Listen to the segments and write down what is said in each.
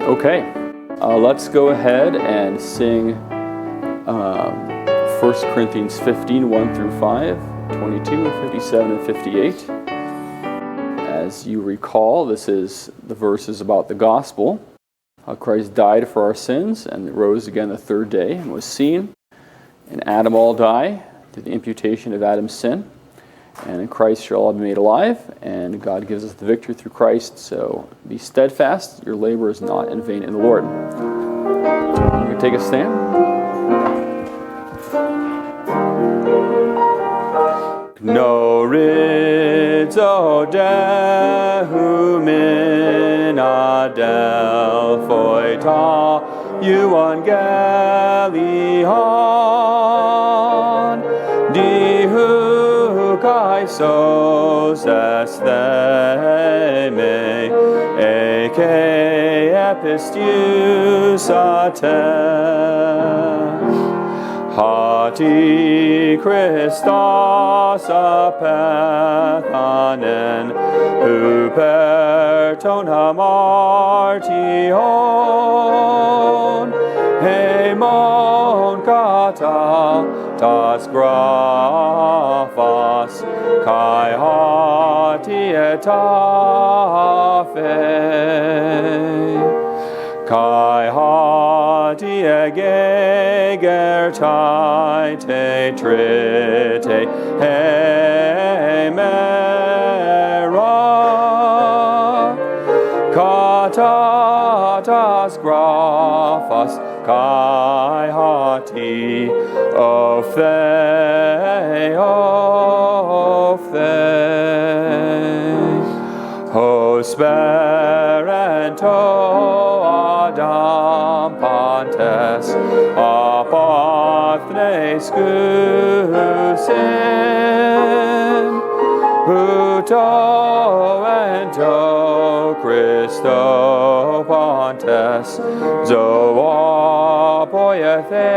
Okay, let's go ahead and sing 1 Corinthians 15, 1 through 5, 22, 57, and 58. As you recall, this is the verses about the gospel, how Christ died for our sins and rose again the third day and was seen. And Adam all die through the imputation of Adam's sin. And in Christ shall all be made alive, and God gives us the victory through Christ. So be steadfast, your labor is not in vain in the Lord. You can take a stand. Gnorizo dehum in adelphoita euangelion dihu kai sos estheme eke epistius atem Hati Christos apethanen huperton hamartion hemon kata tas graphas kai hati etafe kai hati egegertai te trite hemera katatas graphas kai hati ophe hosperento Adam Pontes apothnes gusin huto ento Christo Pontes zoa poiethe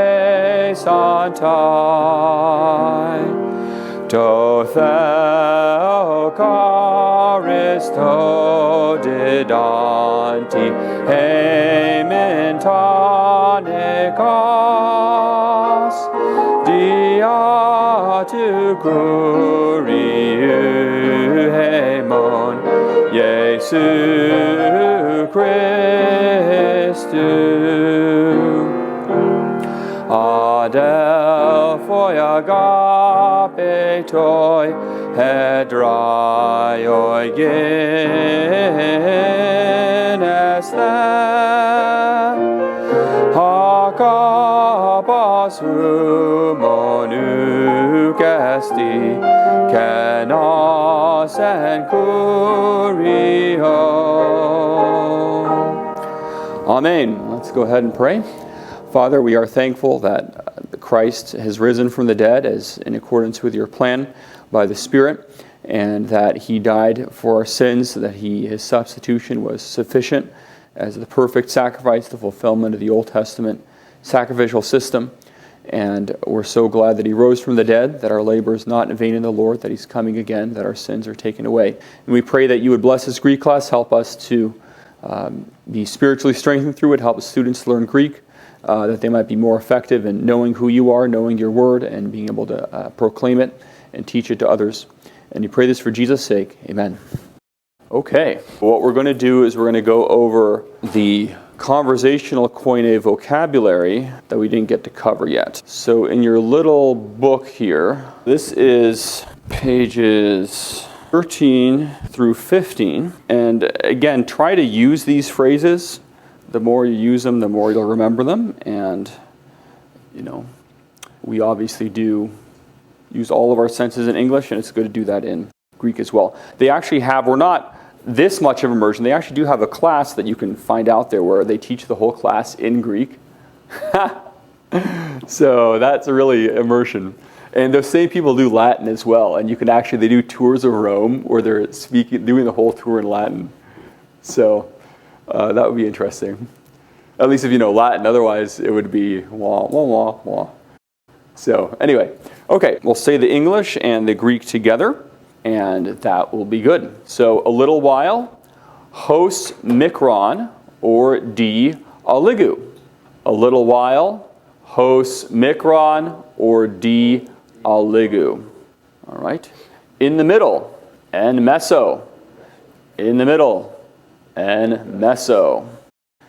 santai to theo charisto didanti hemintanikos diatu kuriu hemon Jesu Christu adelphoi agapetoi hedraioi ginesthei hakabas humonuk esti kenos en kurio. Amen. Let's go ahead and pray. Father, we are thankful that Christ has risen from the dead as in accordance with your plan by the Spirit, and that he died for our sins, so that his substitution was sufficient as the perfect sacrifice, the fulfillment of the Old Testament sacrificial system. And we're so glad that he rose from the dead, that our labor is not in vain in the Lord, that he's coming again, that our sins are taken away. And we pray that you would bless this Greek class, help us to be spiritually strengthened through it, help students learn Greek, that they might be more effective in knowing who you are, knowing your word, and being able to proclaim it and teach it to others. And you pray this for Jesus' sake. Amen. Okay, what we're going to do is we're going to go over the Conversational Koine vocabulary that we didn't get to cover yet. So in your little book here, this is pages 13 through 15. And again, try to use these phrases. The more you use them, the more you'll remember them. And, we obviously do use all of our senses in English, and it's good to do that in Greek as well. They actually have, we're not this much of immersion. They actually do have a class that you can find out there where they teach the whole class in Greek. So that's a really immersion. And those same people do Latin as well. And you can actually, they do tours of Rome where they're doing the whole tour in Latin. So that would be interesting. At least if you know Latin. Otherwise, it would be wah, wah, wah, wah. So anyway, okay, we'll say the English and the Greek together, and that will be good. So a little while, hos mikron, or di aligu. A little while, hos mikron, or di aligu. All right. In the middle, en meso. In the middle, en meso.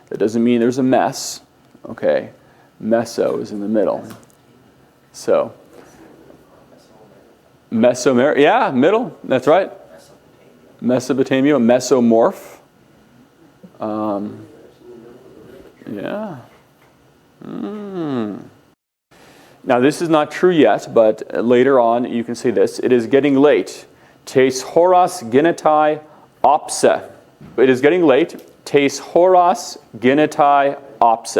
That doesn't mean there's a mess. Okay. Meso is in the middle. So, Mesomer, yeah, middle, that's right. Mesopotamia, mesomorph. Yeah. Now this is not true yet, but later on you can say this. It is getting late. Tes horas genetai opse. It is getting late. Tes horas genetai opse.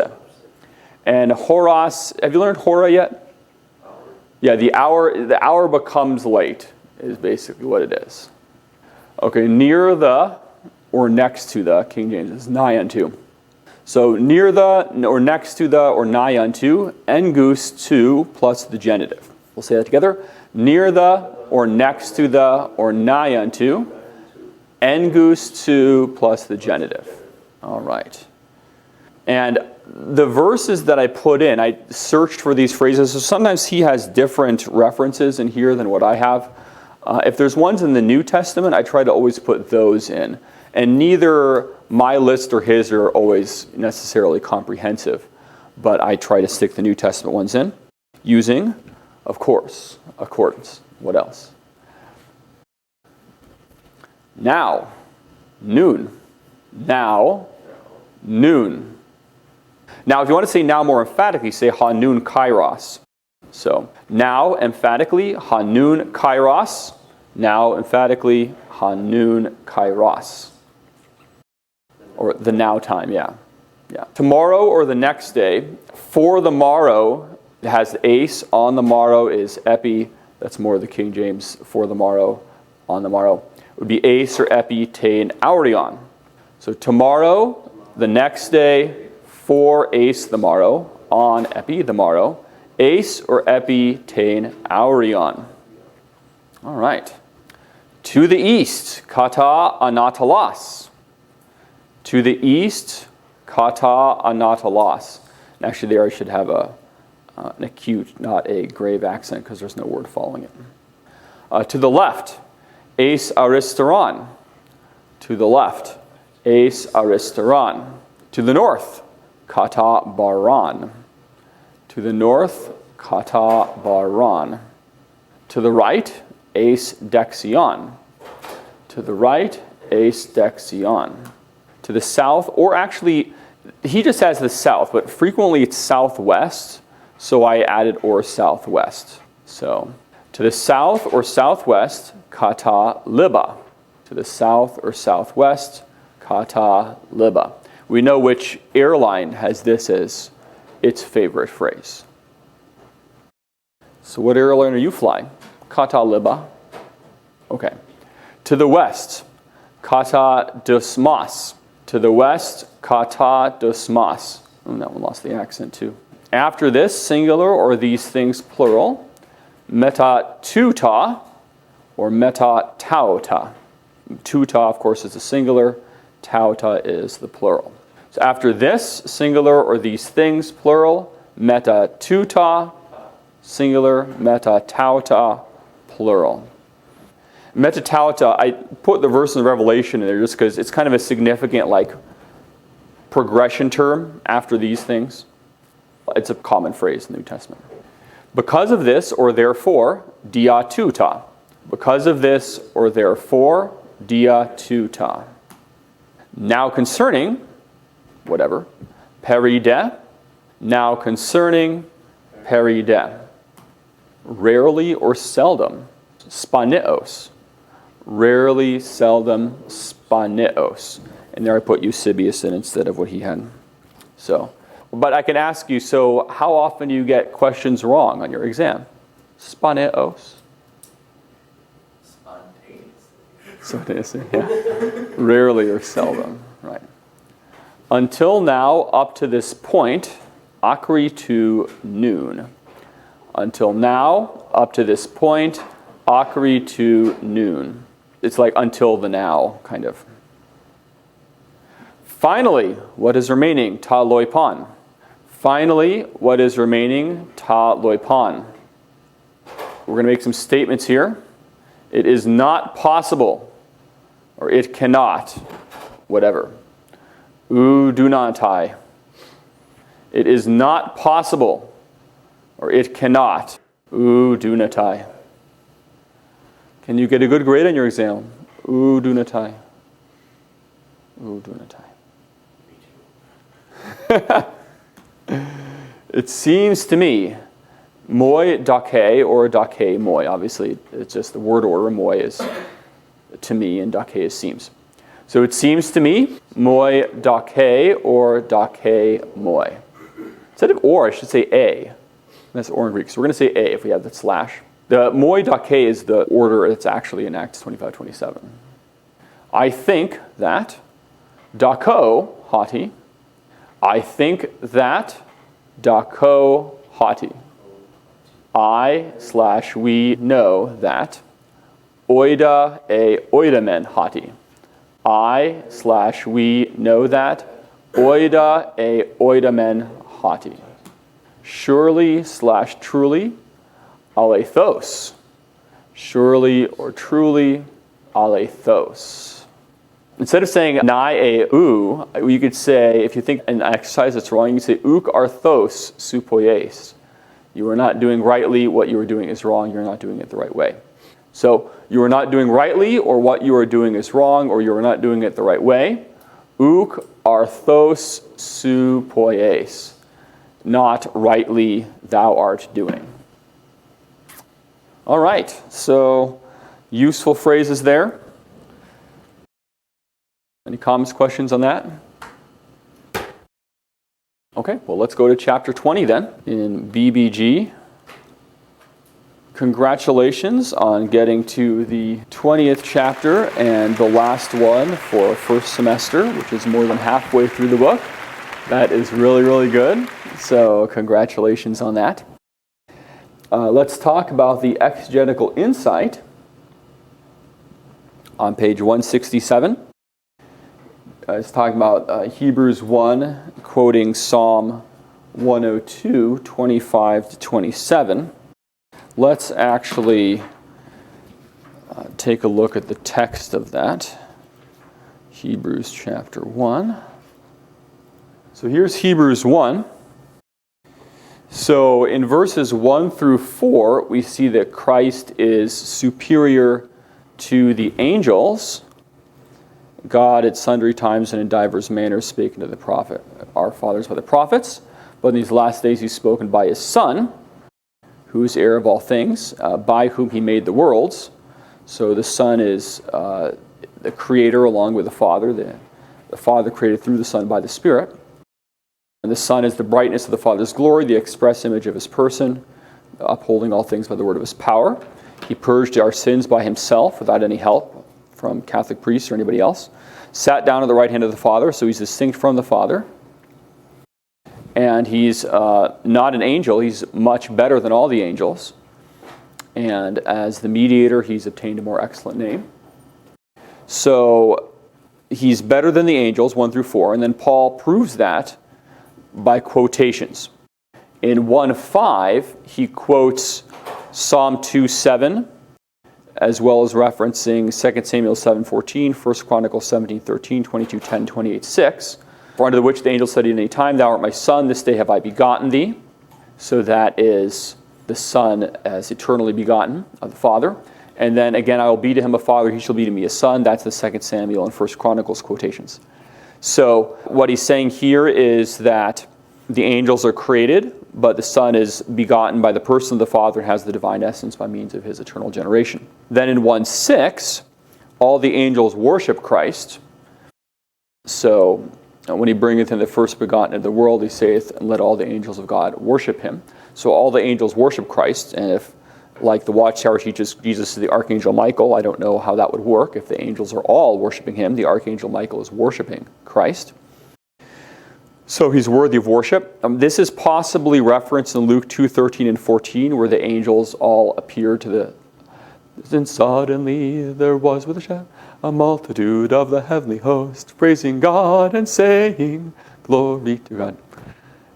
And horas, have you learned hora yet? Yeah, the hour becomes late is basically what it is. Okay, near the or next to the, King James is nigh unto. So near the or next to the or nigh unto, engus to plus the genitive. We'll say that together. Near the or next to the or nigh unto, engus to plus the genitive. All right. And the verses that I put in, I searched for these phrases. So sometimes he has different references in here than what I have. If there's ones in the New Testament, I try to always put those in. And neither my list or his are always necessarily comprehensive. But I try to stick the New Testament ones in. Using, of course, accordance. What else? Now, noon. Now, noon. Now, if you want to say now more emphatically, say hanun kairos. So, now emphatically, hanun kairos. Now emphatically, hanun kairos. Or the now time, yeah. Tomorrow or the next day. For the morrow, it has the ace. On the morrow is epi. That's more the King James. For the morrow, on the morrow. It would be ace or epi tein aurion. So tomorrow, the next day, for ace the morrow, on epi the morrow, ace or epi tein aurion. All right. To the east, kata anatalos. To the east, kata anatalos. And actually there I should have an acute, not a grave accent, because there's no word following it. To the left, ace aristeron. To the left, ace aristeron. To the north, kata baran. To the north, kata baran. To the right, ace dexion. To the right, ace dexion. To the south, or actually, he just has the south, but frequently it's southwest, so I added or southwest. So, to the south or southwest, kata liba. To the south or southwest, kata liba. We know which airline has this as its favorite phrase. So what airline are you flying? Kata liba. Okay. To the west, kata dosmas. To the west, kata dosmas. And that one lost the accent too. After this, singular or these things plural, meta tuta or meta tauta. Tuta, of course, is the singular. Tauta is the plural. So after this, singular or these things, plural, meta tuta, singular, meta tauta, plural. Meta tauta, I put the verse in the Revelation in there just because it's kind of a significant progression term after these things. It's a common phrase in the New Testament. Because of this or therefore, dia tuta. Because of this or therefore, dia tuta. Now concerning, whatever, peride. Now concerning, peride. Rarely or seldom, spanios. Rarely, seldom, spanios. And there I put Eusebius in instead of what he had. So, but I can ask you, so how often do you get questions wrong on your exam? Spanios. Spontaneously, yeah. Rarely or seldom, right. Until now, up to this point, acri to noon. Until now, up to this point, acri to noon. It's like until the now, kind of. Finally, what is remaining? Ta loipon. Finally, what is remaining? Ta loipon. We're going to make some statements here. It is not possible, or it cannot, whatever. U dunatai. It is not possible, or it cannot. U dunatai. Can you get a good grade on your exam? U dunatai. U dunatai. It seems to me, moi dake or dake moi. Obviously, it's just the word order. Moi is to me and dake is seems. So it seems to me, moi dake or dake moi. Instead of or, I should say a. That's or in Greek. So we're going to say a if we have the slash. The moi dake is the order that's actually in Acts 25:27. I think that dako hati. I think that dako hati. I/we know that oida e oidamen hati. I/we know that oida e oidamen hati. Surely/truly alethos. Surely or truly alethos. Instead of saying nai e u, you could say, if you think an exercise that's wrong, you could say uk arthos supoies. You are not doing rightly, what you are doing is wrong, you're not doing it the right way. So, you are not doing rightly, or what you are doing is wrong, or you are not doing it the right way. Uk arthos supoies. Not rightly thou art doing. All right, so useful phrases there. Any comments, questions on that? Okay, well, let's go to chapter 20 then in BBG. Congratulations on getting to the 20th chapter and the last one for first semester, which is more than halfway through the book. That is really, really good. So congratulations on that. Let's talk about the exegetical insight on page 167. It's talking about Hebrews 1, quoting Psalm 102, 25 to 27. Let's actually take a look at the text of that. Hebrews chapter 1. So here's Hebrews 1. So in verses 1 through 4, we see that Christ is superior to the angels. God at sundry times and in divers manners spake unto the prophet, our fathers by the prophets, but in these last days he's spoken by his Son, who is heir of all things, by whom he made the worlds. So the Son is the creator along with the Father. The Father created through the Son by the Spirit. And the Son is the brightness of the Father's glory, the express image of his person, upholding all things by the word of his power. He purged our sins by himself without any help from Catholic priests or anybody else. Sat down at the right hand of the Father, so he's distinct from the Father. And he's not an angel, he's much better than all the angels. And as the mediator, he's obtained a more excellent name. So he's better than the angels, 1 through 4. And then Paul proves that by quotations. In 1:5, he quotes Psalm 2:7, as well as referencing 2 Samuel 7:14, 1 Chronicles 17:13, 22:10, 28:6. For unto the which the angel said at any time, Thou art my son, this day have I begotten thee. So that is the Son as eternally begotten of the Father. And then again, I will be to him a father, he shall be to me a son. That's the 2 Samuel and 1 Chronicles quotations. So what he's saying here is that the angels are created, but the Son is begotten by the person of the Father and has the divine essence by means of his eternal generation. Then in 1:6, all the angels worship Christ. So when he bringeth in the first begotten of the world, he saith, and let all the angels of God worship him. So all the angels worship Christ, and if, like the Watchtower teaches, Jesus is the Archangel Michael, I don't know how that would work. If the angels are all worshiping him, the Archangel Michael is worshiping Christ. So he's worthy of worship. This is possibly referenced in Luke 2:13 and 14, where the angels all appear to And suddenly there was with a shout a multitude of the heavenly host, praising God and saying, Glory to God.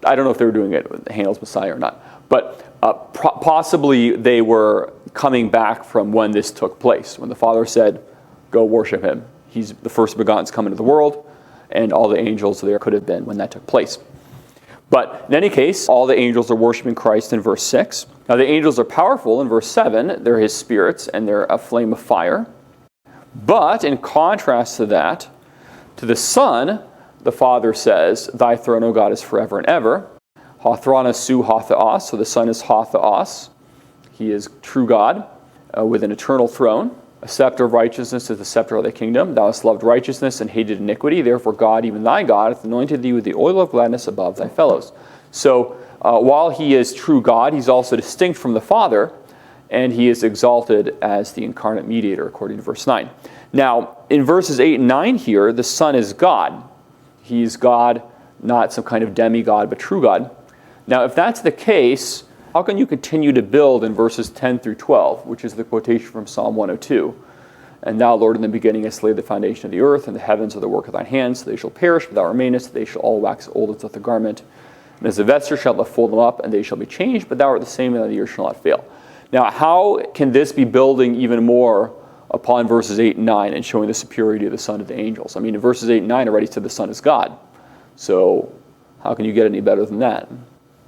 I don't know if they were doing it with Handel's Messiah or not, but possibly they were coming back from when this took place, when the Father said, go worship him. He's the first begotten's come into the world, and all the angels there could have been when that took place. But in any case, all the angels are worshiping Christ in verse 6. Now the angels are powerful in verse 7. They're his spirits, and they're a flame of fire. But in contrast to that, to the Son, the Father says, Thy throne, O God, is forever and ever. Ha thronos su ha theos, so the Son is ha theos. He is true God with an eternal throne. A scepter of righteousness is the scepter of thy kingdom. Thou hast loved righteousness and hated iniquity. Therefore God, even thy God, hath anointed thee with the oil of gladness above thy fellows. So while he is true God, he's also distinct from the Father, and he is exalted as the incarnate mediator, according to verse 9. Now, in verses 8 and 9 here, the Son is God. He's God, not some kind of demigod, but true God. Now, if that's the case, how can you continue to build in verses 10 through 12, which is the quotation from Psalm 102? And thou, Lord, in the beginning hast laid the foundation of the earth, and the heavens are the work of thine hands. They shall perish, but thou remainest. They shall all wax old as doth the garment. And as a vesture shalt thou fold them up, and they shall be changed, but thou art the same, and the year shall not fail. Now, how can this be building even more upon verses 8 and 9 and showing the superiority of the Son to the angels? I mean, in verses 8 and 9 already said the Son is God. So how can you get any better than that?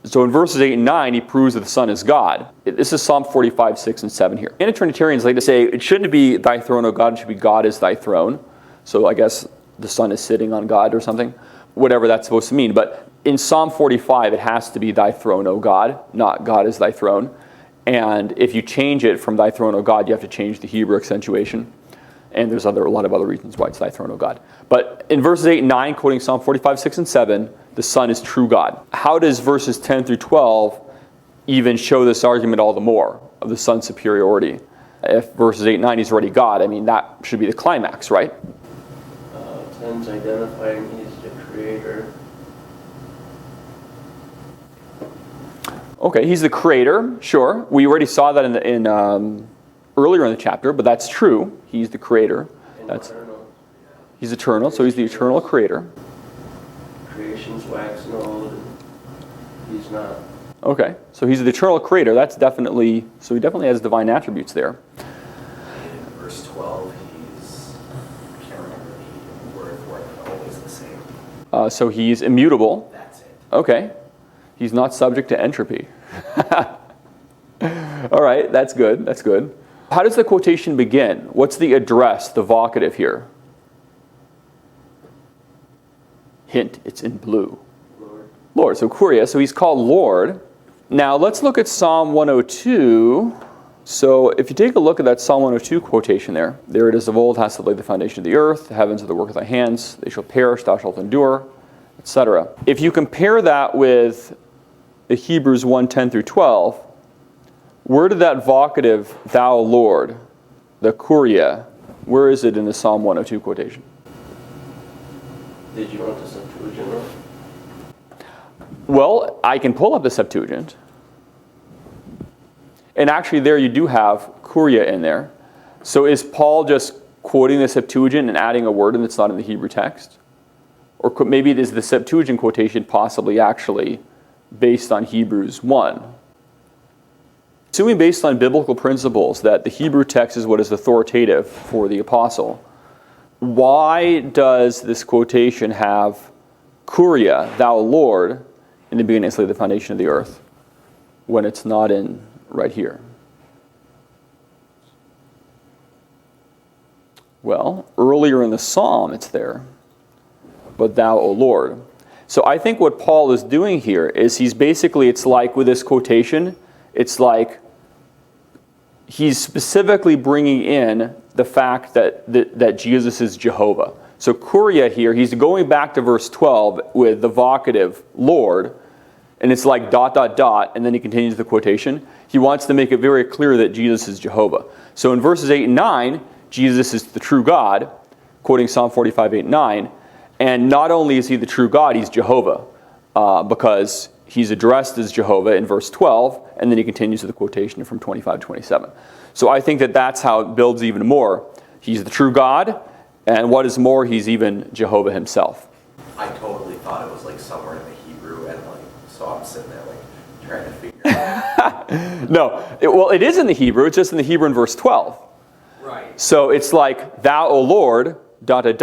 So in verses 8 and 9, he proves that the Son is God. This is Psalm 45, 6, and 7 here. And Trinitarians like to say, it shouldn't be thy throne, O God, it should be God is thy throne. So I guess the Son is sitting on God or something, whatever that's supposed to mean. But in Psalm 45, it has to be thy throne, O God, not God is thy throne. And if you change it from thy throne, O God, you have to change the Hebrew accentuation. And there's a lot of other reasons why it's thy throne, O God. But in verses 8 and 9, quoting Psalm 45, 6, and 7, the Son is true God. How does verses 10 through 12 even show this argument all the more of the Son's superiority? If verses 8 and 9, he's already God, I mean, that should be the climax, right? 10's identifying he's the creator. Okay, he's the creator, sure. We already saw that in earlier in the chapter, but that's true. He's the creator. Eternal. He's eternal, so he's the eternal creator. Creation's waxing old, and he's not. Okay, so he's the eternal creator. That's definitely, so he definitely has divine attributes there. In verse 12, I can't remember the word for it, but always the same. So he's immutable. That's it. Okay. He's not subject to entropy. All right, that's good. That's good. How does the quotation begin? What's the address, the vocative here? Hint, it's in blue. Lord. So Kuria, so he's called Lord. Now let's look at Psalm 102. So if you take a look at that Psalm 102 quotation there it is, of old hast thou laid the foundation of the earth, the heavens are the work of thy hands, they shall perish, thou shalt endure, etc. If you compare that with the Hebrews 1, 10 through 12, where did that vocative, thou Lord, the Kuria, where is it in the Psalm 102 quotation? Did you want the Septuagint? Well, I can pull up the Septuagint. And actually there you do have Kuria in there. So is Paul just quoting the Septuagint and adding a word that's not in the Hebrew text? Or maybe it is the Septuagint quotation possibly actually based on Hebrews 1. Assuming based on biblical principles that the Hebrew text is what is authoritative for the apostle, why does this quotation have Kuria, thou Lord, in the beginning hast laid the foundation of the earth, when it's not in right here? Well, earlier in the psalm it's there, but thou, O Lord. So I think what Paul is doing here is he's basically, it's like with this quotation, it's like he's specifically bringing in the fact that Jesus is Jehovah. So Kuria here, he's going back to verse 12 with the vocative Lord, and it's like ... and then he continues the quotation. He wants to make it very clear that Jesus is Jehovah. So in verses 8 and 9, Jesus is the true God, quoting Psalm 45, 8 and 9. And not only is he the true God, he's Jehovah, because he's addressed as Jehovah in verse 12, and then he continues with the quotation from 25 to 27. So I think that that's how it builds even more. He's the true God, and what is more, he's even Jehovah himself. I totally thought it was like somewhere in the Hebrew, and like, so I'm sitting there like trying to figure it out. No, it is in the Hebrew, it's just in the Hebrew in verse 12. Right. So it's like, thou, O Lord, ... down to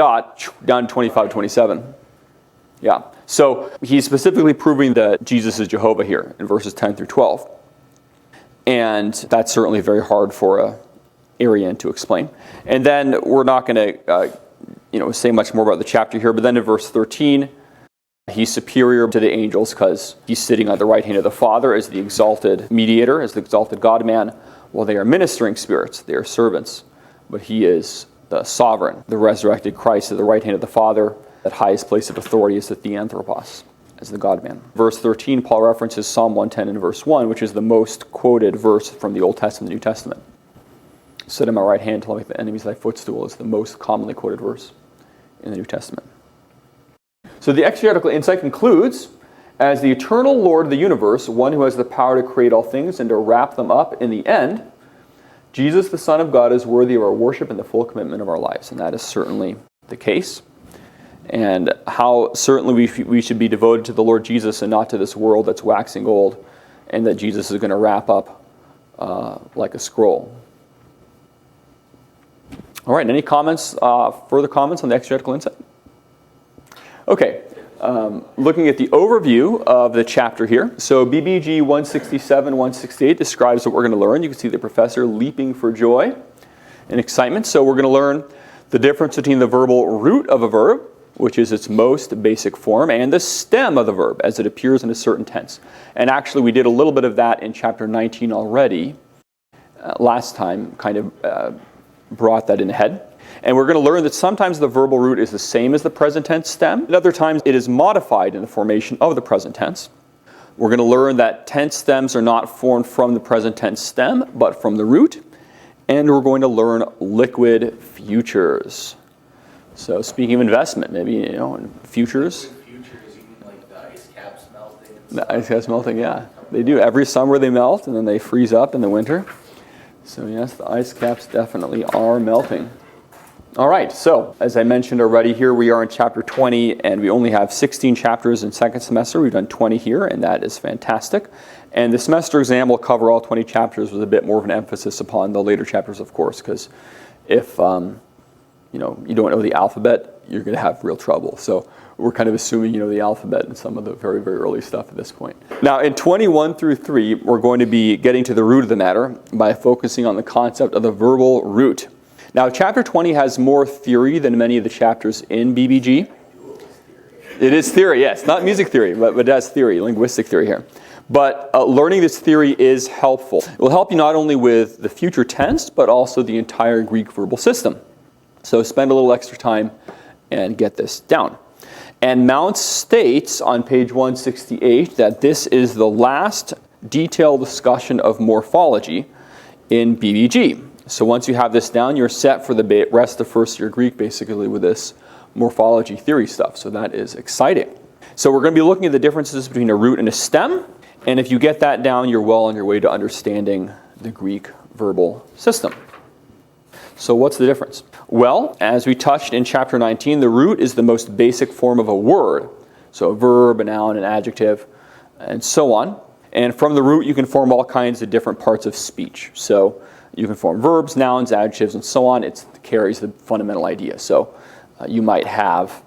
25, 27. Yeah. So he's specifically proving that Jesus is Jehovah here in verses 10 through 12. And that's certainly very hard for a Arian to explain. And then we're not going to say much more about the chapter here, but then in verse 13, he's superior to the angels because he's sitting at the right hand of the Father as the exalted mediator, as the exalted God-man, while they are ministering spirits, they are servants. But he is the sovereign, the resurrected Christ at the right hand of the Father. That highest place of authority is the Theanthropos, as the God-man. Verse 13, Paul references Psalm 110 in verse 1, which is the most quoted verse from the Old Testament and the New Testament. Sit at my right hand till I make the enemies thy footstool is the most commonly quoted verse in the New Testament. So the exegetical insight concludes, as the eternal Lord of the universe, one who has the power to create all things and to wrap them up in the end, Jesus, the Son of God, is worthy of our worship and the full commitment of our lives. And that is certainly the case. And how certainly we should be devoted to the Lord Jesus and not to this world that's waxing old, and that Jesus is going to wrap up like a scroll. All right, any comments, further comments on the exegetical insight? Okay, looking at the overview of the chapter here. So BBG 167, 168 describes what we're going to learn. You can see the professor leaping for joy and excitement. So we're going to learn the difference between the verbal root of a verb, which is its most basic form, and the stem of the verb as it appears in a certain tense. And actually we did a little bit of that in chapter 19 already. Last time kind of brought that in ahead. And we're going to learn that sometimes the verbal root is the same as the present tense stem. At other times it is modified in the formation of the present tense. We're going to learn that tense stems are not formed from the present tense stem, but from the root. And we're going to learn liquid futures. So speaking of investment, maybe, in futures. Futures, you mean like the ice caps melting? The ice caps melting, yeah. They do. Every summer they melt, and then they freeze up in the winter. So yes, the ice caps definitely are melting. All right, so as I mentioned already, here we are in chapter 20, and we only have 16 chapters in second semester. We've done 20 here, and that is fantastic. And the semester exam will cover all 20 chapters with a bit more of an emphasis upon the later chapters, of course, because if you don't know the alphabet, you're going to have real trouble. So we're kind of assuming you know the alphabet and some of the very, very early stuff at this point. Now, in 21 through 3, we're going to be getting to the root of the matter by focusing on the concept of the verbal root. Now, chapter 20 has more theory than many of the chapters in BBG. It is theory, yes. Not music theory, but it has theory, linguistic theory here. But learning this theory is helpful. It will help you not only with the future tense, but also the entire Greek verbal system. So spend a little extra time and get this down. And Mounce states on page 168 that this is the last detailed discussion of morphology in BBG. So once you have this down, you're set for the rest of first year Greek, basically, with this morphology theory stuff. So that is exciting. So we're going to be looking at the differences between a root and a stem. And if you get that down, you're well on your way to understanding the Greek verbal system. So what's the difference? Well, as we touched in chapter 19, the root is the most basic form of a word. So a verb, a noun, an adjective, and so on. And from the root, you can form all kinds of different parts of speech. So you can form verbs, nouns, adjectives, and so on. It carries the fundamental idea. So you might have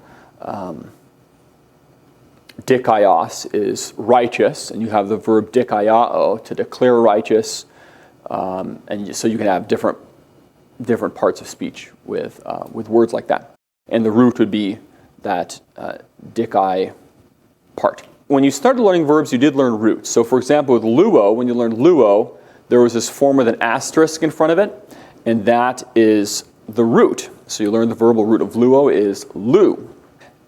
dikaios is righteous, and you have the verb dikaiao to declare righteous. And so you can have different parts of speech with words like that. And the root would be that dikai part. When you started learning verbs, you did learn roots. So for example, with luo, when you learned luo, there was this form with an asterisk in front of it, and that is the root. So you learn the verbal root of luo is lu.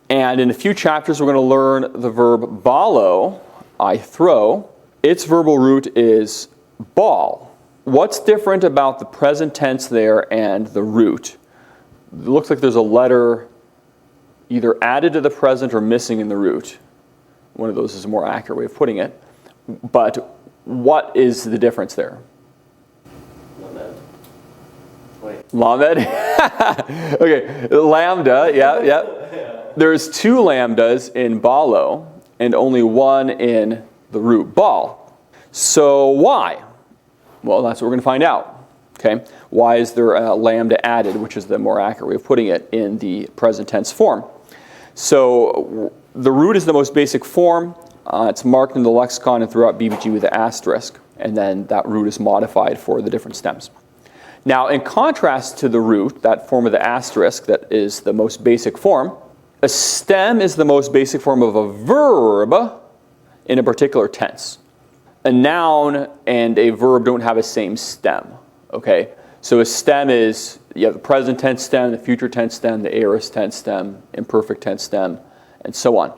And in a few chapters, we're going to learn the verb balo, I throw. Its verbal root is ball. What's different about the present tense there and the root? It looks like there's a letter either added to the present or missing in the root. One of those is a more accurate way of putting it. But what is the difference there? Lamed. Wait. Lamed? Okay, lambda, yeah. There's 2 lambdas in balo and only 1 in the root bal. So why? Well, that's what we're going to find out. Okay, why is there a lambda added, which is the more accurate way of putting it, in the present tense form? So the root is the most basic form. It's marked in the lexicon and throughout BBG with the asterisk, and then that root is modified for the different stems. Now, in contrast to the root, that form of the asterisk that is the most basic form, a stem is the most basic form of a verb in a particular tense. A noun and a verb don't have the same stem. Okay, so a stem is, you have the present tense stem, the future tense stem, the aorist tense stem, imperfect tense stem, and so on.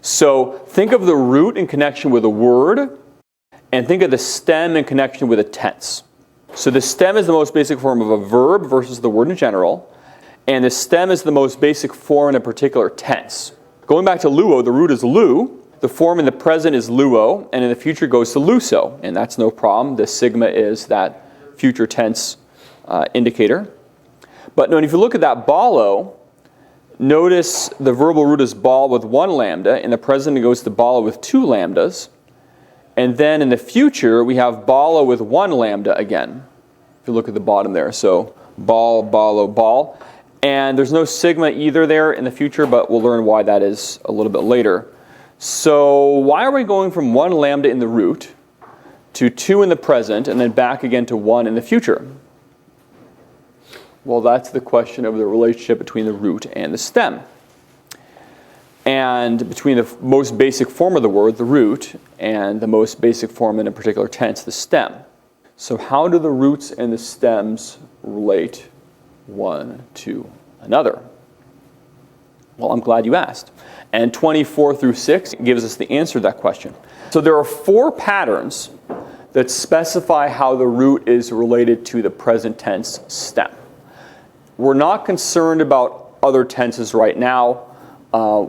So think of the root in connection with a word, and think of the stem in connection with a tense. So the stem is the most basic form of a verb versus the word in general, and the stem is the most basic form in a particular tense. Going back to luo, the root is lu, the form in the present is luo, and in the future goes to luso, and that's no problem. The sigma is that future tense indicator. But if you look at that balo, notice the verbal root is bal with 1 lambda. In the present, it goes to balo with 2 lambdas. And then in the future, we have balo with 1 lambda again. If you look at the bottom there. So bal, balo, bal. And there's no sigma either there in the future, but we'll learn why that is a little bit later. So why are we going from 1 lambda in the root to 2 in the present, and then back again to 1 in the future? Well, that's the question of the relationship between the root and the stem. And between the most basic form of the word, the root, and the most basic form in a particular tense, the stem. So how do the roots and the stems relate one to another? Well, I'm glad you asked. And 24 through 6 gives us the answer to that question. So there are 4 patterns that specify how the root is related to the present tense stem. We're not concerned about other tenses right now.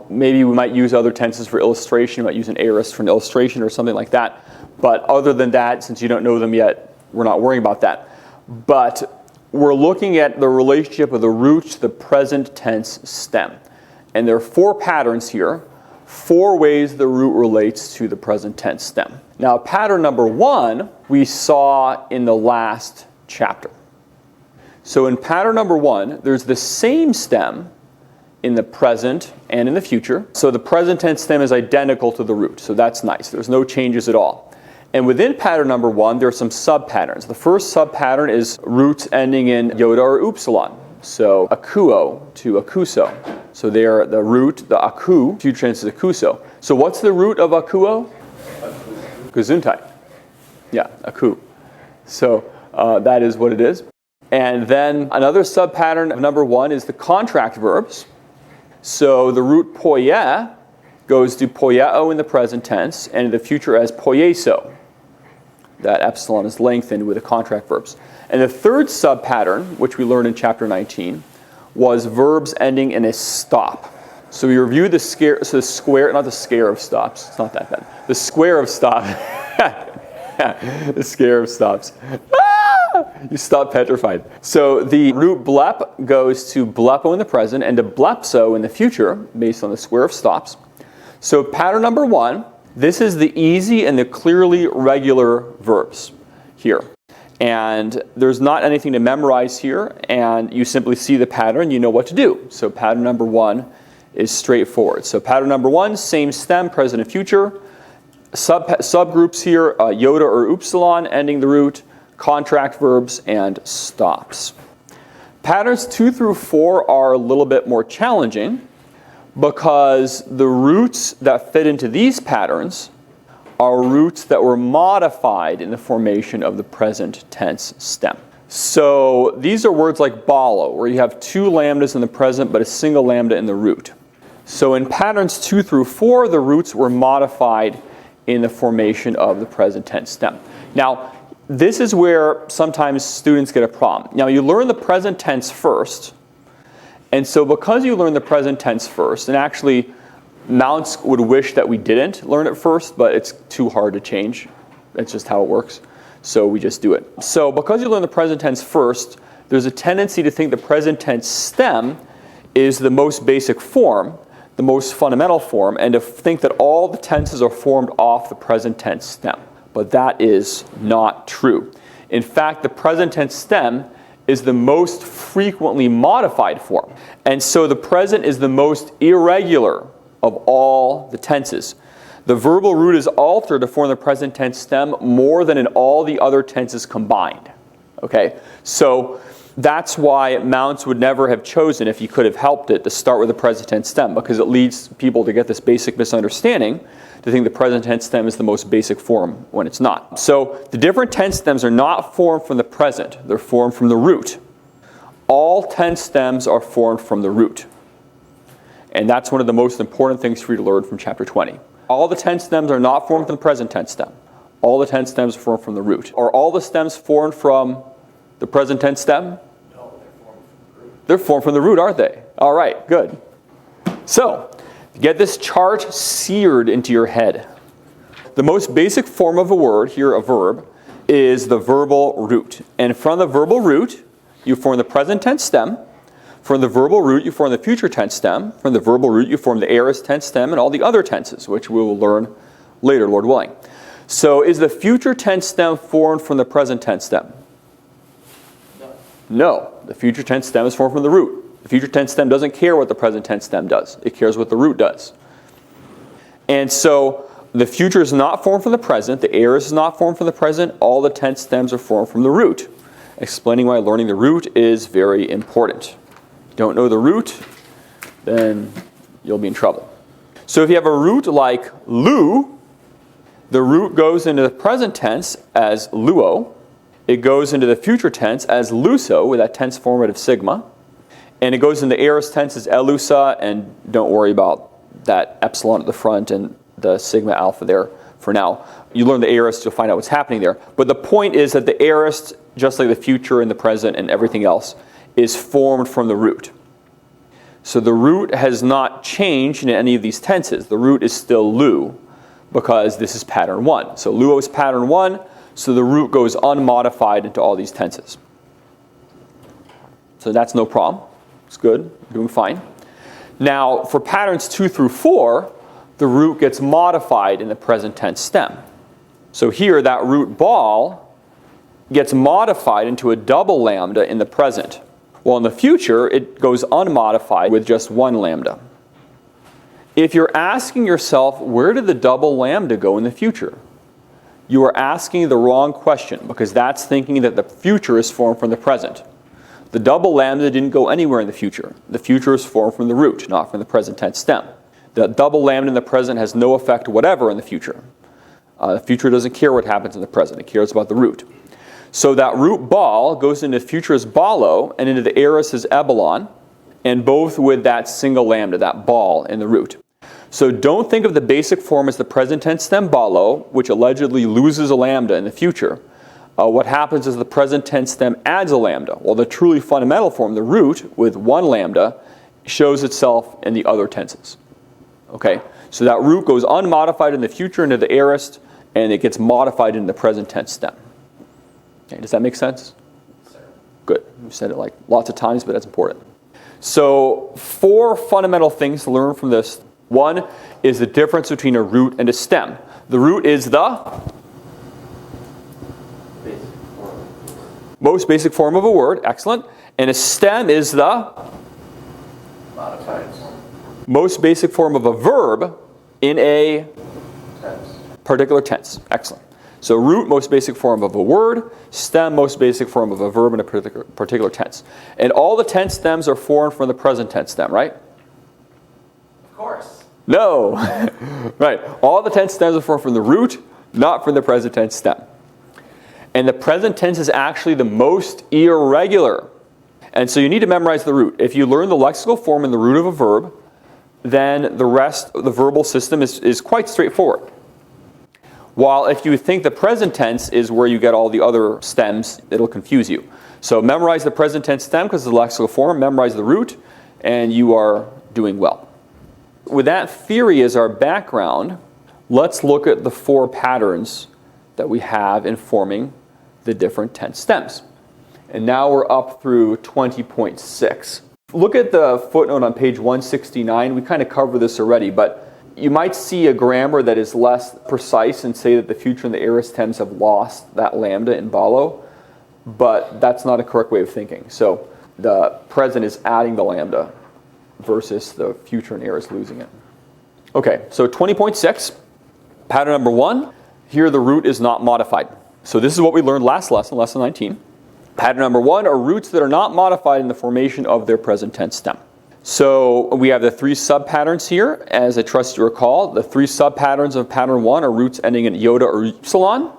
Maybe we might use other tenses for illustration. We might use an aorist for an illustration or something like that. But other than that, since you don't know them yet, we're not worrying about that. But we're looking at the relationship of the root to the present tense stem. And there are 4 patterns here, 4 ways the root relates to the present tense stem. Now, pattern number 1 we saw in the last chapter. So in pattern number 1, there's the same stem in the present and in the future. So the present tense stem is identical to the root. So that's nice. There's no changes at all. And within pattern number 1, there are some sub-patterns. The first sub-pattern is roots ending in iota or upsilon. So akuo to akuso. So they are the root, the aku, future tense is akuso. So what's the root of akuo? Gesundheit. Yeah, aku. So that is what it is. And then another sub-pattern of number 1 is the contract verbs. So the root poie goes to poieo in the present tense, and in the future as poieso. That epsilon is lengthened with the contract verbs. And the third sub-pattern, which we learned in chapter 19, was verbs ending in a stop. So we reviewed the square, not the scare of stops. It's not that bad. The square of stop. The scare of stops. You stop petrified. So the root blep goes to blepo in the present and to blepso in the future, based on the square of stops. So pattern number 1, this is the easy and the clearly regular verbs here. And there's not anything to memorize here, and you simply see the pattern, you know what to do. So pattern number 1 is straightforward. So pattern number 1, same stem, present and future. Subgroups here, iota or upsilon ending the root, contract verbs, and stops. Patterns 2 through 4 are a little bit more challenging because the roots that fit into these patterns are roots that were modified in the formation of the present tense stem. So these are words like balo, where you have 2 lambdas in the present but a single lambda in the root. So in patterns 2 through 4, the roots were modified in the formation of the present tense stem. Now, this is where sometimes students get a problem. Now, you learn the present tense first, and so because you learn the present tense first, and actually Mounce would wish that we didn't learn it first, but it's too hard to change. That's just how it works. So we just do it. So because you learn the present tense first, there's a tendency to think the present tense stem is the most basic form, the most fundamental form, and to think that all the tenses are formed off the present tense stem. But that is not true. In fact, the present tense stem is the most frequently modified form. And so the present is the most irregular of all the tenses. The verbal root is altered to form the present tense stem more than in all the other tenses combined. Okay? So that's why Mounce would never have chosen, if he could have helped it, to start with the present tense stem, because it leads people to get this basic misunderstanding to think the present tense stem is the most basic form when it's not. So the different tense stems are not formed from the present, they're formed from the root. All tense stems are formed from the root. And that's one of the most important things for you to learn from chapter 20. All the tense stems are not formed from the present tense stem. All the tense stems are formed from the root. Are all the stems formed from the present tense stem? No, they're formed from the root. They're formed from the root, aren't they? All right, good. So, get this chart seared into your head. The most basic form of a word, here a verb, is the verbal root. And from the verbal root, you form the present tense stem. From the verbal root, you form the future tense stem. From the verbal root, you form the aorist tense stem and all the other tenses, which we will learn later, Lord willing. So is the future tense stem formed from the present tense stem? No. The future tense stem is formed from the root. The future tense stem doesn't care what the present tense stem does. It cares what the root does. And so the future is not formed from the present. The aorist is not formed from the present. All the tense stems are formed from the root. Explaining why learning the root is very important. Don't know the root, then you'll be in trouble. So if you have a root like lu, the root goes into the present tense as luo. It goes into the future tense as luso with that tense formative sigma. And it goes into the aorist tense as elusa, and don't worry about that epsilon at the front and the sigma alpha there for now. You learn the aorist, you'll find out what's happening there. But the point is that the aorist, just like the future and the present and everything else, is formed from the root. So the root has not changed in any of these tenses. The root is still lu, because this is pattern 1. So luo is pattern 1, so the root goes unmodified into all these tenses. So that's no problem. It's good. You're doing fine. Now, for patterns 2 through 4, the root gets modified in the present tense stem. So here, that root ball gets modified into a double lambda in the present. Well, in the future, it goes unmodified with just one lambda. If you're asking yourself, where did the double lambda go in the future? You are asking the wrong question, because that's thinking that the future is formed from the present. The double lambda didn't go anywhere in the future. The future is formed from the root, not from the present tense stem. The double lambda in the present has no effect whatever in the future. The future doesn't care what happens in the present. It cares about the root. So that root ball goes into future as ballo and into the aorist as ebalon, and both with that single lambda, that ball in the root. So don't think of the basic form as the present tense stem ballo, which allegedly loses a lambda in the future. What happens is the present tense stem adds a lambda. Well, the truly fundamental form, the root, with one lambda, shows itself in the other tenses. Okay? So that root goes unmodified in the future into the aorist, and it gets modified in the present tense stem. Okay, does that make sense? Good. We've said it like lots of times, but that's important. So 4 fundamental things to learn from this. 1 is the difference between a root and a stem. The root is the most basic form of a word. Excellent. And a stem is the Modified. most basic form of a verb in a Tense. particular tense. Excellent. So root, most basic form of a word. Stem, most basic form of a verb in a particular tense. And all the tense stems are formed from the present tense stem, right? Of course. No. Right. All the tense stems are formed from the root, not from the present tense stem. And the present tense is actually the most irregular. And so you need to memorize the root. If you learn the lexical form and the root of a verb, then the rest of the verbal system is quite straightforward. While if you think the present tense is where you get all the other stems, it'll confuse you. So memorize the present tense stem because it's the lexical form, memorize the root, and you are doing well. With that theory as our background, let's look at the 4 patterns that we have in forming the different tense stems. And now we're up through 20.6. Look at the footnote on page 169. We kind of covered this already, but you might see a grammar that is less precise and say that the future and the aorist tense have lost that lambda in ballo, but that's not a correct way of thinking. So the present is adding the lambda versus the future and aorist losing it. Okay, so 20.6, pattern number 1. Here the root is not modified. So this is what we learned last lesson, lesson 19. Pattern number 1 are roots that are not modified in the formation of their present tense stem. So we have the 3 sub-patterns here. As I trust you recall, the 3 sub-patterns of pattern 1 are roots ending in iota or upsilon,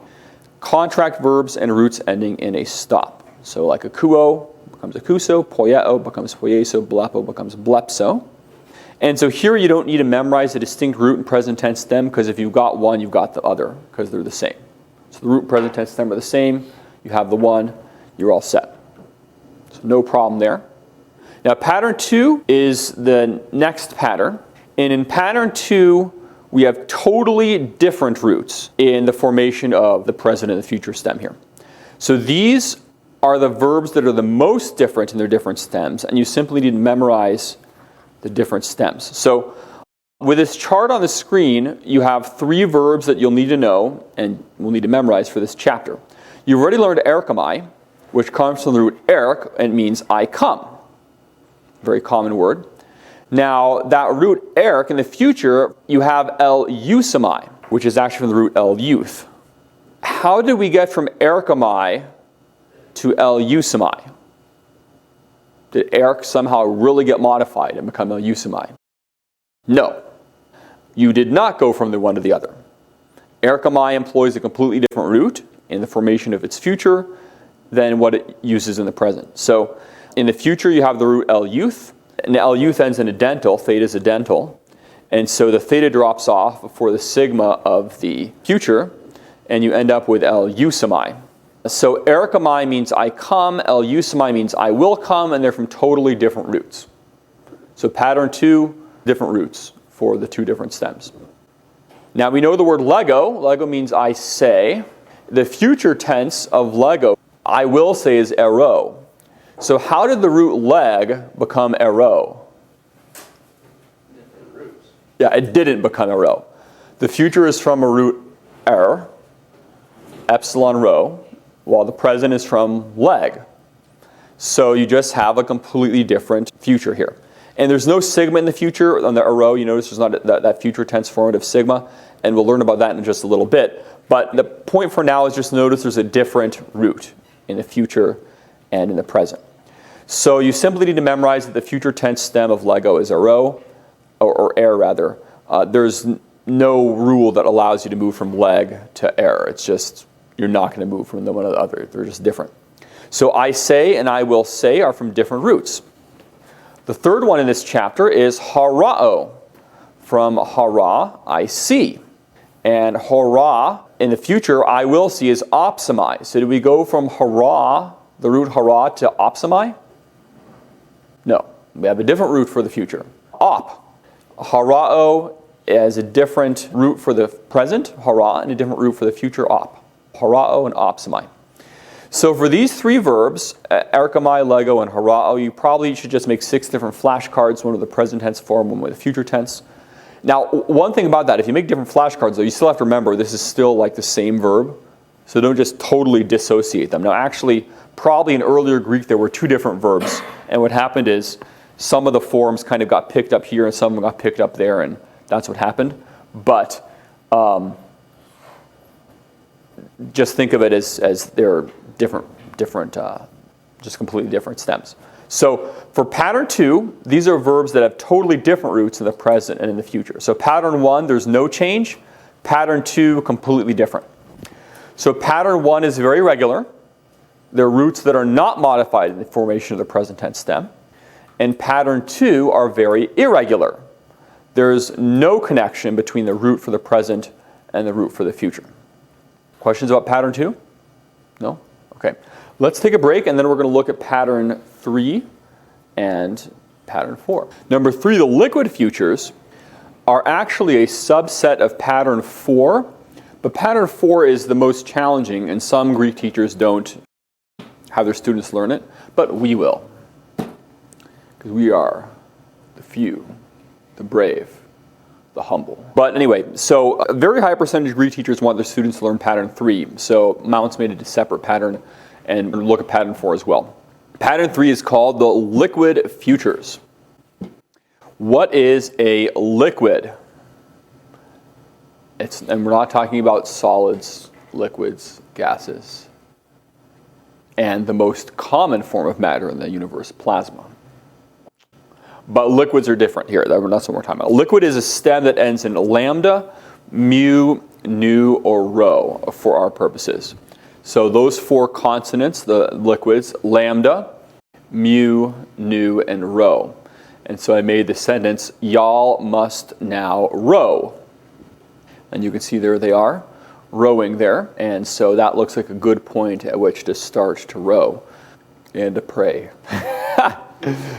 contract verbs, and roots ending in a stop. So like akuo becomes akuso, poieo becomes poieso, blepo becomes blepso. And so here you don't need to memorize a distinct root and present tense stem, because if you've got one, you've got the other, because they're the same. So the root and present tense stem are the same. You have the one, you're all set. So no problem there. Now pattern 2 is the next pattern. And in pattern 2, we have totally different roots in the formation of the present and the future stem here. So these are the verbs that are the most different in their different stems, and you simply need to memorize the different stems. So with this chart on the screen, you have 3 verbs that you'll need to know and will need to memorize for this chapter. You've already learned erchomai, which comes from the root erch and means I come. Very common word. Now, that root erch, in the future, you have el eusemai, which is actually from the root el youth. How did we get from erchomai to el eusemai? Did erch somehow really get modified and become el eusemai? No. You did not go from the one to the other. Erchomai employs a completely different root in the formation of its future than what it uses in the present. So in the future, you have the root el youth, and the el youth ends in a dental. Theta is a dental. And so the theta drops off before the sigma of the future, and you end up with el eusemai. So erchomai means I come, el eusemai means I will come, and they're from totally different roots. So pattern 2, different roots for the 2 different stems. Now we know the word lego. Lego means I say. The future tense of lego, I will say, is ero. So how did the root leg become ero? Different roots. Yeah, it didn't become ero. The future is from a root epsilon rho, while the present is from leg. So you just have a completely different future here. And there's no sigma in the future. On the ero, you notice there's not that future tense formative sigma, and we'll learn about that in just a little bit. But the point for now is just notice there's a different root in the future and in the present. So you simply need to memorize that the future tense stem of lego is ero, or rather. There's no rule that allows you to move from leg to It's just, you're not going to move from the one to the other. They're just different. So I say and I will say are from different roots. The third one in this chapter is harao, from hara, I see. And hara, in the future, I will see, is opsamai. So do we go from hara, the root hara, to opsamai? No. We have a different root for the future. Op. Harao is a different root for the present, hara, and a different root for the future, op. Harao and opsamai. So for these 3 verbs, erchomai, lego, and harao, you probably should just make 6 different flashcards, one with the present tense form, one with the future tense. Now, one thing about that, if you make different flashcards, though, you still have to remember this is still like the same verb. So don't just totally dissociate them. Now, actually, probably in earlier Greek, there were 2 different verbs. And what happened is some of the forms kind of got picked up here and some of them got picked up there, and that's what happened. But just think of it as they're different, just completely different stems. So for pattern 2, these are verbs that have totally different roots in the present and in the future. So pattern 1, there's no change. Pattern 2, completely different. So pattern 1 is very regular. They're roots that are not modified in the formation of the present tense stem. And pattern 2 are very irregular. There's no connection between the root for the present and the root for the future. Questions about pattern 2? No? Okay. Let's take a break, and then we're going to look at pattern 3 and pattern 4. Number 3, the liquid futures. are actually a subset of pattern 4, but pattern 4 is the most challenging, and some Greek teachers don't have their students learn it, but we will, because we are the few, the brave, the humble. But anyway, so a very high percentage of Greek teachers want their students to learn pattern 3, so Mounce made it a separate pattern and look at pattern 4 as well. Pattern 3 is called the liquid futures. What is a liquid? And we're not talking about solids, liquids, gases, and the most common form of matter in the universe, plasma. But liquids are different here. That's what we're talking about. Liquid is a stem that ends in lambda, mu, nu, or rho for our purposes. So those 4 consonants, the liquids, lambda, mu, nu, and rho. And so I made the sentence, y'all must now row. And you can see there they are, rowing there. And so that looks like a good point at which to start to row and to pray.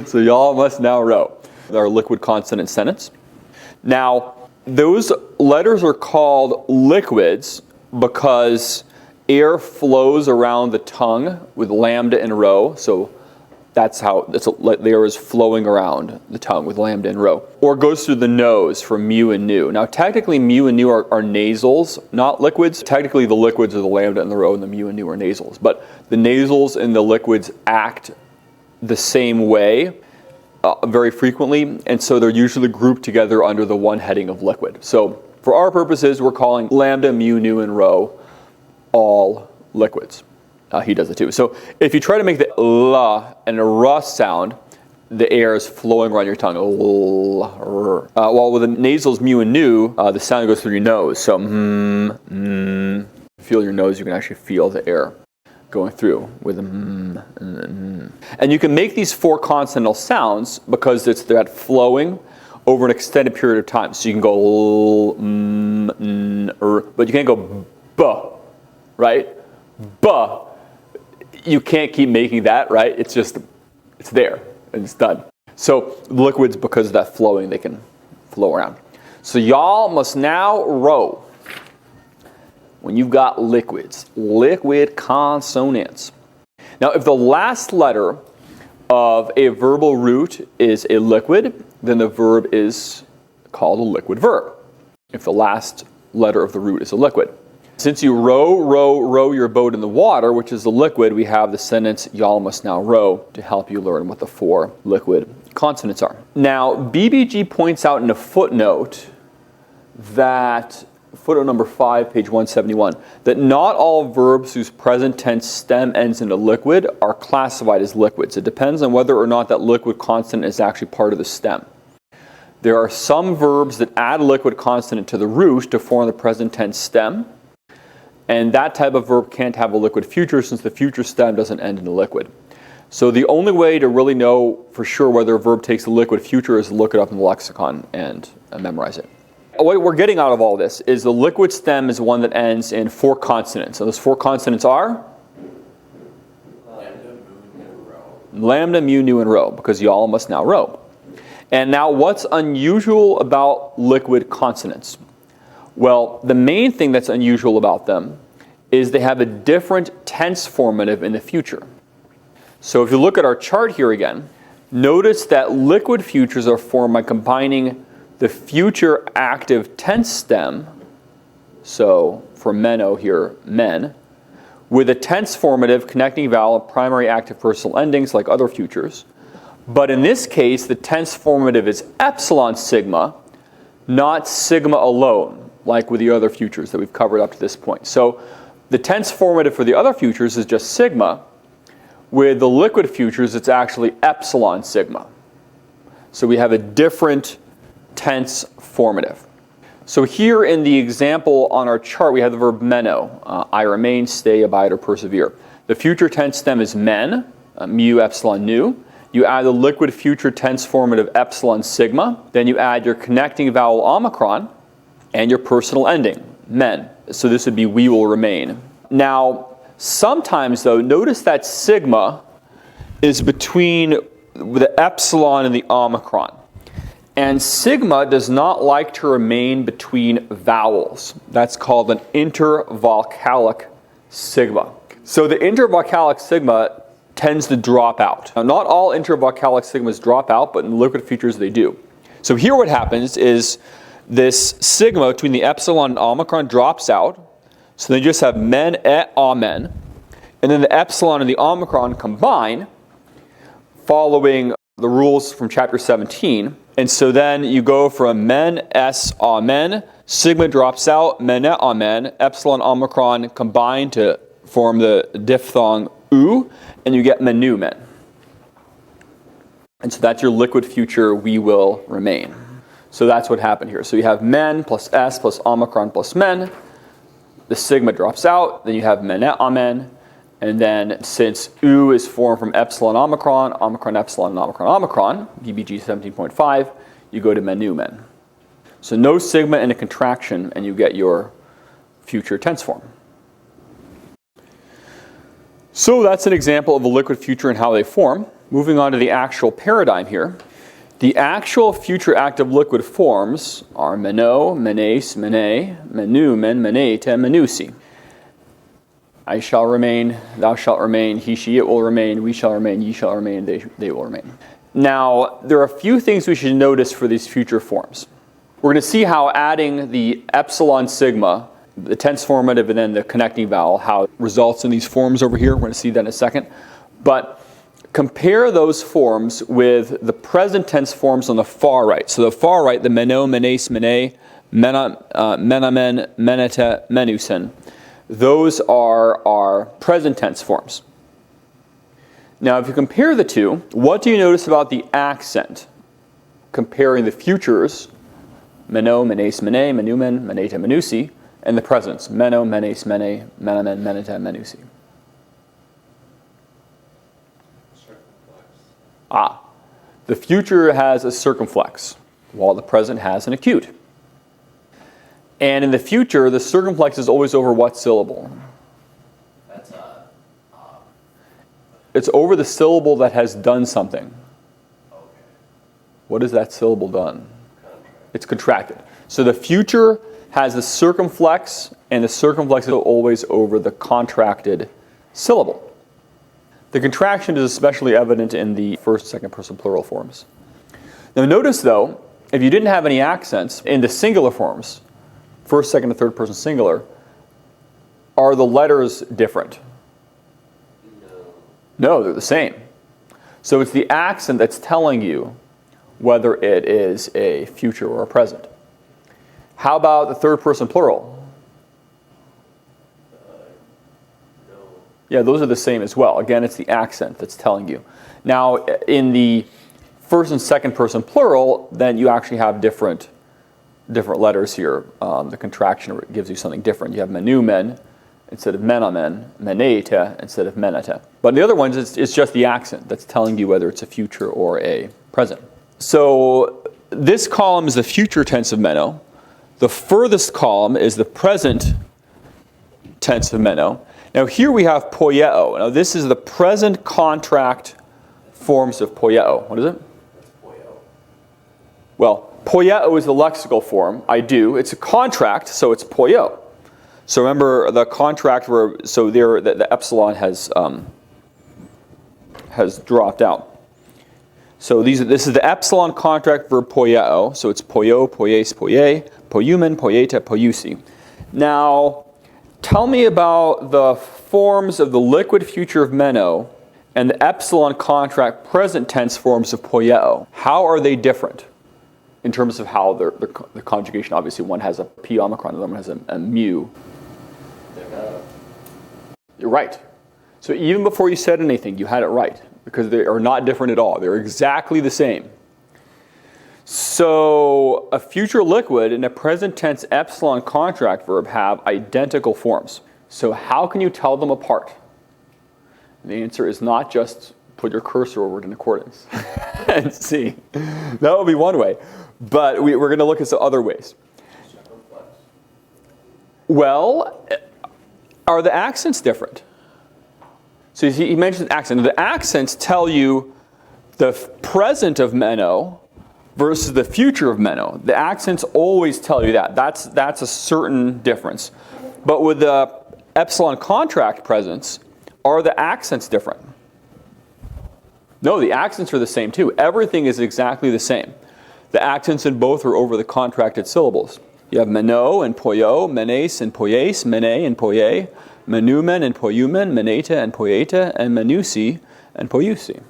So y'all must now row. Our liquid consonant sentence. Now, those letters are called liquids because air flows around the tongue with lambda and rho. So that's how the air is flowing around the tongue with lambda and rho. Or goes through the nose for mu and nu. Now technically mu and nu are nasals, not liquids. Technically the liquids are the lambda and the rho, and the mu and nu are nasals. But the nasals and the liquids act the same way very frequently, and so they're usually grouped together under the one heading of liquid. So for our purposes, we're calling lambda, mu, nu, and rho all liquids. He does it too. So if you try to make the la and a r sound, the air is flowing around your tongue. While with the nasals mu and nu, the sound goes through your nose. So feel your nose, you can actually feel the air going through with and you can make these 4 consonantal sounds because it's that flowing over an extended period of time. So you can go but you can't go b, right? B. You can't keep making that, right? It's there and it's done. So liquids, because of that flowing, they can flow around. So y'all must now row. When you've got liquids, liquid consonants. Now, if the last letter of a verbal root is a liquid, then the verb is called a liquid verb, if the last letter of the root is a liquid. Since you row your boat in the water, which is the liquid, we have the sentence, y'all must now row, to help you learn what the 4 liquid consonants are. Now, BBG points out in a footnote that footnote number 5, page 171, that not all verbs whose present tense stem ends in a liquid are classified as liquids. It depends on whether or not that liquid consonant is actually part of the stem. There are some verbs that add a liquid consonant to the root to form the present tense stem, and that type of verb can't have a liquid future since the future stem doesn't end in a liquid. So the only way to really know for sure whether a verb takes a liquid future is to look it up in the lexicon and memorize it. What we're getting out of all this is the liquid stem is one that ends in 4 consonants. And those 4 consonants are? Lambda, mu, nu, and rho, because y'all must now row. And now what's unusual about liquid consonants? Well, the main thing that's unusual about them is they have a different tense formative in the future. So if you look at our chart here again, notice that liquid futures are formed by combining the future active tense stem, so for meno here, men, with a tense formative connecting vowel and primary active personal endings like other futures. But in this case, the tense formative is epsilon sigma, not sigma alone, like with the other futures that we've covered up to this point. So the tense formative for the other futures is just sigma. With the liquid futures, it's actually epsilon sigma. So we have a different tense formative. So here in the example on our chart, we have the verb meno. I remain, stay, abide, or persevere. The future tense stem is men, mu, epsilon, nu. You add the liquid future tense formative epsilon sigma. Then you add your connecting vowel omicron and your personal ending, men. So this would be we will remain. Now, sometimes though, notice that sigma is between the epsilon and the omicron. And sigma does not like to remain between vowels. That's called an intervocalic sigma. So the intervocalic sigma tends to drop out. Now, not all intervocalic sigmas drop out, but in liquid features they do. So here what happens is this sigma between the epsilon and omicron drops out. So they just have men et amen. And then the epsilon and the omicron combine, following the rules from chapter 17. And so then you go from men es amen, sigma drops out, men et amen, epsilon omicron combine to form the diphthong u, and you get menu men. And so that's your liquid future, we will remain. So that's what happened here. So you have men plus s plus omicron plus men. The sigma drops out, then you have men et amen. And then since u is formed from epsilon omicron, omicron epsilon, and omicron omicron, DBG 17.5, you go to menu men. So no sigma and a contraction, and you get your future tense form. So that's an example of a liquid future and how they form. Moving on to the actual paradigm here. The actual future active liquid forms are meno, menes, mene, menu, men, menete, menusi. I shall remain, thou shalt remain, he, she, it will remain, we shall remain, ye shall remain, they will remain. Now, there are a few things we should notice for these future forms. We're going to see how adding the epsilon sigma, the tense formative and then the connecting vowel, how it results in these forms over here. We're going to see that in a second. But compare those forms with the present tense forms on the far right. So the far right, the meno, menes, mene, menamen, menete, menusen. Those are our present tense forms. Now, if you compare the two, what do you notice about the accent? Comparing the futures, meno, menes, mene, menumen, menete, menusi, and the presents, meno, menes, mene, menamen, menete, menusi. The future has a circumflex, while the present has an acute. And in the future, the circumflex is always over what syllable? That's It's over the syllable that has done something. okay. What has that syllable done? It's contracted. So the future has the circumflex, and the circumflex is always over the contracted syllable. The contraction is especially evident in the first, second person plural forms. Now notice though, if you didn't have any accents in the singular forms, first, second, and third person singular, are the letters different? No, they're the same. So it's the accent that's telling you whether it is a future or a present. How about the third person plural? No. Yeah, those are the same as well. Again, it's the accent that's telling you. Now, in the first and second person plural, then you actually have different letters here. The contraction gives you something different. You have menumen instead of menamen, menete instead of menete. But in the other ones, it's just the accent that's telling you whether it's a future or a present. So this column is the future tense of meno. The furthest column is the present tense of meno. Now here we have poieo. Now this is the present contract forms of poieo. What is it? That's poio. Well, poieo is the lexical form. I do. It's a contract, so it's poieo. So remember the contract verb. So there, the epsilon has dropped out. So this is the epsilon contract verb poieo. So it's poio, poies, poie, poiumen, poieta, poiusi. Now, tell me about the forms of the liquid future of meno and the epsilon contract present tense forms of poieo. How are they different in terms of how the conjugation? Obviously, one has a p omicron, the other one has a mu. You're right. So even before you said anything, you had it right, because they are not different at all. They're exactly the same. So a future liquid and a present tense epsilon contract verb have identical forms. So how can you tell them apart? The answer is not just put your cursor over it in accordance and see. That would be one way. But we're going to look at some other ways. Well, are the accents different? So you see, he mentioned accent. The accents tell you the present of meno versus the future of meno. The accents always tell you that. That's a certain difference. But with the epsilon contract presence, are the accents different? No, the accents are the same too. Everything is exactly the same. The accents in both are over the contracted syllables. You have meno and poyo, menes and poies, mene and poye, menumen and poyumen, meneta and poieta, and menusi and poiusi.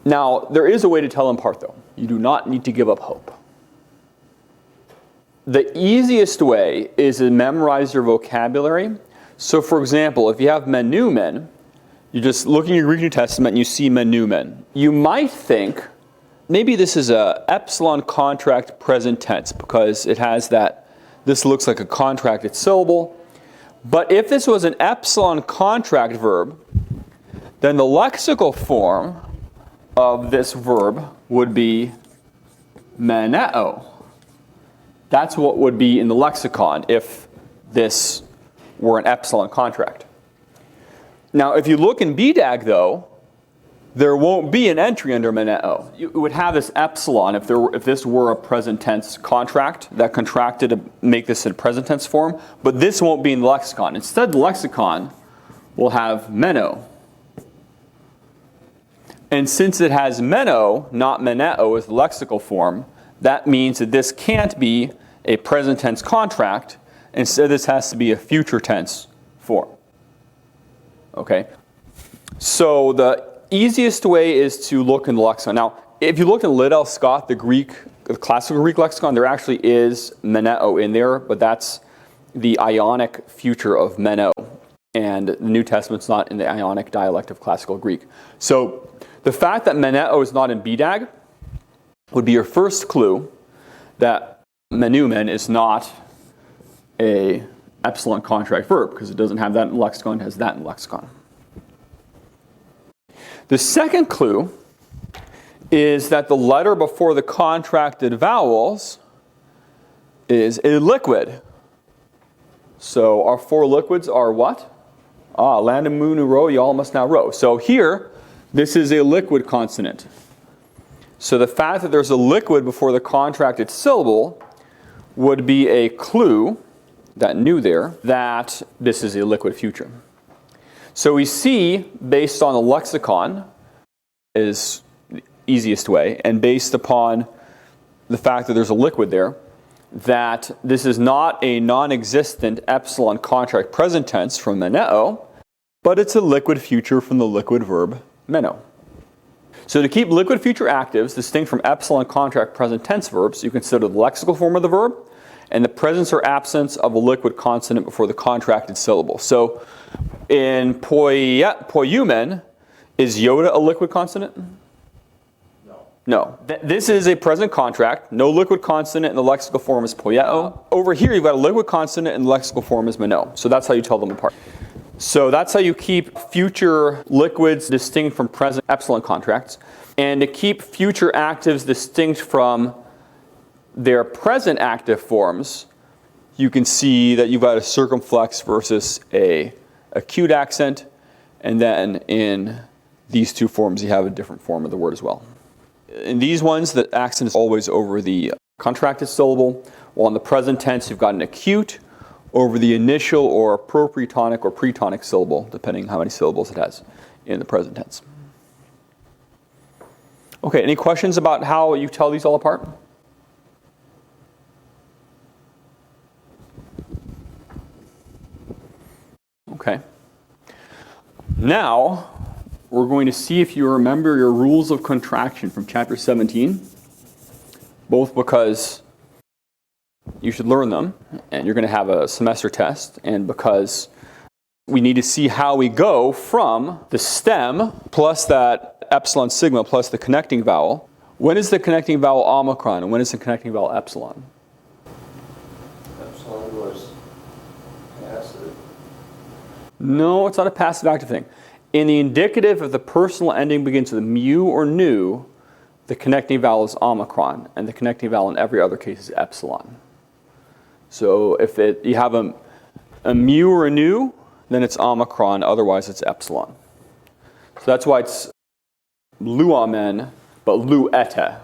Now, there is a way to tell them apart, though. You do not need to give up hope. The easiest way is to memorize your vocabulary. So, for example, if you have menumen, you're just looking at your Greek New Testament and you see menumen. You might think, maybe this is a epsilon contract present tense because it has that, this looks like a contracted syllable. But if this was an epsilon contract verb, then the lexical form of this verb would be meneo. That's what would be in the lexicon if this were an epsilon contract. Now, if you look in BDAG, though, there won't be an entry under meneo. You would have this epsilon if this were a present tense contract that contracted to make this in present tense form, but this won't be in the lexicon. Instead, the lexicon will have meno. And since it has meno, not meneo as the lexical form, that means that this can't be a present tense contract. Instead, this has to be a future tense form. Okay? So the easiest way is to look in the lexicon. Now, if you look in Liddell Scott, the classical Greek lexicon, there actually is meneo in there, but that's the Ionic future of meno. And the New Testament's not in the Ionic dialect of classical Greek. So the fact that meneo is not in BDAG would be your first clue that menumen is not a epsilon contract verb, because it doesn't have that in the lexicon, it has that in the lexicon. The second clue is that the letter before the contracted vowels is a liquid. So our four liquids are what? Land and moon, row, y'all must now row. So here, this is a liquid consonant. So the fact that there's a liquid before the contracted syllable would be a clue, that new there, that this is a liquid future. So we see, based on the lexicon, is the easiest way, and based upon the fact that there's a liquid there, that this is not a non-existent epsilon contract present tense from meneo, but it's a liquid future from the liquid verb meno. So to keep liquid future actives distinct from epsilon contract present tense verbs, you consider the lexical form of the verb and the presence or absence of a liquid consonant before the contracted syllable. So in poyumen, is yoda a liquid consonant? No. This is a present contract. No liquid consonant in the lexical form is poyeo. Over here, you've got a liquid consonant and the lexical form is meno. So that's how you tell them apart. So that's how you keep future liquids distinct from present epsilon contracts. And to keep future actives distinct from their present active forms, you can see that you've got a circumflex versus a acute accent. And then in these two forms, you have a different form of the word as well. In these ones, the accent is always over the contracted syllable, while in the present tense, you've got an acute over the initial or propretonic or pretonic syllable, depending on how many syllables it has in the present tense. Okay, any questions about how you tell these all apart? Okay. Now, we're going to see if you remember your rules of contraction from chapter 17, both because you should learn them, and you're going to have a semester test, and because we need to see how we go from the stem plus that epsilon sigma plus the connecting vowel. When is the connecting vowel omicron, and when is the connecting vowel epsilon? Epsilon was passive. No, it's not a passive active thing. In the indicative, if the personal ending begins with mu or nu, the connecting vowel is omicron, and the connecting vowel in every other case is epsilon. So if you have a mu or a nu, then it's omicron, otherwise it's epsilon. So that's why it's luamen, but luete.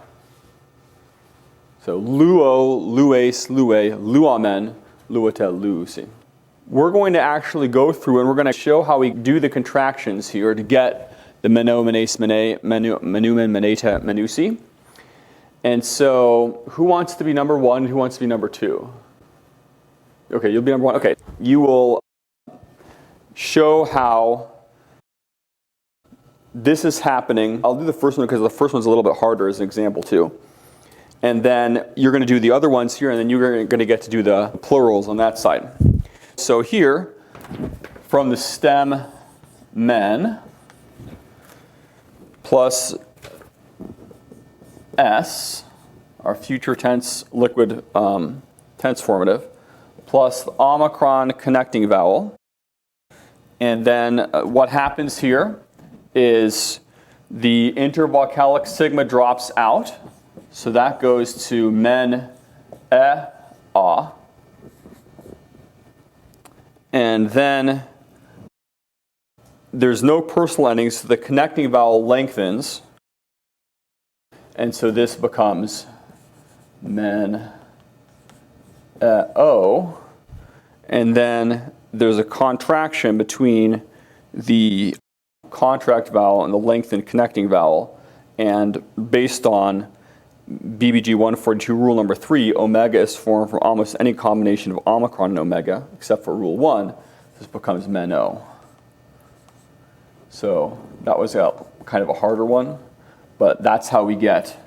So luo, lues, lue, luamen, luete, luusi. We're going to actually go through and we're going to show how we do the contractions here to get the meno, menes, mene, menumen, meneta, menusi. And so who wants to be number 1? Who wants to be number 2? Okay, you'll be number 1. Okay, you will show how this is happening. I'll do the first one because the first one's a little bit harder as an example too. And then you're going to do the other ones here, and then you're going to get to do the plurals on that side. So here, from the stem men plus s, our future tense liquid tense formative, plus the omicron connecting vowel. And then what happens here is the intervocalic sigma drops out. So that goes to men, a. And then there's no personal endings, so the connecting vowel lengthens. And so this becomes men, o. And then there's a contraction between the contract vowel and the lengthened connecting vowel. And based on BBG 142 rule number 3, omega is formed from almost any combination of omicron and omega, except for rule 1. This becomes meno. So that was kind of a harder one, but that's how we get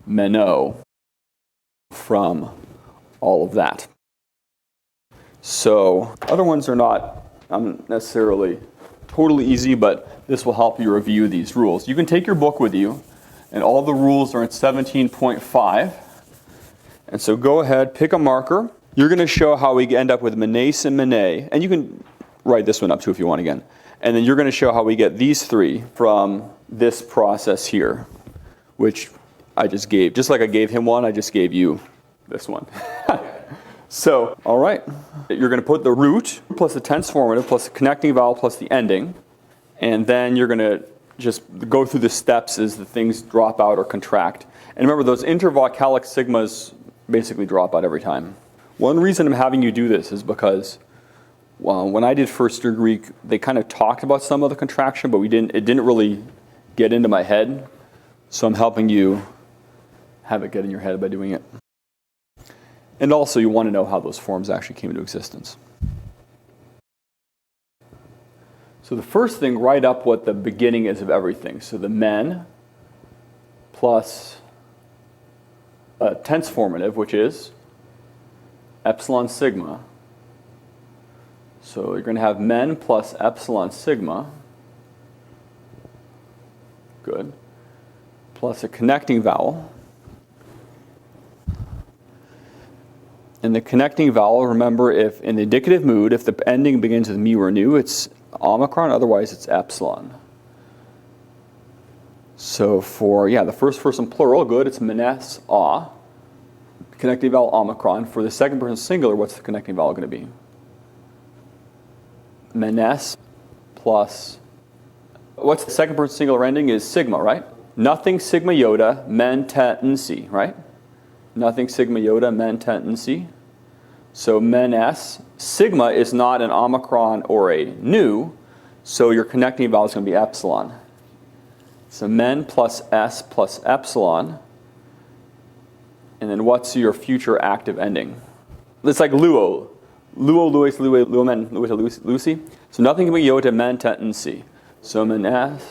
meno from all of that. So other ones are not necessarily totally easy, but this will help you review these rules. You can take your book with you, and all the rules are in 17.5. And so go ahead, pick a marker. You're going to show how we end up with menes and mene, and you can write this one up too if you want again. And then you're going to show how we get these 3 from this process here, which I just gave. Just like I gave him one, I just gave you this one. So, all right. You're going to put the root plus the tense formative plus the connecting vowel plus the ending. And then you're going to just go through the steps as the things drop out or contract. And remember, those intervocalic sigmas basically drop out every time. One reason I'm having you do this is because when I did first year Greek, they kind of talked about some of the contraction, but it didn't really get into my head. So I'm helping you have it get in your head by doing it. And also you want to know how those forms actually came into existence. So the first thing, write up what the beginning is of everything. So the men plus a tense formative, which is epsilon sigma. So you're going to have men plus epsilon sigma. Good. Plus a connecting vowel. And the connecting vowel, remember, if in the indicative mood, if the ending begins with mu or nu, it's omicron, otherwise it's epsilon. So for, the first person plural, good, it's menes, a. Connecting vowel omicron. For the second person singular, what's the connecting vowel going to be? Menes plus, what's the second person singular ending is sigma, right? Nothing sigma iota, men, tet, nsi, right? Nothing sigma iota, men, tet, nsi. So menes, sigma is not an omicron or a nu, so your connecting vowel is going to be epsilon. So men plus s plus epsilon. And then what's your future active ending? It's like luo. Luo, luis, lue, luomen, luita, lucy. So nothing can be iota, men, tet, nsi. So menes,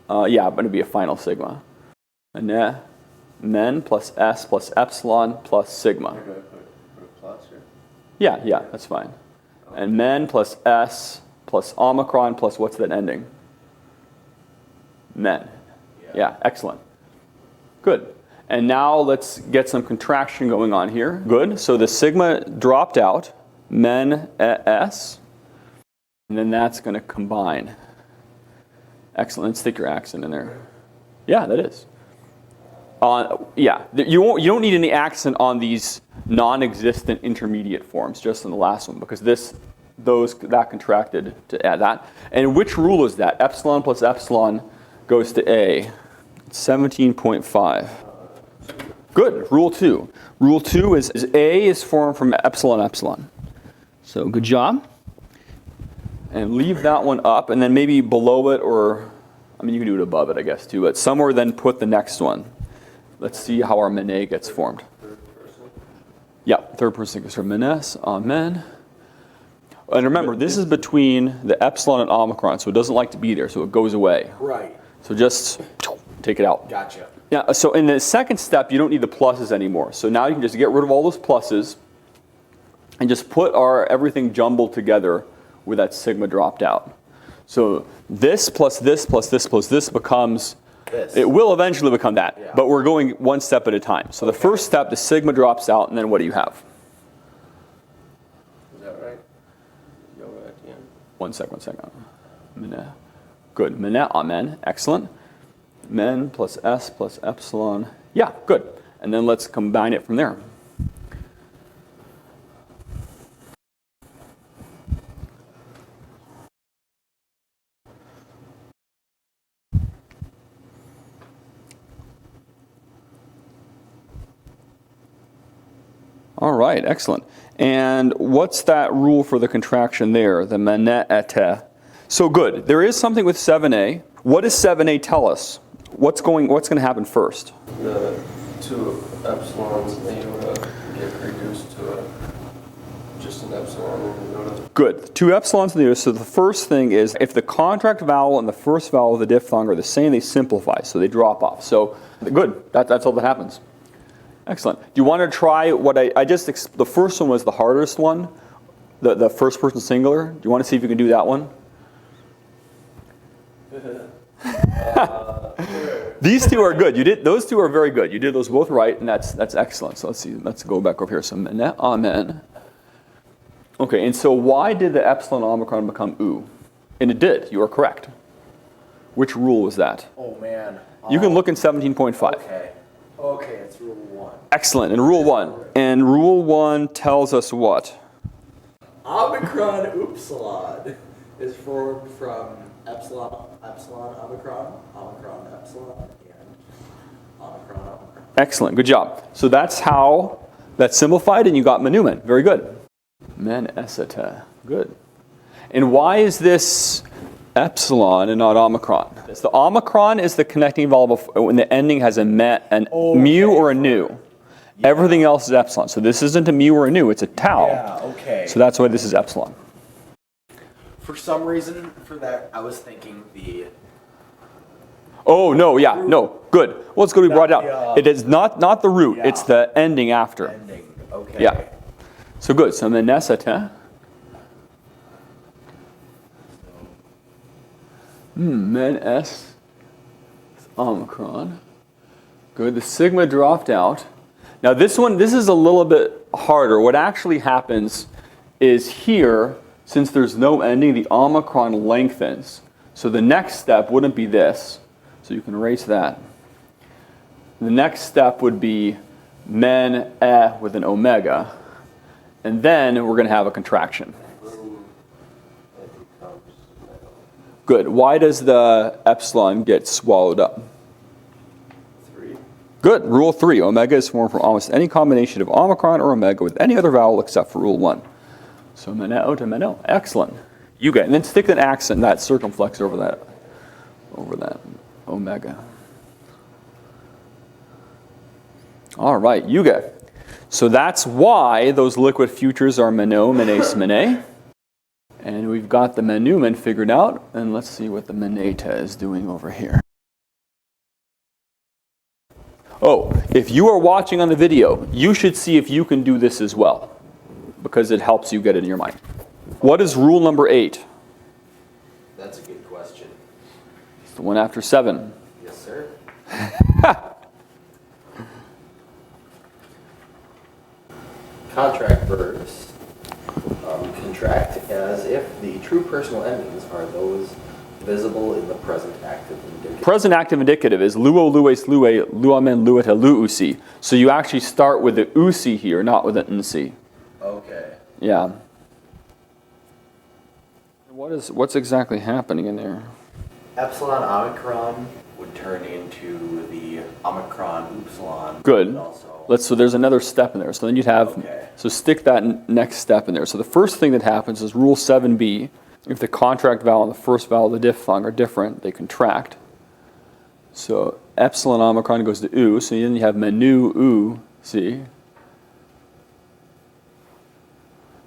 but it'd be a final sigma. Men plus s plus epsilon plus sigma. You're going to put a plus here? Yeah, that's fine. And men plus s plus omicron plus what's that ending? Men. Yeah, excellent. Good. And now let's get some contraction going on here. Good. So the sigma dropped out. Men, s. And then that's going to combine. Excellent. Stick your accent in there. Yeah, that is. You don't need any accent on these non-existent intermediate forms, just in the last one, because that contracted to add that. And which rule is that? Epsilon plus epsilon goes to A. It's 17.5. Good. Rule 2. Rule 2 is A is formed from epsilon epsilon. So good job. And leave that one up, and then maybe below it, or, I mean, you can do it above it, I guess, too, but somewhere then put the next one. Let's see how our mene gets formed. Third person. Yeah, third person is from menes, amen. And remember, this is between the epsilon and omicron, so it doesn't like to be there, so it goes away. Right. So just take it out. Gotcha. Yeah, so in the second step, you don't need the pluses anymore. So now you can just get rid of all those pluses and just put our everything jumbled together where that sigma dropped out. So this plus this plus this plus this becomes, This. it will eventually become that, Yeah. but we're going one step at a time. So the first step, the sigma drops out, and then what do you have? Is that right? Yoga at the end. One second. Mene. Good. Mene, amen. Excellent. Men plus S plus epsilon. Yeah, good. And then let's combine it from there. All right, excellent. And what's that rule for the contraction there? The meneete. So good. There is something with 7a. What does 7a tell us? What's going to happen first? The two epsilons in the iota get reduced to just an epsilon in the iota. Good. Two epsilons in the iota. So the first thing is if the contract vowel and the first vowel of the diphthong are the same, they simplify, so they drop off. So good. That's all that happens. Excellent. Do you want to try what the first one was the hardest one, the first person singular. Do you want to see if you can do that one? These two are good. Those two are very good. You did those both right, and that's excellent. So let's see. Let's go back over here. So mene, amen. Okay, and so why did the epsilon omicron become u? And it did. You are correct. Which rule was that? Oh, man. You can look in 17.5. Okay. Okay, it's rule 1. Excellent. And rule 1. And rule 1 tells us what? Omicron upsilon is formed from epsilon, omicron, epsilon, and omicron. Excellent. Good job. So that's how that's simplified, and you got menumen. Very good. Men esete. Good. And why is this epsilon and not omicron? The omicron is the connecting vowel when the ending has a mu or a nu. Yeah. Everything else is epsilon. So this isn't a mu or a nu, it's a tau. Yeah, okay. So that's why this is epsilon. For some reason, for that, I was thinking the... Oh, no, yeah, no, good. Well, it's going to be brought out. It is not the root, yeah. It's the ending after. Ending, okay. Yeah. So good. So menesete. Men S omicron. Good. The sigma dropped out. Now this is a little bit harder. What actually happens is here, since there's no ending, the omicron lengthens. So the next step wouldn't be this. So you can erase that. The next step would be men with an omega. And then we're going to have a contraction. Good. Why does the epsilon get swallowed up? 3. Good. Rule 3. Omega is formed from almost any combination of omicron or omega with any other vowel except for rule 1. So meneo to meneo. Excellent. You get. And then stick an accent, that circumflex over that omega. All right. You get. So that's why those liquid futures are meno, menes, mene. And we've got the menumen figured out, and let's see what the meneta is doing over here. Oh, if you are watching on the video, you should see if you can do this as well, because it helps you get it in your mind. What is rule number 8? That's a good question. It's the one after 7. Yes, sir. Contract verbs contract as if the true personal endings are those visible in the present active indicative. Present active indicative is luo, lues, lue, luamen, lueta, luusi. So you actually start with the usi here, not with the nsi. Okay. Yeah. What's exactly happening in there? Epsilon omicron would turn into the omicron upsilon. Good. And also, So there's another step in there. So then you'd have, Okay. so stick that next step in there. So the first thing that happens is rule 7b. If the contract vowel and the first vowel of the diphthong are different, they contract. So epsilon omicron goes to oo. So then you have menu oo, see?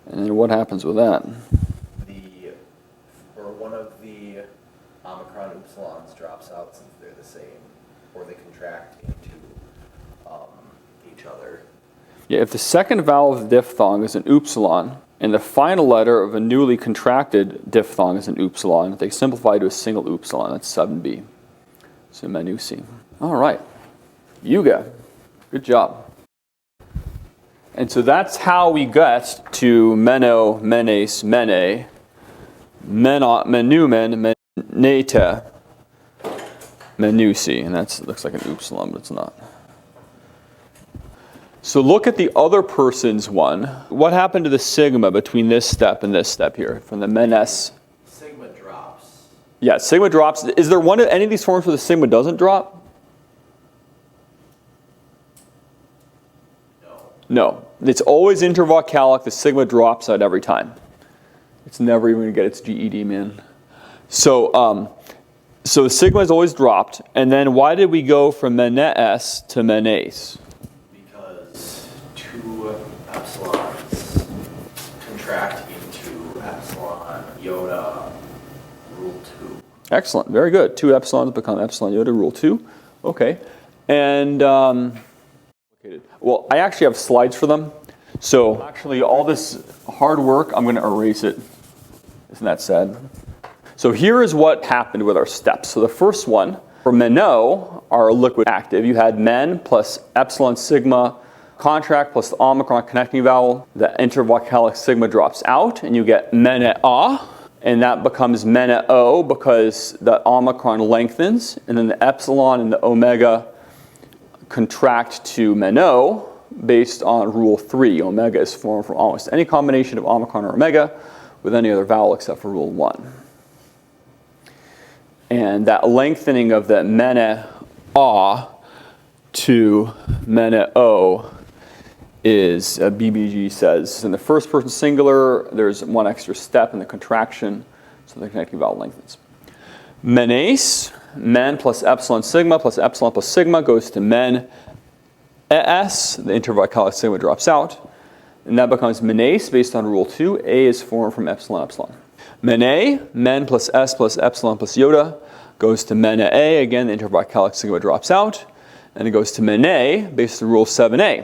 And then what happens with that? One of the omicron upsilons drops out since they're the same, or they contract into each other. Yeah, if the second vowel of the diphthong is an upsilon, and the final letter of a newly contracted diphthong is an upsilon, they simplify to a single upsilon. That's 7b. So menu C. All right. Yuga. Good job. And so that's how we get to meno, menes, mene, menumen, menete, menusi. And that looks like an upsilon, but it's not. So look at the other person's one. What happened to the sigma between this step and this step here? From the menes. sigma drops. Yeah, sigma drops. Is there any of these forms where the sigma doesn't drop? No. It's always intervocalic. The sigma drops out every time. It's never even going to get its GED, man. So the sigma is always dropped. And then why did we go from menes to menes? Because two epsilons contract into epsilon iota rule 2. Excellent. Very good. Two epsilons become epsilon iota rule 2. Okay. And well, I actually have slides for them. So actually all this hard work, I'm going to erase it. Isn't that sad? So here is what happened with our steps. So the first one, for meno, our liquid active, you had men plus epsilon sigma contract plus the omicron connecting vowel. The intervocalic sigma drops out, and you get mene-a, and that becomes mene-o because the omicron lengthens, and then the epsilon and the omega contract to meno based on rule 3. Omega is formed from almost any combination of omicron or omega with any other vowel except for rule 1. And that lengthening of the mene-a to mene-o is, BBG says, in the first person singular, there's one extra step in the contraction, so the connecting vowel lengthens. Menes, men plus epsilon plus sigma goes to men es, the intervocalic sigma drops out, and that becomes menes based on rule 2. A is formed from epsilon. Mene, men plus s plus epsilon plus iota, goes to mene-a. Again, the intervocalic sigma drops out, and it goes to mene based on rule 7a.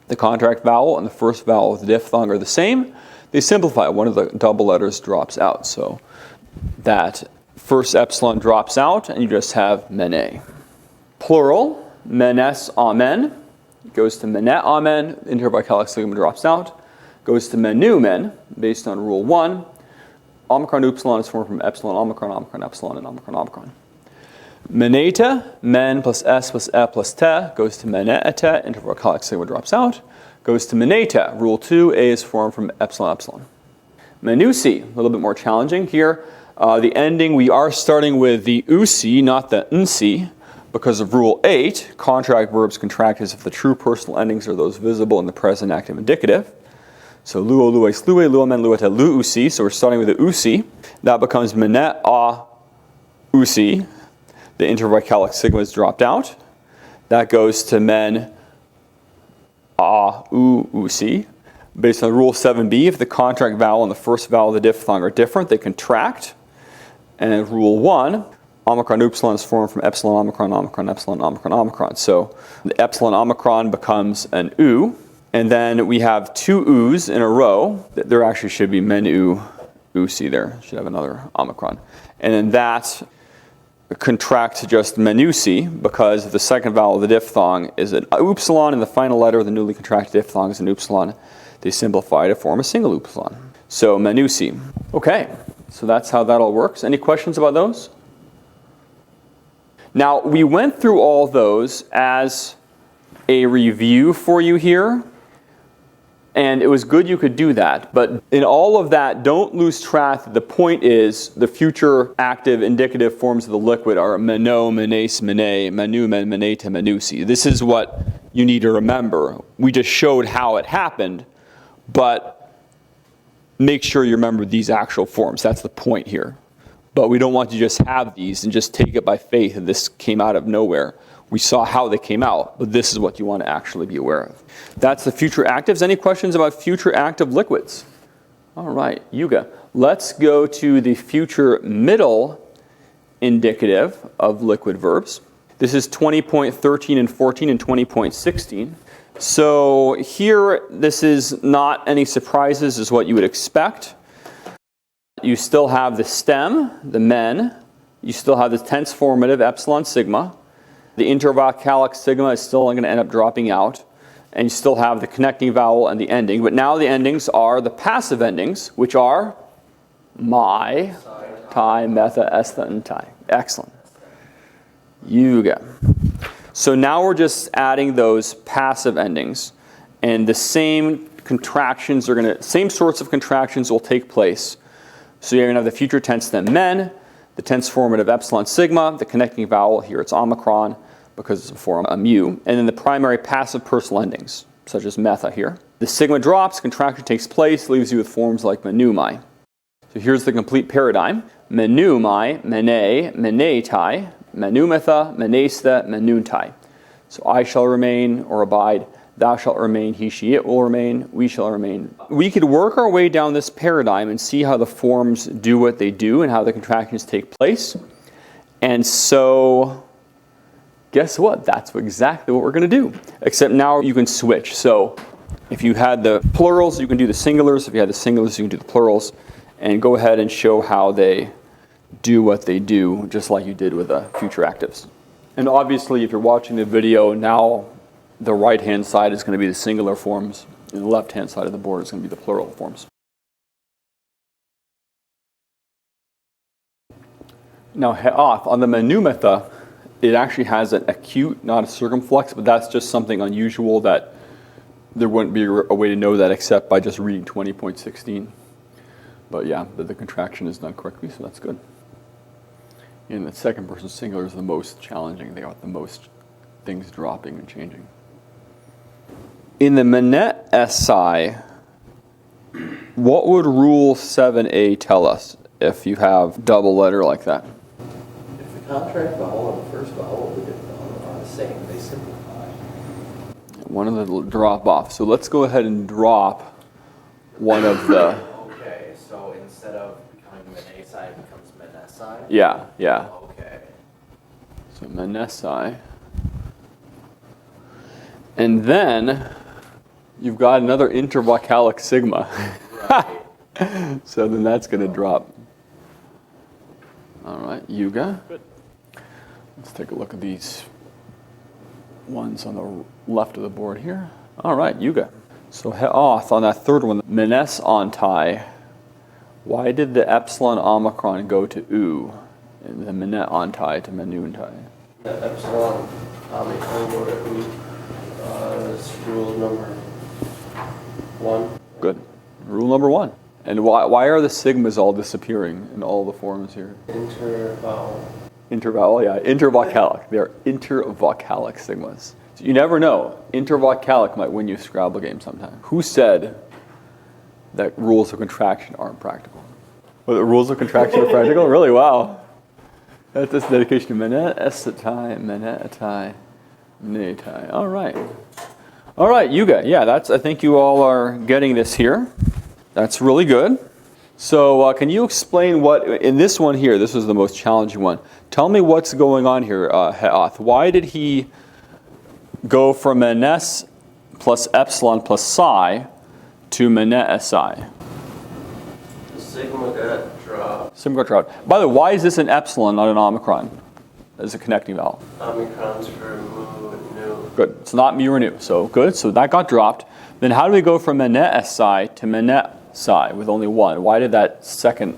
The contract vowel and the first vowel of the diphthong are the same. They simplify. One of the double letters drops out, so that first epsilon drops out, and you just have mene. Plural, menes amen, goes to menet amen, intervocalic sigma drops out, goes to menumen, based on rule 1. Omicron upsilon is formed from epsilon, omicron, epsilon, and omicron. Menete, men plus s plus e plus te, goes to menete, intervocalic sigma drops out, goes to menete, rule 2, a is formed from epsilon. Menusi, a little bit more challenging here. The ending, we are starting with the usi, not the nsi, because of rule 8, contract verbs contract as if the true personal endings are those visible in the present active indicative. So luo, lues, lue, luomen, luete, lu usi. So we're starting with the usi. That becomes menet a usi. The intervocalic sigma is dropped out. That goes to men a u usi. Based on rule 7b, if the contract vowel and the first vowel of the diphthong are different, they contract. And rule 1, omicron upsilon is formed from epsilon, epsilon, omicron. So the epsilon omicron becomes an u. And then we have two u's in a row. There actually should be menu usi there. Should have another omicron. And then that contracts just menusi because the second vowel of the diphthong is an upsilon and the final letter of the newly contracted diphthong is an upsilon. They simplify to form a single upsilon. So menusi. Okay, so that's how that all works. Any questions about those? Now, we went through all those as a review for you here. And it was good you could do that. But in all of that, don't lose track. The point is the future active indicative forms of the liquid are meno, menes, mene, menu, men, menete, menusi. This is what you need to remember. We just showed how it happened, but make sure you remember these actual forms. That's the point here. But we don't want you to just have these and just take it by faith that this came out of nowhere. We saw how they came out, but this is what you want to actually be aware of. That's the future actives. Any questions about future active liquids? All right, Yuga. Let's go to the future middle indicative of liquid verbs. This is 20.13 and 14 and 20.16. So here, this is not any surprises, is what you would expect. You still have the stem, the men. You still have the tense formative, epsilon sigma. The intervocalic sigma is still going to end up dropping out. And you still have the connecting vowel and the ending. But now the endings are the passive endings, which are my, tai, metha, estha, and tai. Excellent. Yuga. So now we're just adding those passive endings. And the same contractions are going to, same sorts of contractions will take place. So you're going to have the future tense then men, the tense formative epsilon sigma, the connecting vowel, here it's omicron, because it's a form of mu, and then the primary passive personal endings, such as metha here. The sigma drops, contraction takes place, leaves you with forms like menumai. So here's the complete paradigm. Menumai, mene, menetai, menumetha, menestha, menuntai. So I shall remain or abide, thou shalt remain, he, she, it will remain, we shall remain. We could work our way down this paradigm and see how the forms do what they do and how the contractions take place. And so, guess what? That's exactly what we're going to do. Except now you can switch. So if you had the plurals, you can do the singulars. If you had the singulars, you can do the plurals. And go ahead and show how they do what they do, just like you did with the future actives. And obviously, if you're watching the video, now the right-hand side is going to be the singular forms, and the left-hand side of the board is going to be the plural forms. Now, he'ath, on the menumetha, it actually has an acute, not a circumflex, but that's just something unusual that there wouldn't be a way to know that except by just reading 20.16. But yeah, the contraction is done correctly, so that's good. And the second person singular is the most challenging. They got the most things dropping and changing. In the Manet SI, what would Rule 7a tell us if you have double letter like that? If the contract vowel and the first vowel are the same, they simplify. One of them will drop off. So let's go ahead and drop one of the... Okay, so instead of becoming Menesi, it becomes Menesi? Yeah. Okay. So Menesi. And then you've got another intervocalic sigma. Right. So then that's going to drop. All right, Yuga. Good. Let's take a look at these ones on the left of the board here. All right, Yuga. So he'ath on that third one, menes ontai. Why did the epsilon omicron go to u and the menet ontai to menuntai? The epsilon omicron go to u is rule number 1. Good. Rule number 1. And why are the sigmas all disappearing in all the forms here? Intervowel. Intervowel, yeah. Intervocalic. They're intervocalic sigmas. So you never know. Intervocalic might win you a Scrabble game sometime. Who said that rules of contraction aren't practical? Well, the rules of contraction are practical? Really? Wow. That's this dedication to menet, estatai, menetai, menetai. All right. All right, Yuga. Yeah, I think you all are getting this here. That's really good. So can you explain what, in this one here, this was the most challenging one. Tell me what's going on here, he'ath. Why did he go from menes plus epsilon plus psi to menet si? The sigma got dropped. Sigma got dropped. By the way, why is this an epsilon, not an omicron, as a connecting vowel? Omicron's for mu and nu. Good. It's not mu or nu. So good. So that got dropped. Then how do we go from menet si to menet si with only one? Why did that second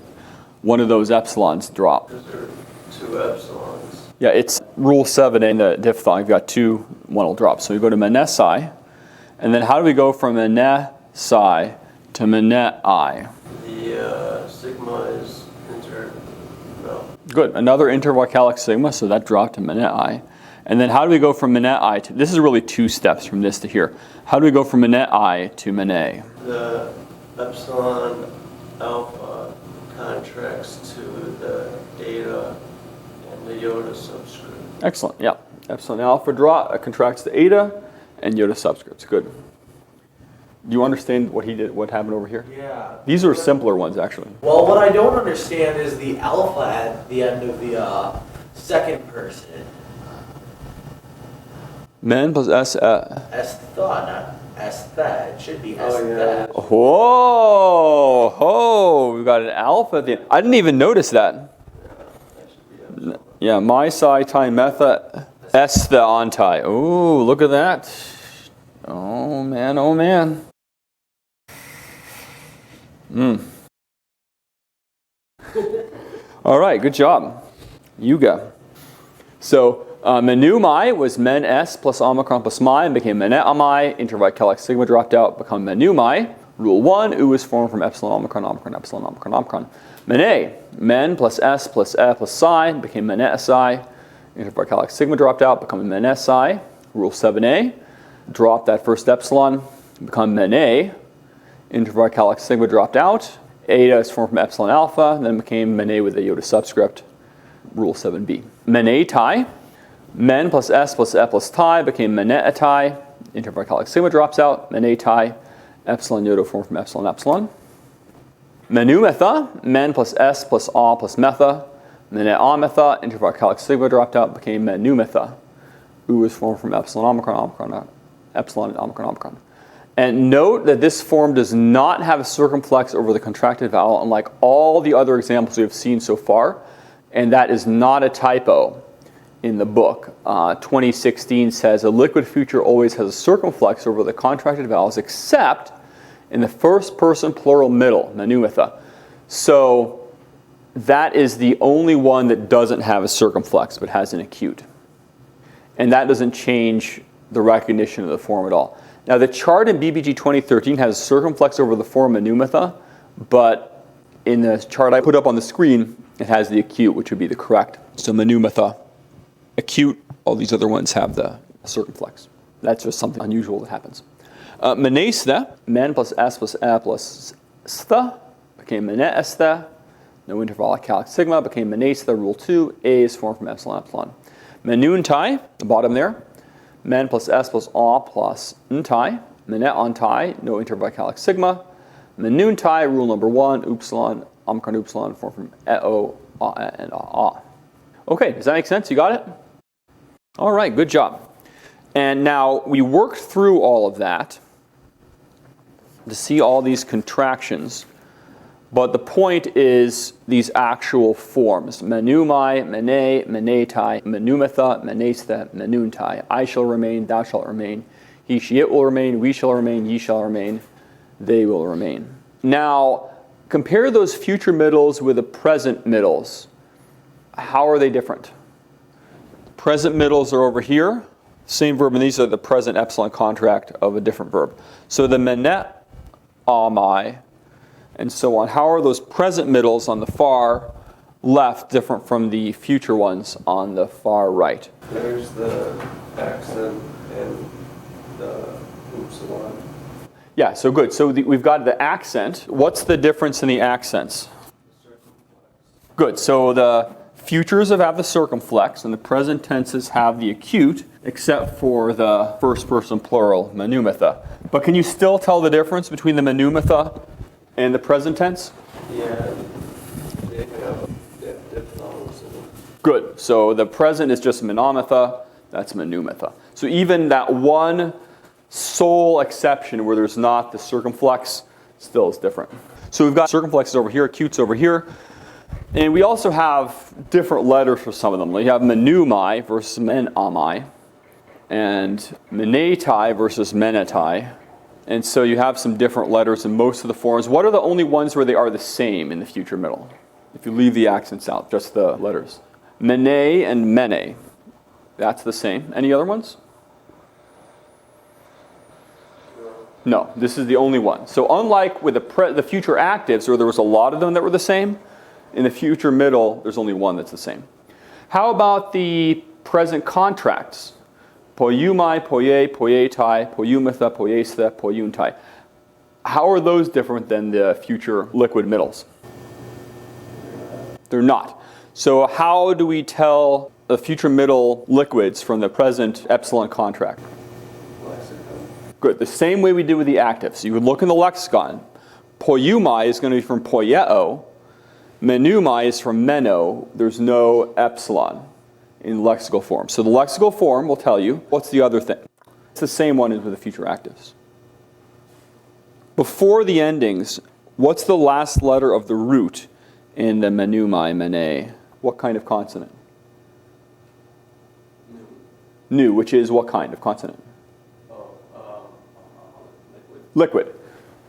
one of those epsilons drop? Because there are 2 epsilons. Yeah, it's rule 7 in the diphthong. You've got 2, one will drop. So we go to menesi. And then how do we go from menesi psi to mene I. The sigma is no. Good. Another intervocalic sigma, so that dropped to mene I. And then how do we go from mene I to, this is really 2 steps from this to here. How do we go from mene I to mene? The epsilon alpha contracts to the eta and the iota subscript. Excellent, yeah. Epsilon alpha contracts to eta and iota subscripts. Good. Do you understand what he did, what happened over here? Yeah. These are simpler ones, actually. Well, what I don't understand is the alpha at the end of the second person. Men plus S. Estha, not estha. It should be estha. Whoa, we've got an alpha at the end. I didn't even notice that. Yeah, my psi time metha S the ontai. Oh, look at that. Oh man, oh man. All right, good job. Yuga. So, menu mai was men S plus omicron plus mai and became mene amai. Intervocalic sigma dropped out, become menu mai. Rule 1, U is formed from epsilon omicron, omicron, epsilon, omicron, omicron. Mene, men plus S plus E plus psi became mene psi. Intervocalic sigma dropped out, become mene psi. Rule 7a, drop that first epsilon, become mene. Intervocalic sigma dropped out. Eta is formed from epsilon alpha, then became mene with a iota subscript. Rule 7b. Mene tai, men plus S plus E plus tai became mene tai. Intervocalic sigma drops out. Mene tai, epsilon iota formed from epsilon epsilon. Menu metha, men plus S plus A plus metha. Mene A metha, intervocalic sigma dropped out, became menu metha. U is formed from epsilon omicron, omicron, epsilon, omicron, omicron. And note that this form does not have a circumflex over the contracted vowel, unlike all the other examples we have seen so far. And that is not a typo in the book. 2016 says a liquid future always has a circumflex over the contracted vowels, except in the first person plural middle, menumetha. So that is the only one that doesn't have a circumflex but has an acute. And that doesn't change the recognition of the form at all. Now the chart in BBG 2013 has a circumflex over the form menumetha, but in the chart I put up on the screen, it has the acute, which would be the correct. So menumetha, acute, all these other ones have the circumflex. That's just something unusual that happens. Menestha, men plus S plus E plus stha, became mene estha. No intervocalic sigma, became menestha. Rule 2, A is formed from epsilon epsilon. Menuntai, the bottom there. Men plus S plus A plus ntai. Mene ontai, no intervocalic sigma. Menuntai, rule number 1, upsilon, omicron upsilon, formed from E-O, A, and A. Okay, does that make sense? You got it? All right, good job. And now we worked through all of that to see all these contractions. But the point is these actual forms. Menumai, mene, menetai, menumetha, menestha, menuntai. I shall remain, thou shalt remain. He, she, it will remain, we shall remain, ye shall remain, they will remain. Now, compare those future middles with the present middles. How are they different? Present middles are over here. Same verb, and these are the present epsilon contract of a different verb. So the mene, amai, and so on. How are those present middles on the far left different from the future ones on the far right? There's the accent and the upsilon. Yeah, so good. So we've got the accent. What's the difference in the accents? Good. So the futures have the circumflex, and the present tenses have the acute, except for the first person plural, menumetha. But can you still tell the difference between the menumetha and the present tense? Yeah, they have diphthongs in them. Good. So the present is just menometha, that's menumetha. So even that one sole exception where there's not the circumflex still is different. So we've got circumflexes over here, acutes over here. And we also have different letters for some of them. You have menumai versus menamai, and menetai versus menetai. And so you have some different letters in most of the forms. What are the only ones where they are the same in the future middle? If you leave the accents out, just the letters. Mene and mene. That's the same. Any other ones? No, this is the only one. So unlike with the future actives, where there was a lot of them that were the same, in the future middle, there's only one that's the same. How about the present contracts? Poiumai, poie, poietai, poiumatha, poiestha, poiuntai. How are those different than the future liquid middles? They're not. So how do we tell the future middle liquids from the present epsilon contract? Lexicon. Good. The same way we did with the actives. So you would look in the lexicon. Poiumai is going to be from poieo. Menumai is from meno. There's no epsilon in lexical form. So the lexical form will tell you what's the other thing. It's the same one as with the future actives. Before the endings, what's the last letter of the root in the menumai, mene? What kind of consonant? Nu, which is what kind of consonant? Liquid.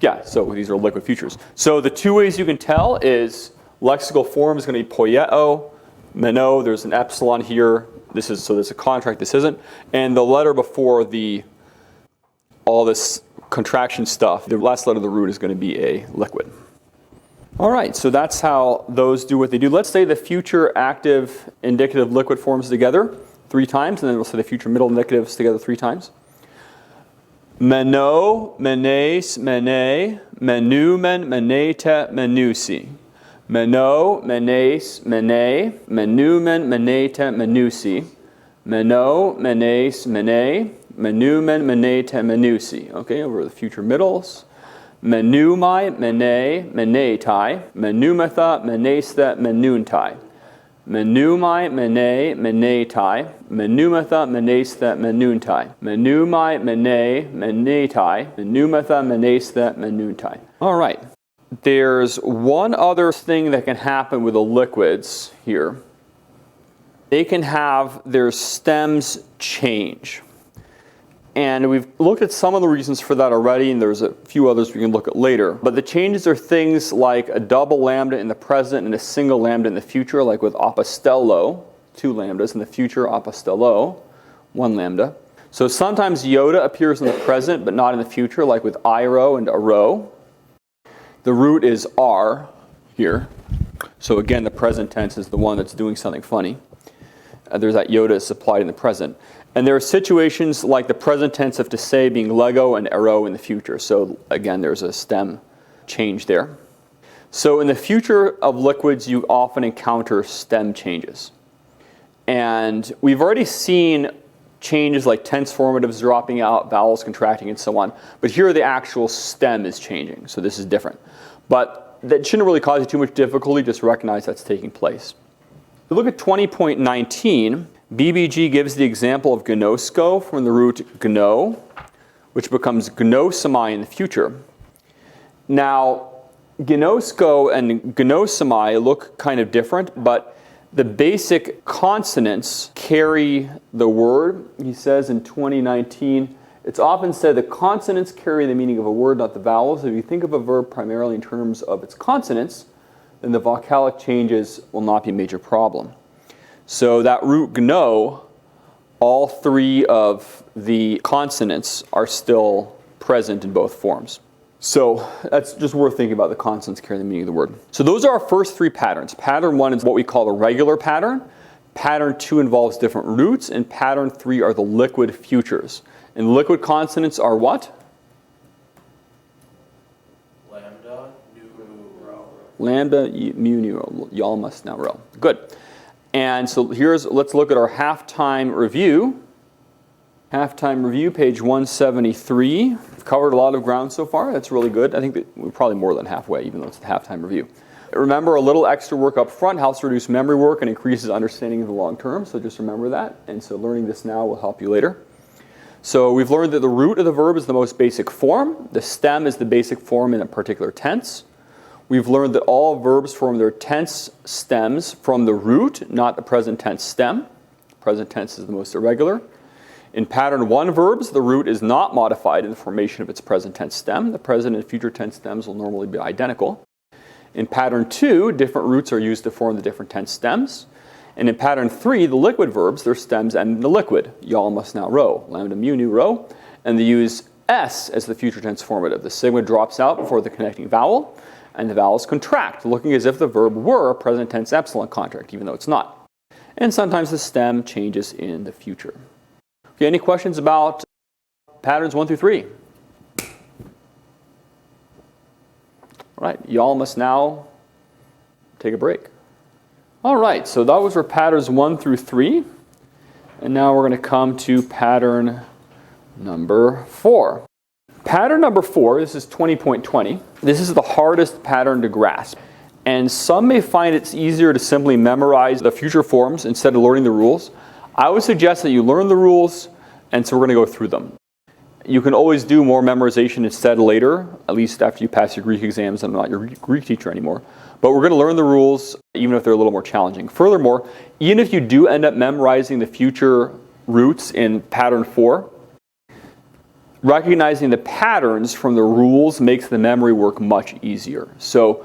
Yeah, so these are liquid futures. So the two ways you can tell is lexical form is going to be poieo, meno, there's an epsilon here. So there's a contract, this isn't. And the letter before all this contraction stuff, the last letter of the root is going to be a liquid. All right, so that's how those do what they do. Let's say the future active indicative liquid forms together 3 times, and then we'll say the future middle indicatives together 3 times. Meno, menes, mene, menumen, menete, menusi. Meno, menes, mene, menumen, menete, menusi. Meno, menes, mene, menumen, menete, menusi. Okay, over the future middles. Menumai, mene, menetai. Menumatha, menestha, menuntai. Menumai, mene, menetai. Menumatha, menestha, menuntai. Menumai, mene, menetai. Menumatha, menestha, menuntai. All right. There's one other thing that can happen with the liquids here. They can have their stems change. And we've looked at some of the reasons for that already, and there's a few others we can look at later. But the changes are things like a double lambda in the present and a single lambda in the future, like with apostello, 2 lambdas, in the future apostello, 1 lambda. So sometimes iota appears in the present, but not in the future, like with iro and aro. The root is r here. So again, the present tense is the one that's doing something funny. There's that iota is supplied in the present. And there are situations like the present tense of to say being lego and ero in the future. So again, there's a stem change there. So in the future of liquids, you often encounter stem changes. And we've already seen changes like tense formatives dropping out, vowels contracting, and so on. But here the actual stem is changing. So this is different. But that shouldn't really cause you too much difficulty. Just recognize that's taking place. If you look at 20.19, BBG gives the example of gnosko from the root gno, which becomes gnosomai in the future. Now, gnosko and gnosomai look kind of different, but the basic consonants carry the word. He says in 2019, it's often said the consonants carry the meaning of a word, not the vowels. If you think of a verb primarily in terms of its consonants, then the vocalic changes will not be a major problem. So that root gno, all 3 of the consonants are still present in both forms. So that's just worth thinking about. The consonants carry the meaning of the word. So those are our first 3 patterns. Pattern 1 is what we call the regular pattern. Pattern 2 involves different roots. And pattern 3 are the liquid futures. And liquid consonants are what? Lambda, nu, rho. Lambda, mu, nu, y'all must now row. Good. And so let's look at our halftime review. Halftime review, page 173. We've covered a lot of ground so far. That's really good. I think that we're probably more than halfway, even though it's the halftime review. Remember, a little extra work up front helps reduce memory work and increases understanding of the long term. So just remember that. And so learning this now will help you later. So we've learned that the root of the verb is the most basic form. The stem is the basic form in a particular tense. We've learned that all verbs form their tense stems from the root, not the present tense stem. Present tense is the most irregular. In pattern 1 verbs, the root is not modified in the formation of its present tense stem. The present and future tense stems will normally be identical. In pattern 2, different roots are used to form the different tense stems. And in pattern 3, the liquid verbs, their stems end in the liquid. Y'all must now row. Lambda, mu, nu, row. And they use S as the future tense formative. The sigma drops out before the connecting vowel, and the vowels contract, looking as if the verb were a present tense epsilon contract, even though it's not. And sometimes the stem changes in the future. Okay, any questions about patterns 1 through 3? All right, y'all must now take a break. All right, so that was for patterns 1 through 3. And now we're going to come to pattern number 4. Pattern number 4, this is 20.20. This is the hardest pattern to grasp. And some may find it's easier to simply memorize the future forms instead of learning the rules. I would suggest that you learn the rules, and so we're going to go through them. You can always do more memorization instead later, at least after you pass your Greek exams. I'm not your Greek teacher anymore. But we're going to learn the rules, even if they're a little more challenging. Furthermore, even if you do end up memorizing the future roots in pattern 4, recognizing the patterns from the rules makes the memory work much easier. So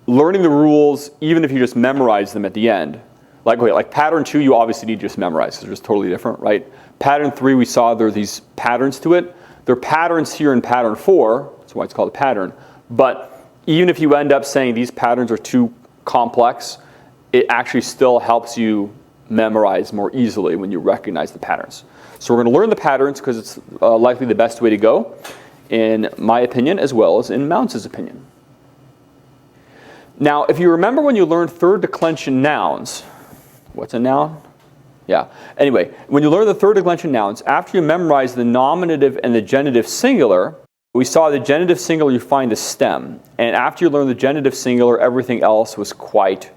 learning the rules, even if you just memorize them at the end, like pattern 2, you obviously need to just memorize because they're just totally different, right? Pattern 3, we saw there are these patterns to it. There are patterns here in pattern 4, that's why it's called a pattern. But even if you end up saying these patterns are too complex, it actually still helps you memorize more easily when you recognize the patterns. So we're going to learn the patterns because it's likely the best way to go, in my opinion, as well as in Mounce's opinion. Now, if you remember when you learned third declension nouns, what's a noun? Yeah. Anyway, when you learn the third declension nouns, after you memorize the nominative and the genitive singular, we saw the genitive singular, you find the stem. And after you learn the genitive singular, everything else was quite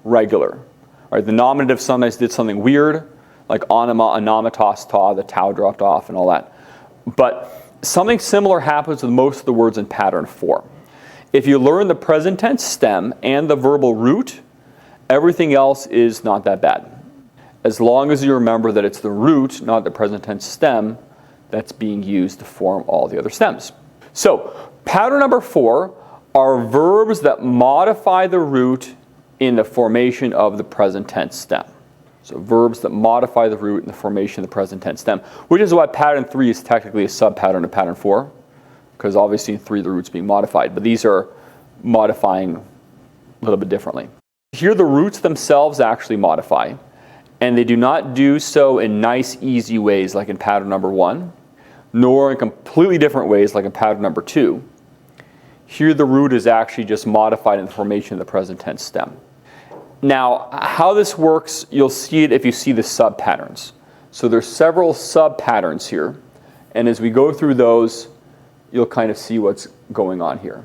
regular. All right, the nominative sometimes did something weird, like anima, anamatos, ta, the tau dropped off and all that. But something similar happens with most of the words in pattern 4. If you learn the present tense stem and the verbal root, everything else is not that bad. As long as you remember that it's the root, not the present tense stem, that's being used to form all the other stems. So, pattern number 4 are verbs that modify the root in the formation of the present tense stem. So verbs that modify the root in the formation of the present tense stem, which is why pattern 3 is technically a sub-pattern of pattern 4, because obviously in 3 the root's being modified, but these are modifying a little bit differently. Here the roots themselves actually modify, and they do not do so in nice, easy ways like in pattern number 1, nor in completely different ways like in pattern number 2. Here the root is actually just modified in the formation of the present tense stem. Now, how this works, you'll see it if you see the sub-patterns. So there's several sub-patterns here, and as we go through those, you'll kind of see what's going on here.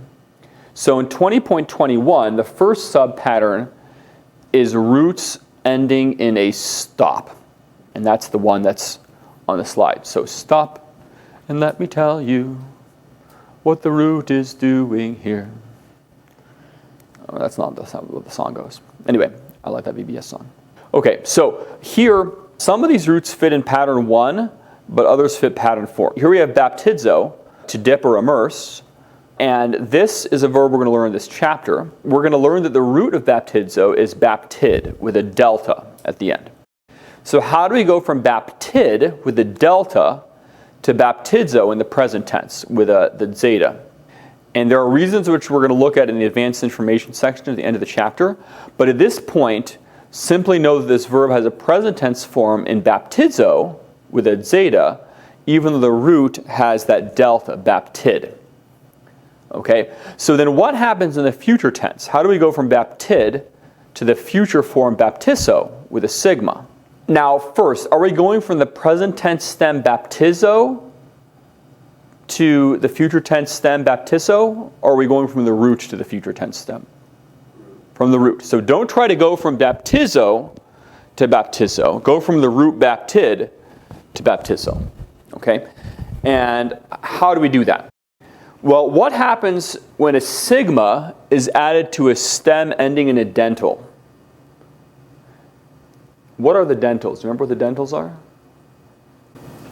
So in 20.21, the first sub-pattern is roots ending in a stop, and that's the one that's on the slide. So stop, and let me tell you what the root is doing here. Oh, that's not what the song goes. Anyway, I like that VBS song. Okay, so here, some of these roots fit in pattern 1, but others fit pattern 4. Here we have baptizo, to dip or immerse, and this is a verb we're going to learn in this chapter. We're going to learn that the root of baptizo is baptid, with a delta at the end. So how do we go from baptid, with a delta, to baptizo in the present tense, with the zeta? And there are reasons which we're going to look at in the advanced information section at the end of the chapter. But at this point, simply know that this verb has a present tense form in baptizo with a zeta, even though the root has that delta, baptid. Okay, so then what happens in the future tense? How do we go from baptid to the future form baptizo with a sigma? Now, first, are we going from the present tense stem baptizo to the future tense stem baptizo, or are we going from the root to the future tense stem? From the root. So don't try to go from baptizo to baptizo. Go from the root baptid to baptizo. Okay? And how do we do that? Well, what happens when a sigma is added to a stem ending in a dental? What are the dentals? Do you remember what the dentals are?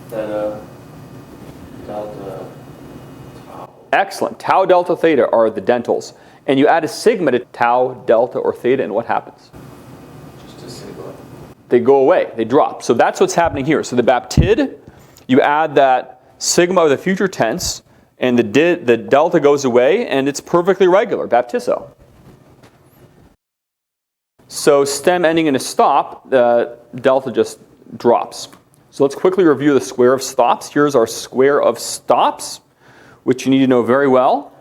Theta, delta, tau. Excellent. Tau, delta, theta are the dentals. And you add a sigma to tau, delta, or theta, and what happens? Just a sigma. They go away. They drop. So that's what's happening here. So the baptid, you add that sigma of the future tense, and the delta goes away, and it's perfectly regular, baptizo. So stem ending in a stop, the delta just drops. So let's quickly review the square of stops. Here's our square of stops, which you need to know very well.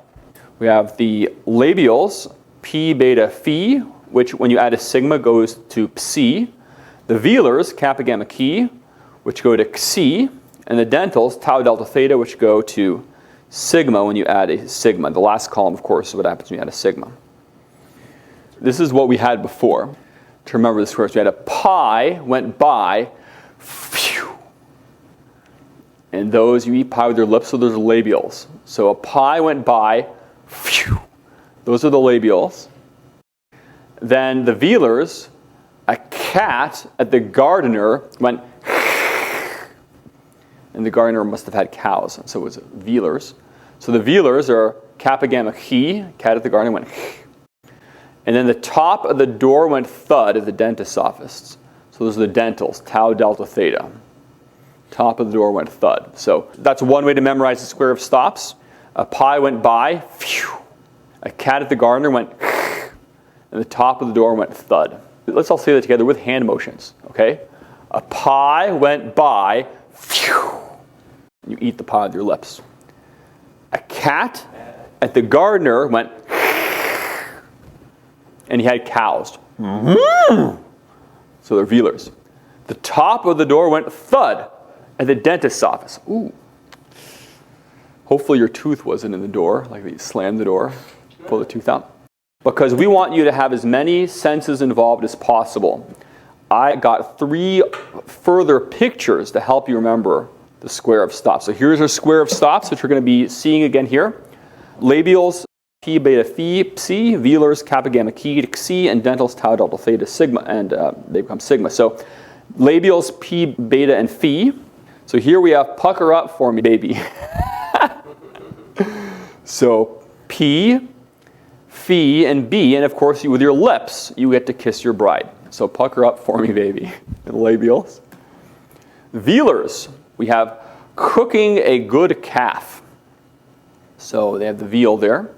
We have the labials, p, beta, phi, which when you add a sigma goes to psi. The velars, kappa, gamma, chi, which go to xi. And the dentals, tau, delta, theta, which go to sigma when you add a sigma. The last column, of course, is what happens when you add a sigma. This is what we had before. To remember the squares, we had a pi went by, phew. And those, you eat pie with your lips, so those are labials. So a pi went by, phew. Those are the labials. Then the velars, a cat at the gardener went, and the gardener must have had cows, so it was velars. So the velars are kappa, gamma, chi, cat at the gardener went, and then the top of the door went thud at the dentist office. So those are the dentals, tau, delta, theta. Top of the door went thud. So that's one way to memorize the square of stops. A pi went by, phew. A cat at the gardener went, and the top of the door went thud. Let's all say that together with hand motions, okay? A pi went by, phew. You eat the pie with your lips. A cat at the gardener went, and he had cows. So they're velars. The top of the door went thud at the dentist's office. Ooh. Hopefully your tooth wasn't in the door, like you slammed the door, pull the tooth out. Because we want you to have as many senses involved as possible. I got 3 further pictures to help you remember the square of stops. So here's our square of stops, which we're going to be seeing again here. Labials, p, beta, phi, psi, velars, kappa, gamma, chi, xi, and dentals, tau, delta, theta, sigma, and they become sigma. So labials, p, beta, and phi. So here we have pucker up for me, baby. So p, phi, and b, and of course with your lips, you get to kiss your bride. So pucker up for me, baby. And labials. Velars, we have cooking a good calf. So they have the veal there.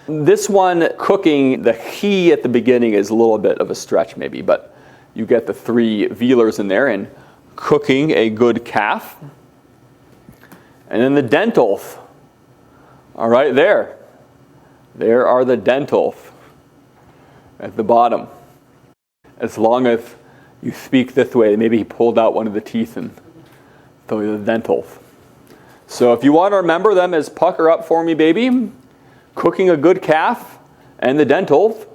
This one, cooking, the he at the beginning is a little bit of a stretch maybe, but you get the 3 velars in there, and cooking a good calf. And then the dentals. All right, there. There are the dentals at the bottom. As long as you speak this way, maybe he pulled out one of the teeth and throw you the dentals. So if you want to remember them as pucker up for me, baby, cooking a good calf, and the dentals,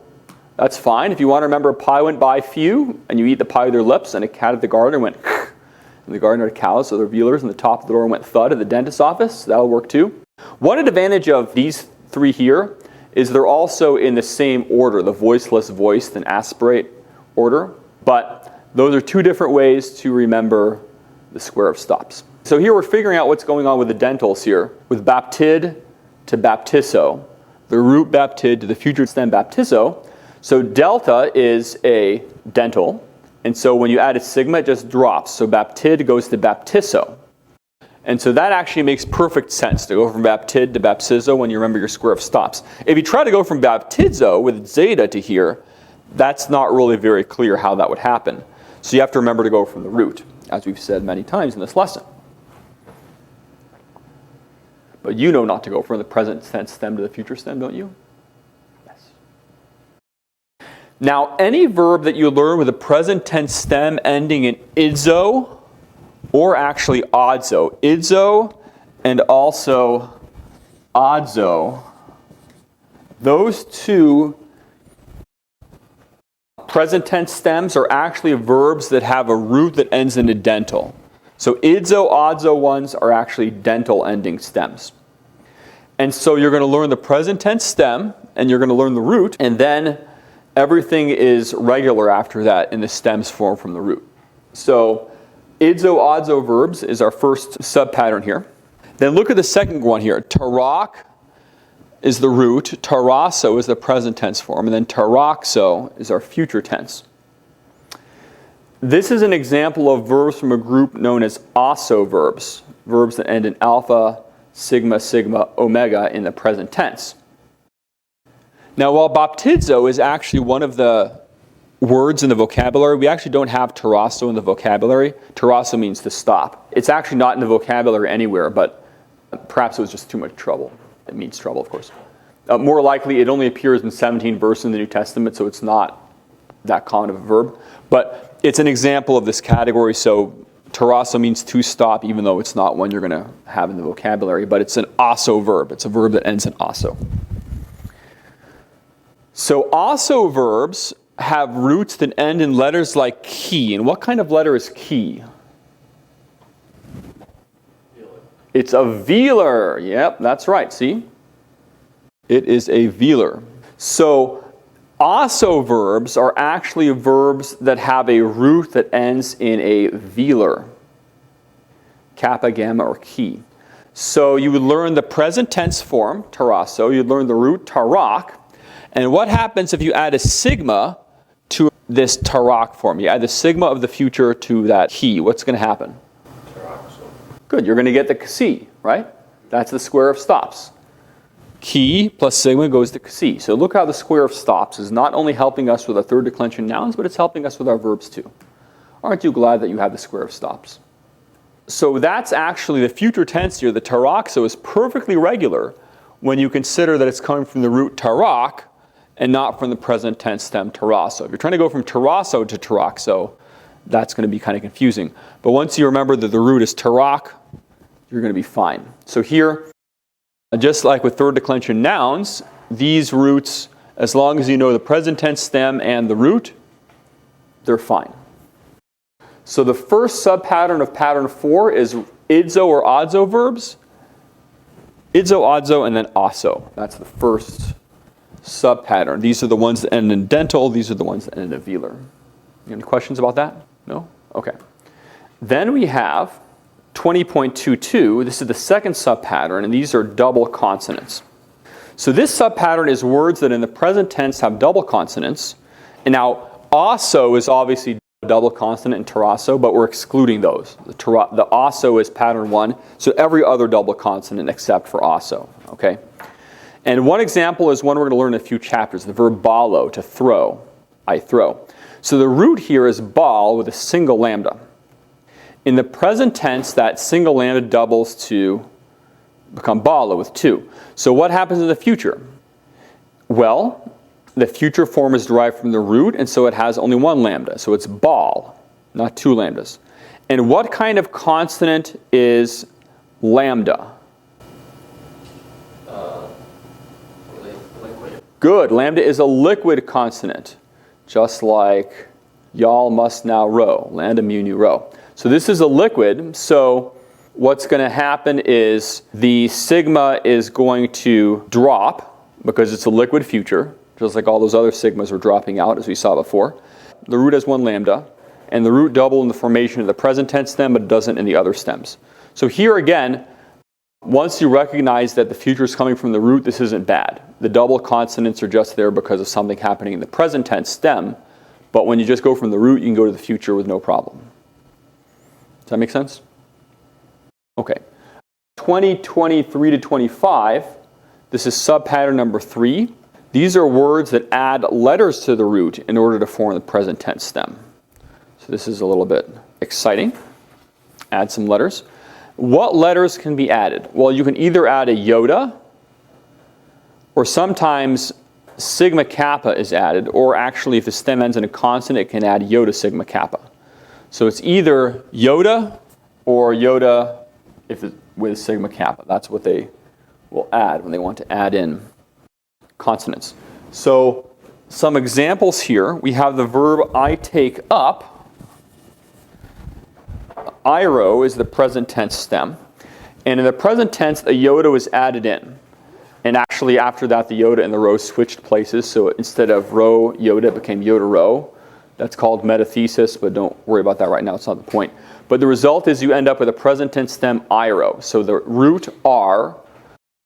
that's fine. If you want to remember a pie went by few, and you eat the pie with your lips, and a cat at the gardener went, and the gardener had cows, so they're velars, and the top of the door went thud at the dentist's office. That'll work too. One advantage of these 3 here is they're also in the same order, the voiceless, voiced, and aspirate order. But those are 2 different ways to remember the square of stops. So here we're figuring out what's going on with the dentals here, with baptid to baptizo, the root baptid to the future stem baptizo. So delta is a dental, and so when you add a sigma, it just drops. So baptid goes to baptizo. And so that actually makes perfect sense to go from baptid to baptizo when you remember your square of stops. If you try to go from baptizo with zeta to here, that's not really very clear how that would happen. So you have to remember to go from the root, as we've said many times in this lesson. But you know not to go from the present tense stem to the future stem, don't you? Yes. Now, any verb that you learn with a present tense stem ending in idzo, or actually odzo, idzo and also odzo, those 2 present tense stems are actually verbs that have a root that ends in a dental. So idzo, odzo ones are actually dental ending stems. And so you're going to learn the present tense stem, and you're going to learn the root, and then everything is regular after that in the stems formed from the root. So idzo, odzo verbs is our first subpattern here. Then look at the second one here. Tarak is the root, tarasso is the present tense form, and then taraxo is our future tense. This is an example of verbs from a group known as osso verbs. verbs that end in alpha, sigma, sigma, omega in the present tense. Now, while baptizo is actually one of the words in the vocabulary, we actually don't have terrasso in the vocabulary. Terrasso means to stop. It's actually not in the vocabulary anywhere, but perhaps it was just too much trouble. It means trouble, of course. More likely, it only appears in 17 verses in the New Testament, so it's not that common of a verb. But it's an example of this category, so terrasso means to stop, even though it's not one you're going to have in the vocabulary, but it's an osso verb. It's a verb that ends in osso. So osso verbs have roots that end in letters like ki. And what kind of letter is ki? It's a velar. Yep, that's right. See? It is a velar. So osso verbs are actually verbs that have a root that ends in a velar. Kappa, gamma, or ki. So you would learn the present tense form, terrasso. You'd learn the root tarak. And what happens if you add a sigma to this tarak form? You add the sigma of the future to that ki. What's going to happen? Good. You're going to get the kasi, right? That's the square of stops. Ki plus sigma goes to kasi. So look how the square of stops is not only helping us with our third declension nouns, but it's helping us with our verbs too. Aren't you glad that you have the square of stops? So that's actually the future tense here. The taraxo is perfectly regular when you consider that it's coming from the root tarak and not from the present tense stem terrasso. If you're trying to go from terrasso to taraxo, that's going to be kind of confusing. But once you remember that the root is tarak, you're going to be fine. So here, just like with third declension nouns, these roots, as long as you know the present tense stem and the root, they're fine. So the first subpattern of pattern 4 is idzo or odzo verbs. Idzo, odzo, and then osso. That's the first subpattern. These are the ones that end in dental. These are the ones that end in a velar. Any questions about that? No? Okay. Then we have 20.22. This is the second subpattern, and these are double consonants. So this subpattern is words that in the present tense have double consonants. And now osso is obviously double consonant in terrasso, but we're excluding those. The osso is pattern 1, so every other double consonant except for osso. Okay? And one example is one we're going to learn in a few chapters, the verb ballo, to throw. I throw. So the root here is bal with a single lambda. In the present tense, that single lambda doubles to become ballo with 2. So what happens in the future? Well, the future form is derived from the root, and so it has only one lambda. So it's bal, not 2 lambdas. And what kind of consonant is lambda? Liquid. Good. Lambda is a liquid consonant, just like y'all must now row. Lambda mu nu row. So this is a liquid, so what's going to happen is the sigma is going to drop because it's a liquid future, just like all those other sigmas were dropping out as we saw before. The root has one lambda, and the root double in the formation of the present tense stem, but it doesn't in the other stems. So here again, once you recognize that the future is coming from the root, this isn't bad. The double consonants are just there because of something happening in the present tense stem, but when you just go from the root, you can go to the future with no problem. Does that make sense? Okay. 2023 to 25, this is subpattern number 3. These are words that add letters to the root in order to form the present tense stem. So this is a little bit exciting. Add some letters. What letters can be added? Well, you can either add a iota, or sometimes sigma kappa is added, or actually if the stem ends in a consonant, it can add iota sigma kappa. So it's either iota or iota with sigma kappa. That's what they will add when they want to add in consonants. So some examples here. We have the verb I take up. Iro is the present tense stem. And in the present tense, a iota was added in. And actually after that, the iota and the rho switched places. So instead of rho iota, it became iota rho. That's called metathesis, but don't worry about that right now. It's not the point. But the result is you end up with a present tense stem iro. So the root r,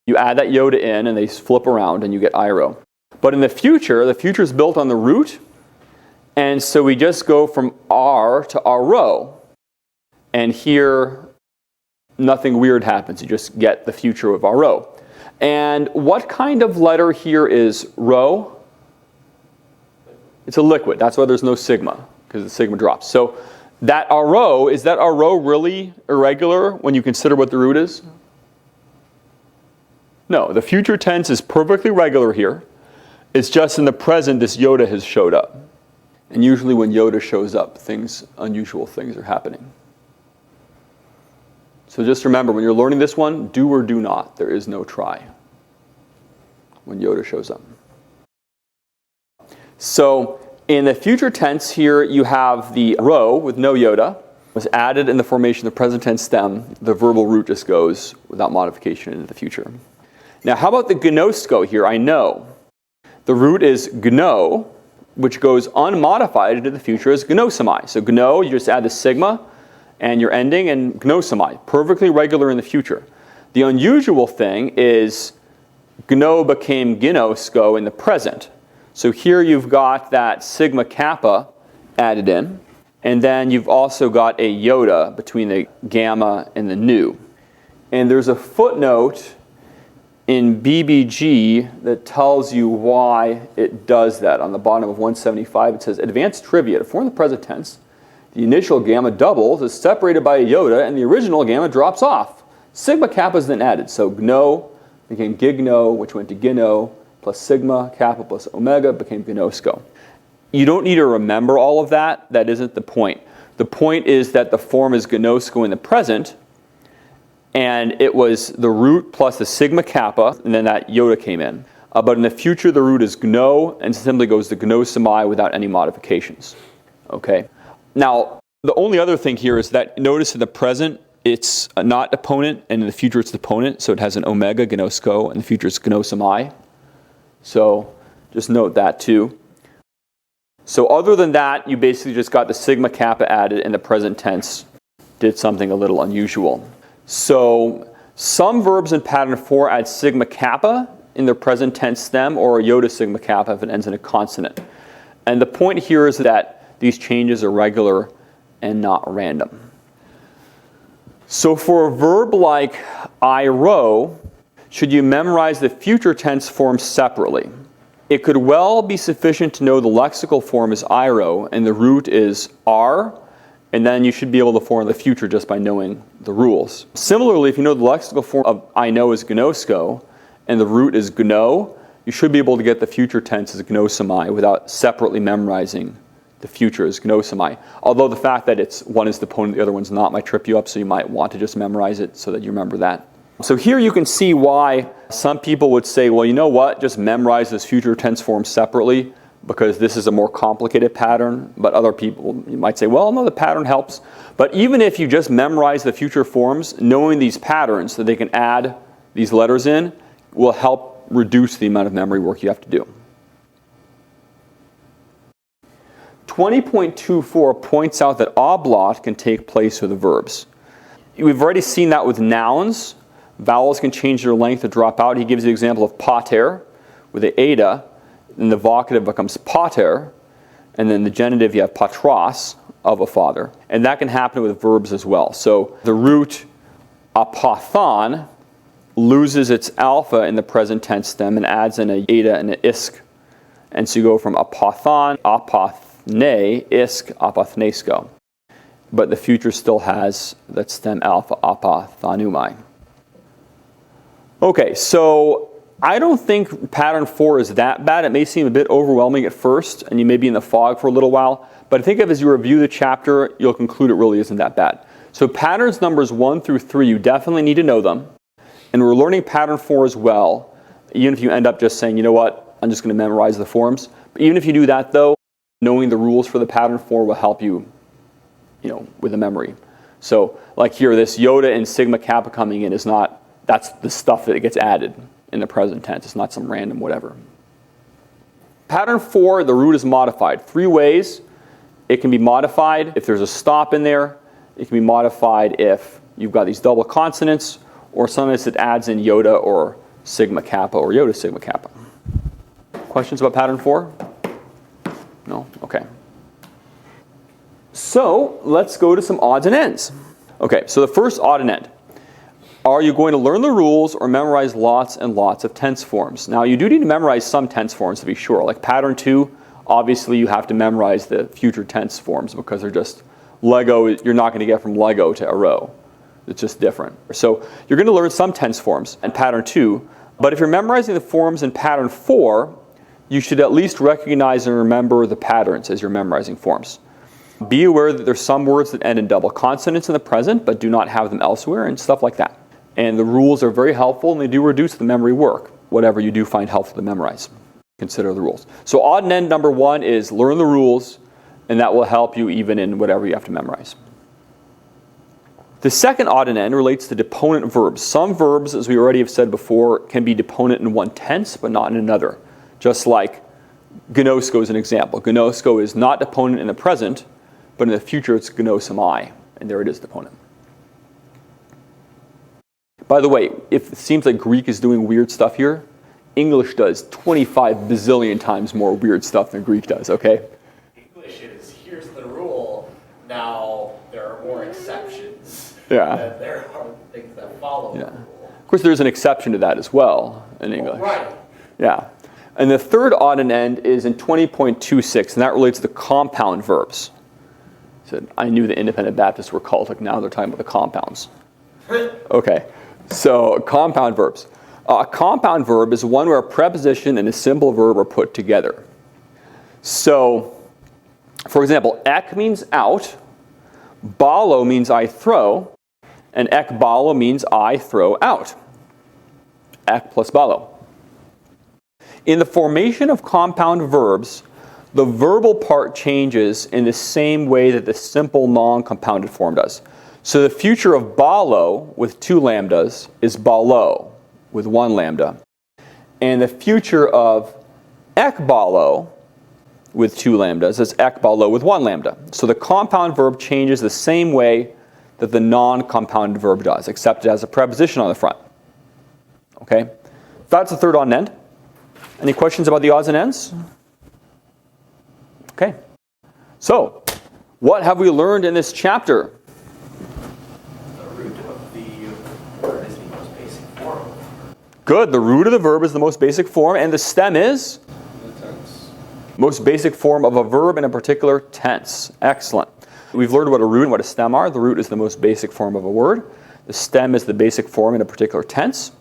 you add that iota in, and they flip around, and you get iro. But in the future is built on the root, and so we just go from r to ro. And here, nothing weird happens. You just get the future of RO. And what kind of letter here is rho? It's a liquid. That's why there's no sigma, because the sigma drops. So that RO, is that RO really irregular when you consider what the root is? No, the future tense is perfectly regular here. It's just in the present this Yoda has showed up. And usually when Yoda shows up, unusual things are happening. So just remember, when you're learning this one, do or do not. There is no try when Yoda shows up. So in the future tense here, you have the rho with no Yoda. Was added in the formation of the present tense stem. The verbal root just goes without modification into the future. Now, how about the gnosko here? I know. The root is gno, which goes unmodified into the future as gnosomai. So gno, you just add the sigma, and you're ending, and gnosomai, perfectly regular in the future. The unusual thing is gno became gnosko in the present. So here you've got that sigma kappa added in, and then you've also got a Yoda between the gamma and the nu. And there's a footnote in BBG that tells you why it does that. On the bottom of 175, it says, advanced trivia, to form the present tense, the initial gamma doubles, is separated by a Yoda, and the original gamma drops off. Sigma kappa is then added. So gno became gigno, which went to gino, plus sigma kappa plus omega became gnosko. You don't need to remember all of that. That isn't the point. The point is that the form is gnosko in the present, and it was the root plus the sigma kappa, and then that Yoda came in. But in the future, the root is gno, and simply goes to gnosomai without any modifications. Okay. Now, the only other thing here is that notice in the present, it's not opponent, and in the future, it's the opponent. So it has an omega, gnosko, and the future is gnosomai. So just note that too. So other than that, you basically just got the sigma kappa added in the present tense, did something a little unusual. So some verbs in pattern 4 add sigma kappa in their present tense stem, or a Yoda sigma kappa if it ends in a consonant. And the point here is that these changes are regular and not random. So for a verb like I row, should you memorize the future tense form separately? It could well be sufficient to know the lexical form is I row and the root is R, and then you should be able to form the future just by knowing the rules. Similarly, if you know the lexical form of I know is gnosko and the root is gno, you should be able to get the future tense as gnosomai without separately memorizing the future as gnosomai. Although the fact that one is the opponent, the other one's not, might trip you up, so you might want to just memorize it so that you remember that. So here you can see why some people would say, well, you know what, just memorize this future tense form separately because this is a more complicated pattern. But other people, you might say, well, no, the pattern helps. But even if you just memorize the future forms, knowing these patterns so they can add these letters in will help reduce the amount of memory work you have to do. 20.24 points out that oblot can take place with the verbs. We've already seen that with nouns. Vowels can change their length or drop out. He gives the example of pater with the eta, and the vocative becomes pater, and then the genitive you have patros, of a father. And that can happen with verbs as well. So the root apothon loses its alpha in the present tense stem and adds in a eta and an isk. And so you go from apothon, apothne, isk, apothnesko. But the future still has that stem alpha, apothonumai. Okay, so I don't think pattern 4 is that bad. It may seem a bit overwhelming at first, and you may be in the fog for a little while. But I think as you review the chapter, you'll conclude it really isn't that bad. So patterns numbers 1 through 3, you definitely need to know them. And we're learning pattern 4 as well, even if you end up just saying, you know what, I'm just going to memorize the forms. But even if you do that, though, knowing the rules for the pattern 4 will help you, with the memory. So like here, this Yoda and sigma kappa coming in is not, that's the stuff that gets added in the present tense. It's not some random whatever. Pattern 4, the root is modified. 3 ways it can be modified. If there's a stop in there, it can be modified if you've got these double consonants, or sometimes it adds in Yoda or sigma kappa or Yoda sigma kappa. Questions about pattern 4? No? Okay. So let's go to some odds and ends. Okay, so the first odd and end. are you going to learn the rules or memorize lots and lots of tense forms? Now, you do need to memorize some tense forms to be sure. Like pattern 2, obviously you have to memorize the future tense forms because they're just Lego. You're not going to get from Lego to arrow. It's just different. So you're going to learn some tense forms in pattern 2, but if you're memorizing the forms in pattern 4, you should at least recognize and remember the patterns as you're memorizing forms. Be aware that there's some words that end in double consonants in the present, but do not have them elsewhere, and stuff like that. And the rules are very helpful, and they do reduce the memory work, whatever you do find helpful to memorize. Consider the rules. So odd and end number 1 is learn the rules, and that will help you even in whatever you have to memorize. The second odd and end relates to deponent verbs. Some verbs, as we already have said before, can be deponent in one tense, but not in another. Just like gnosko is an example. Gnosko is not deponent in the present, but in the future it's gnosomai, and there it is, deponent. By the way, if it seems like Greek is doing weird stuff here, English does 25 bazillion times more weird stuff than Greek does, okay? English is, here's the rule, now there are more exceptions. Yeah. And there are things that follow Yeah. the rule. Of course, there's an exception to that as well in English. Right. Yeah. And the third odd and end is in 20.26, and that relates to compound verbs. So I knew the independent Baptists were cultic, now they're talking about the compounds. Okay, so compound verbs. A compound verb is one where a preposition and a simple verb are put together. So, for example, ek means out, balo means I throw, and ek balo means I throw out. Ek plus balo. In the formation of compound verbs, the verbal part changes in the same way that the simple non-compounded form does. So the future of balo with 2 lambdas is balo with 1 lambda. And the future of ekbalo with 2 lambdas is ekbalo with 1 lambda. So the compound verb changes the same way that the non-compounded verb does, except it has a preposition on the front. Okay? That's the third odd and end. Any questions about the odds and ends? Okay. So, what have we learned in this chapter? The root of the word is the most basic form. Good. The root of the verb is the most basic form, and the stem is? The tense. Most basic form of a verb in a particular tense. Excellent. We've learned what a root and what a stem are. The root is the most basic form of a word. The stem is the basic form in a particular tense.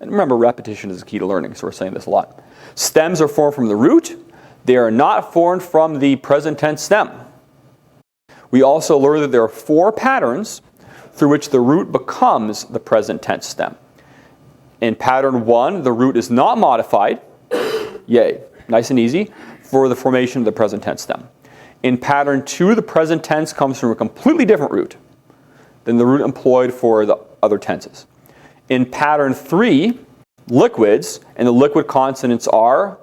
And remember, repetition is the key to learning, so we're saying this a lot. Stems are formed from the root. They are not formed from the present tense stem. We also learned that there are 4 patterns through which the root becomes the present tense stem. In pattern 1, the root is not modified. Yay, nice and easy, for the formation of the present tense stem. In pattern 2, the present tense comes from a completely different root than the root employed for the other tenses. In pattern 3, liquids, and the liquid consonants are?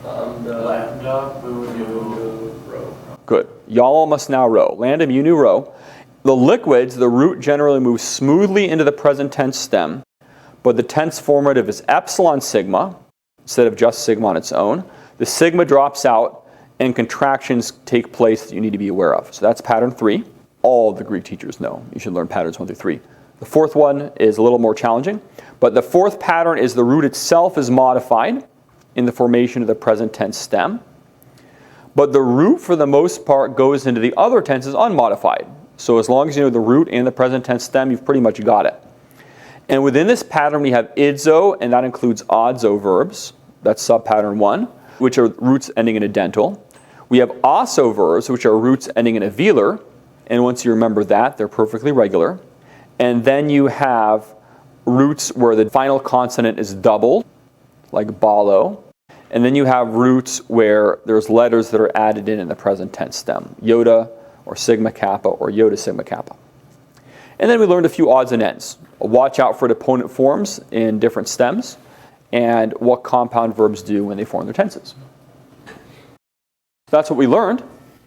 Lambda, mu, rho. Good. Y'all must now row. Lambda, mu, rho. The liquids, the root generally moves smoothly into the present tense stem, but the tense formative is epsilon sigma instead of just sigma on its own. The sigma drops out, and contractions take place that you need to be aware of. So that's pattern 3. All the Greek teachers know. You should learn patterns 1 through 3. The fourth one is a little more challenging, but the fourth pattern is the root itself is modified in the formation of the present tense stem, but the root for the most part goes into the other tenses unmodified. So as long as you know the root and the present tense stem, you've pretty much got it. And within this pattern we have idzo, and that includes odzo verbs, that's sub-pattern 1, which are roots ending in a dental. We have oso verbs, which are roots ending in a velar, and once you remember that, they're perfectly regular. And then you have roots where the final consonant is doubled, like balo. And then you have roots where there's letters that are added in the present tense stem, iota or sigma kappa or iota sigma kappa. And then we learned a few odds and ends. Watch out for deponent forms in different stems and what compound verbs do when they form their tenses. That's what we learned.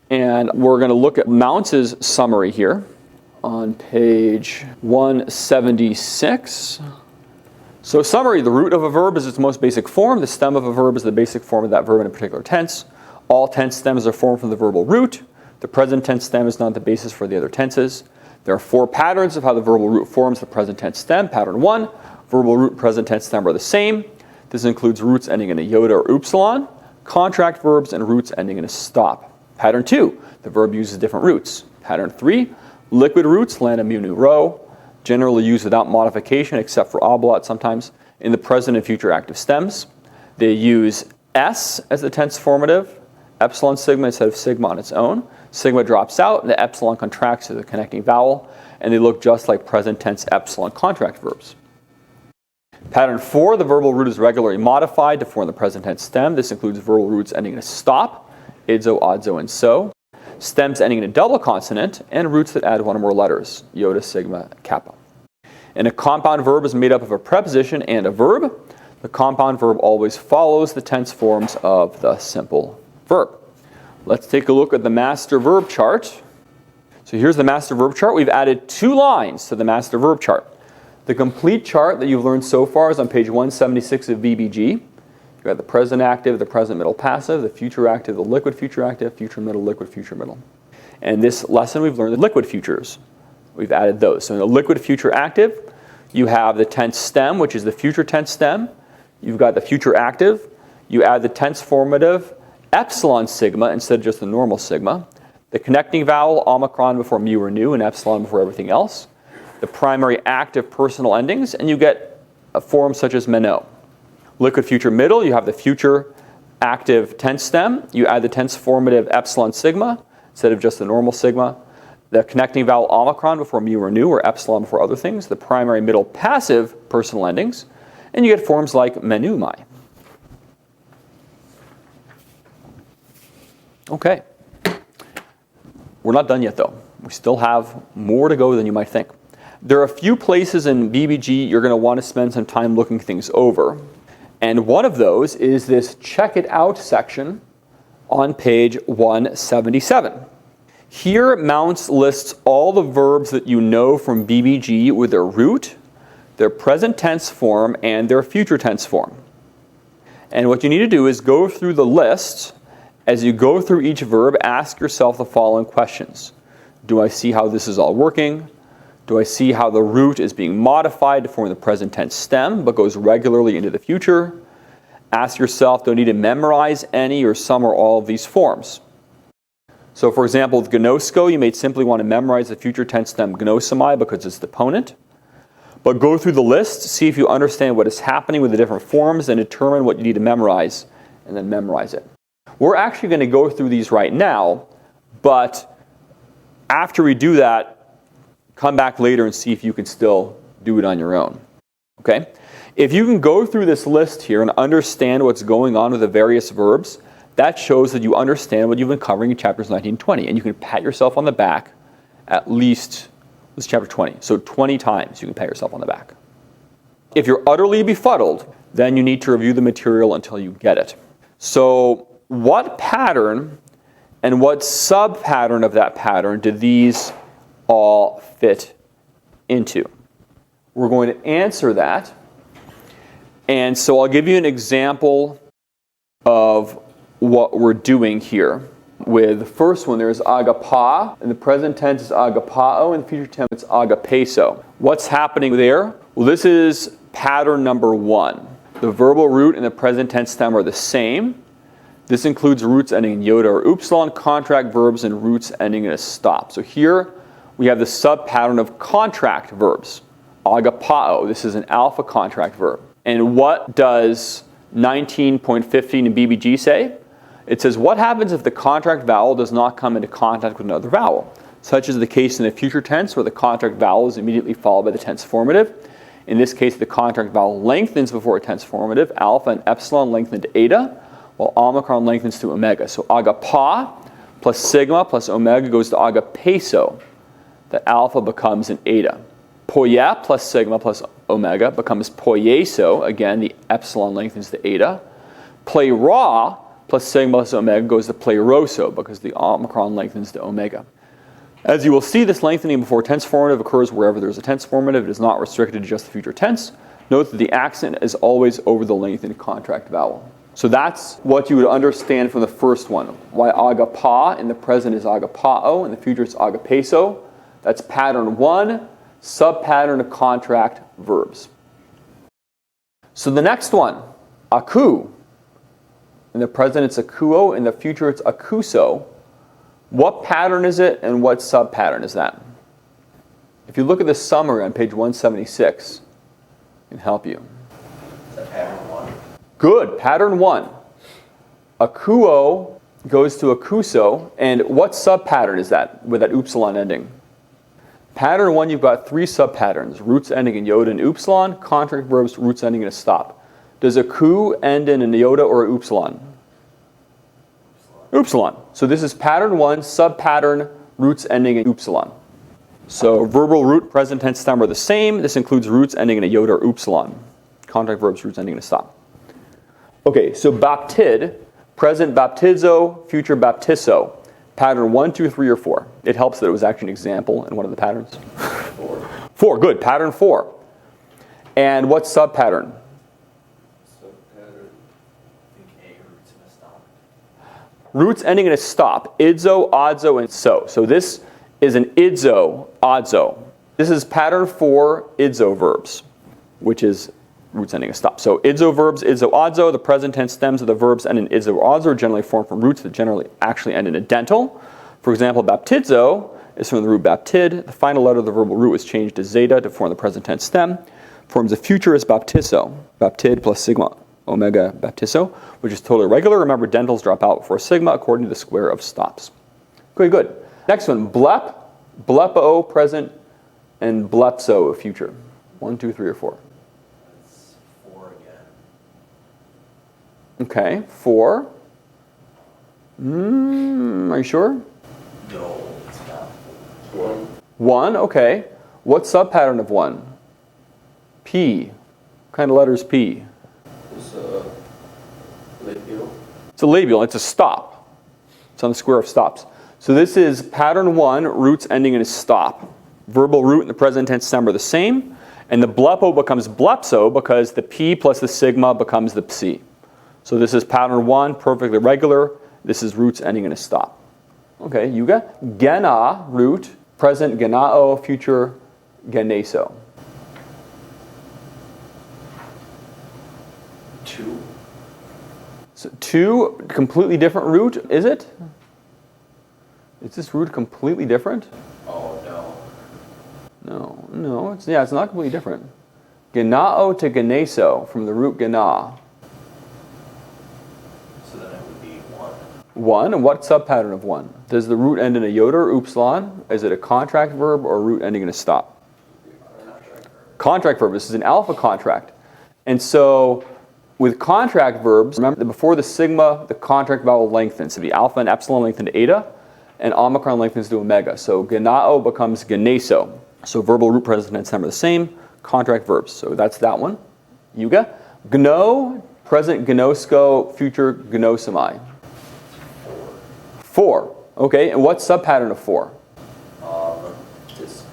And we're going to look at Mounce's summary here on page 176. So summary, the root of a verb is its most basic form. The stem of a verb is the basic form of that verb in a particular tense. All tense stems are formed from the verbal root. The present tense stem is not the basis for the other tenses. There are 4 patterns of how the verbal root forms the present tense stem. Pattern 1, verbal root and present tense stem are the same. This includes roots ending in a iota or upsilon, contract verbs, and roots ending in a stop. Pattern 2, the verb uses different roots. Pattern 3, liquid roots land a mu nu rho, generally used without modification except for oblat sometimes, in the present and future active stems. They use S as the tense formative, epsilon sigma instead of sigma on its own. Sigma drops out, and the epsilon contracts to the connecting vowel, and they look just like present tense epsilon contract verbs. Pattern 4, the verbal root is regularly modified to form the present tense stem. This includes verbal roots ending in a stop, idzo, odzo, and so. Stems ending in a double consonant, and roots that add 1 or more letters, iota, sigma, kappa. And a compound verb is made up of a preposition and a verb. The compound verb always follows the tense forms of the simple verb. Let's take a look at the master verb chart. So here's the master verb chart. We've added 2 lines to the master verb chart. The complete chart that you've learned so far is on page 176 of VBG. You've got the present active, the present middle passive, the future active, the liquid future active, future middle, liquid future middle. And this lesson we've learned the liquid futures. We've added those. So in the liquid future active, you have the tense stem, which is the future tense stem. You've got the future active. You add the tense formative epsilon sigma instead of just the normal sigma. The connecting vowel omicron before mu or nu and epsilon before everything else. The primary active personal endings, and you get a form such as meno. Liquid future middle, you have the future active tense stem. You add the tense formative epsilon sigma instead of just the normal sigma. The connecting vowel omicron before mu or nu, or epsilon before other things. The primary middle passive personal endings. And you get forms like menumai. Okay. We're not done yet, though. We still have more to go than you might think. There are a few places in BBG you're going to want to spend some time looking things over. And one of those is this check it out section on page 177. Here, Mounce lists all the verbs that you know from BBG with their root, their present tense form, and their future tense form. And what you need to do is go through the list. As you go through each verb, ask yourself the following questions. Do I see how this is all working? Do I see how the root is being modified to form the present tense stem, but goes regularly into the future? Ask yourself, do I need to memorize any or some or all of these forms? So for example, with gnosko, you may simply want to memorize the future tense stem gnosomai because it's the deponent. But go through the list, see if you understand what is happening with the different forms, and determine what you need to memorize, and then memorize it. We're actually going to go through these right now, but after we do that, come back later and see if you can still do it on your own. Okay? If you can go through this list here and understand what's going on with the various verbs, that shows that you understand what you've been covering in chapters 19 and 20. And you can pat yourself on the back at least, this is chapter 20, so 20 times you can pat yourself on the back. If you're utterly befuddled, then you need to review the material until you get it. So what pattern and what sub-pattern of that pattern did these all fit into? We're going to answer that. And so I'll give you an example of what we're doing here. With the first one, there's agapa. In the present tense, it's agapao. In the future tense, it's agapeso. What's happening there? Well, this is pattern number 1. The verbal root and the present tense stem are the same. This includes roots ending in iota or upsilon, contract verbs, and roots ending in a stop. So here we have the sub-pattern of contract verbs. Agapao, this is an alpha contract verb. And what does 19.15 in BBG say? It says, what happens if the contract vowel does not come into contact with another vowel? Such is the case in the future tense, where the contract vowel is immediately followed by the tense formative. In this case, the contract vowel lengthens before a tense formative. Alpha and epsilon lengthen to eta, while omicron lengthens to omega. So agapa plus sigma plus omega goes to agapeso. That alpha becomes an eta. Poya plus sigma plus omega becomes poieso. Again, the epsilon lengthens to eta. Plera plus sigma plus omega goes to pleroso because the omicron lengthens to omega. As you will see, this lengthening before tense formative occurs wherever there's a tense formative. It is not restricted to just the future tense. Note that the accent is always over the lengthened contract vowel. So that's what you would understand from the first one. Why agapa in the present is agapao, in the future it's agapeso. That's pattern 1, subpattern of contract verbs. So the next one, aku. In the present it's akuo, in the future it's akuso. What pattern is it and what subpattern is that? If you look at the summary on page 176, it can help you. Is that pattern 1? Good, pattern 1. Akuo goes to akuso, and what subpattern is that with that upsilon ending? Pattern 1, you've got 3 subpatterns, roots ending in iota and upsilon, contract verbs, roots ending in a stop. Does aku end in an iota or an upsilon? Upsilon. So this is pattern 1, subpattern, roots ending in upsilon. So verbal root, present tense, stem are the same. This includes roots ending in a iota or upsilon. Contract verbs, roots ending in a stop. Okay, so baptid, present baptizo, future baptizo. Pattern 1, 2, 3, or 4. It helps that it was actually an example in one of the patterns. 4. 4, good. Pattern 4. And what subpattern? Subpattern. I think A roots in a stop. Roots ending in a stop. Idzo, odzo, and so. So this is an idzo, odzo. This is pattern 4 idzo verbs, which is roots ending in a stop. So idzo verbs, idzo, odzo. The present tense stems of the verbs end in idzo or odzo are generally formed from roots that generally actually end in a dental. For example, baptizo is from the root baptid. The final letter of the verbal root is changed to zeta to form the present tense stem. Forms of future is baptizo. Baptid plus sigma omega baptizo, which is totally regular. Remember, dentals drop out before sigma according to the square of stops. Okay, good. Next one, blep, blepo, present, and blepso, future. 1, 2, 3, or 4. That's 4 again. Okay, 4. Are you sure? No, it's not. 1. 1, okay. What subpattern of 1? P. What kind of letter is P? It's labial. It's a labial, it's a stop. It's on the square of stops. So this is pattern 1, roots ending in a stop. Verbal root and the present tense stem are the same. And the blepo becomes blepso because the P plus the sigma becomes the psi. So this is pattern 1, perfectly regular. This is roots ending in a stop. Okay, Yuga. Gena, root, present genao, future geneso. 2. So 2, completely different root, is it? Is this root completely different? Oh, no. No, it's not completely different. Genao to geneso from the root gena. So then it would be 1. 1, and what subpattern of 1? Does the root end in a iota or upsilon? Is it a contract verb or a root ending in a stop? Contract verb. This is an alpha contract. And so with contract verbs, remember that before the sigma, the contract vowel lengthens. So the alpha and epsilon lengthen to eta, and omicron lengthens to omega. So genao becomes geneso. So verbal root, present tense stem are the same. Contract verbs. So that's that one. Yuga. Gno, present gnosko, future gnosomai. 4. Okay, and what subpattern of 4? Isk.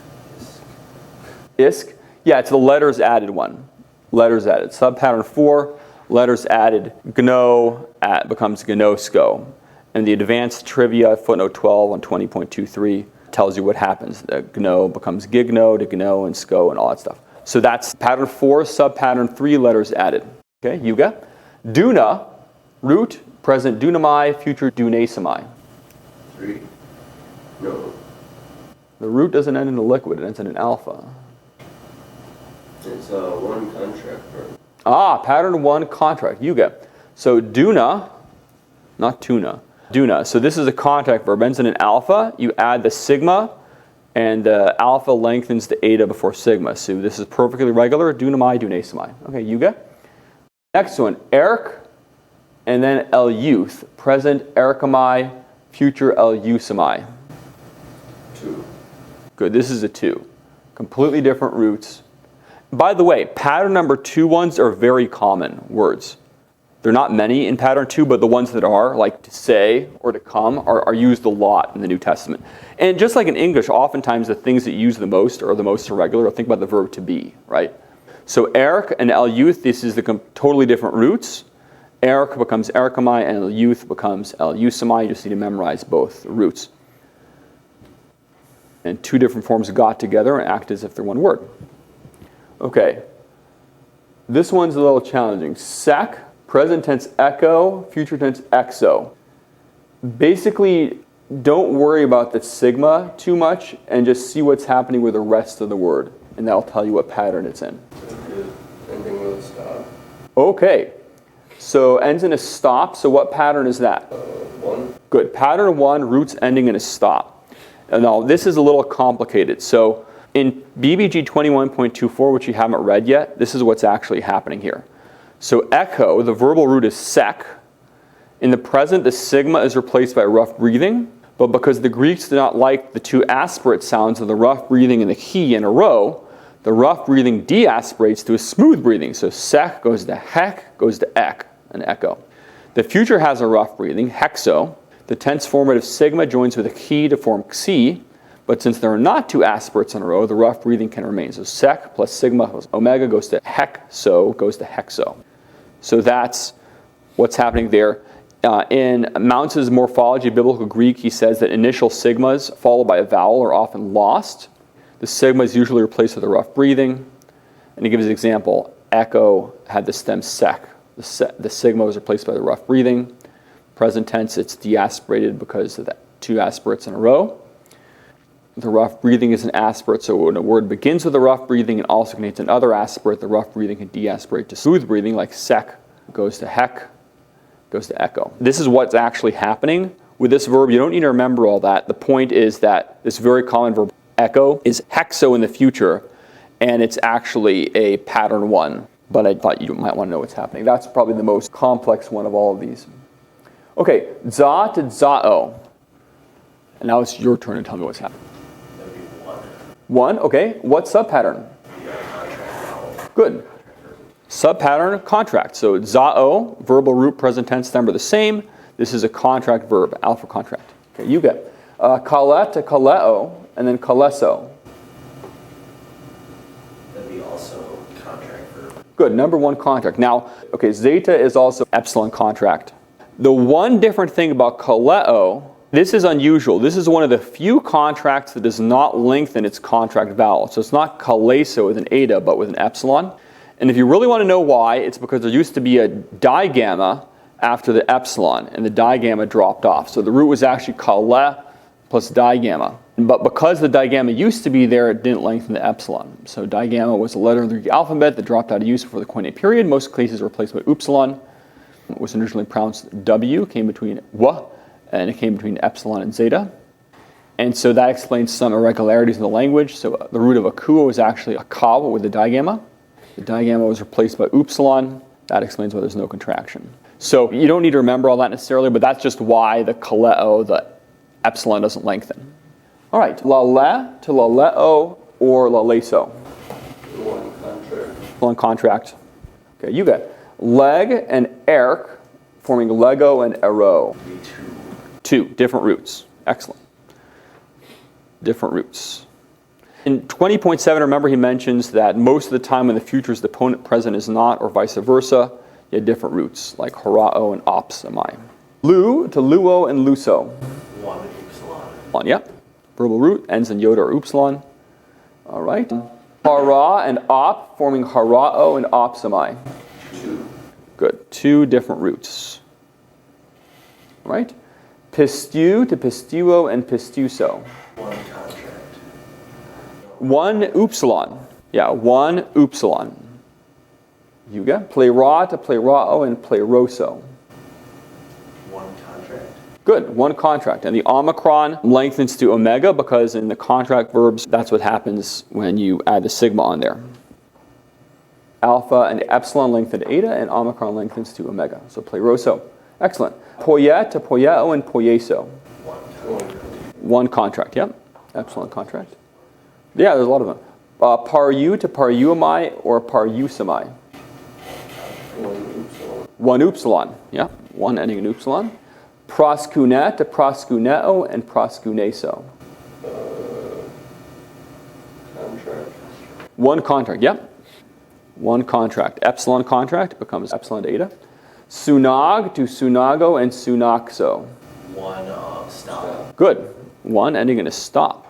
Isk? Yeah, it's the letters added one. Letters added. Subpattern 4, letters added. Gno becomes gnosko. And the advanced trivia, footnote 12 on 20.23, tells you what happens. The gno becomes gigno to gno and sko and all that stuff. So that's pattern 4, subpattern 3, letters added. Okay, Yuga. Duna, root, present dunamai, future dunasamai. 3. No. The root doesn't end in a liquid, it ends in an alpha. It's 1 contract verb. Pattern 1, contract. Yuga. So duna, not tuna. Duna. So this is a contract verb. Ends in an alpha. You add the sigma, and the alpha lengthens to eta before sigma. So this is perfectly regular. Dunamai, dunasamai. Okay, Yuga. Next one, eric, and then el youth. Present ericamai, future el eusamai. 2. Good. This is a 2. Completely different roots. By the way, pattern number 2 ones are very common words. There are not many in pattern 2, but the ones that are, like to say or to come, are used a lot in the New Testament. And just like in English, oftentimes the things that use the most are the most irregular. Think about the verb to be, right? So eric and el youth, this is the totally different roots. Eric becomes ericamai, and el youth becomes el eusamai. You just need to memorize both roots. And two different forms got together and act as if they're one word. Okay. This one's a little challenging. Sec, present tense echo, future tense exo. Basically, don't worry about the sigma too much and just see what's happening with the rest of the word. And that'll tell you what pattern it's in. Ending with a stop. Okay. So ends in a stop. So what pattern is that? 1. Good. Pattern 1, roots ending in a stop. Now, this is a little complicated. So in BBG 21.24, which you haven't read yet, this is what's actually happening here. So echo, the verbal root is sec. In the present, the sigma is replaced by rough breathing. But because the Greeks do not like the two aspirate sounds of the rough breathing and the he in a row, the rough breathing deaspirates to a smooth breathing. So sec goes to hek, goes to ek, an echo. The future has a rough breathing, hexo. The tense formative sigma joins with a he to form xi. But since there are not two aspirates in a row, the rough breathing can remain. So sec plus sigma plus omega goes to hexo, goes to hexo. So that's what's happening there. In Mounce's Morphology of Biblical Greek, he says that initial sigmas followed by a vowel are often lost. The sigma is usually replaced with a rough breathing. And he gives an example. Echo had the stem sec. The sigma was replaced by the rough breathing. Present tense, it's deaspirated because of the two aspirates in a row. The rough breathing is an aspirate, so when a word begins with a rough breathing and also contains another aspirate, the rough breathing can deaspirate to smooth breathing, like sec goes to hek, goes to echo. This is what's actually happening with this verb. You don't need to remember all that. The point is that this very common verb, echo, is hexo in the future, and it's actually a pattern 1. But I thought you might want to know what's happening. That's probably the most complex one of all of these. Okay, za to zao. And now it's your turn to tell me what's happening. That would be 1. 1, okay. What sub-pattern? The contract vowel. Good. Sub-pattern, contract. So zao, verbal root, present tense, them are the same. This is a contract verb, alpha contract. Okay, you get kale to kaleo, and then kaleso. That'd be also contract verb. Good, number 1 contract. Now, okay, zeta is also epsilon contract. The one different thing about kaleo, this is unusual. This is one of the few contracts that does not lengthen its contract vowel. So it's not kaleso with an eta, but with an epsilon. And if you really want to know why, it's because there used to be a digamma after the epsilon, and the digamma dropped off. So the root was actually kale plus digamma. But because the digamma used to be there, it didn't lengthen the epsilon. So digamma was a letter in the Greek alphabet that dropped out of use before the Koine period. Most cases were replaced by upsilon. It was originally pronounced W, came between W, and it came between epsilon and zeta. And so that explains some irregularities in the language. So the root of akua was actually a kaw with the digamma. The digamma was replaced by upsilon. That explains why there's no contraction. So you don't need to remember all that necessarily, but that's just why the kaleo, the epsilon, doesn't lengthen. All right, lale to laleo or laleso. 1 contract. 1 contract. Okay, you get leg and erk forming lego and ero. That'd be 2 different roots. Excellent. Different roots. In 20.7, remember he mentions that most of the time when the future is the deponent, present is not, or vice versa, you have different roots, like horao and opsamai. Lu to luo and luso. 1 upsilon. On, yep. Verbal root ends in iota or upsilon. All right. Hara and op forming harao and opsamai. 2. Good. 2 different roots. All right. Pistu to pistuo and pistuso. 1 contract. 1 upsilon. Yeah, 1 upsilon. Yuga. Plera to plerao and pleroso. 1 contract. Good, 1 contract. And the omicron lengthens to omega because in the contract verbs, that's what happens when you add the sigma on there. Alpha and epsilon lengthen to eta, and omicron lengthens to omega. So pleroso. Excellent. Poyet to poyeo and poyeso. 1 contract. 1 contract, yep. Epsilon contract. Yeah, there's a lot of them. Paru to paruamai or parusamai. 1 upsilon. 1 upsilon, yeah. 1 ending in upsilon. Proskunet to proskuneo and proskuneso. Contract. 1 contract, yep. 1 contract. Epsilon contract becomes epsilon to eta. Sunag to sunago and sunaxo. 1 stop. Good. 1 ending in a stop.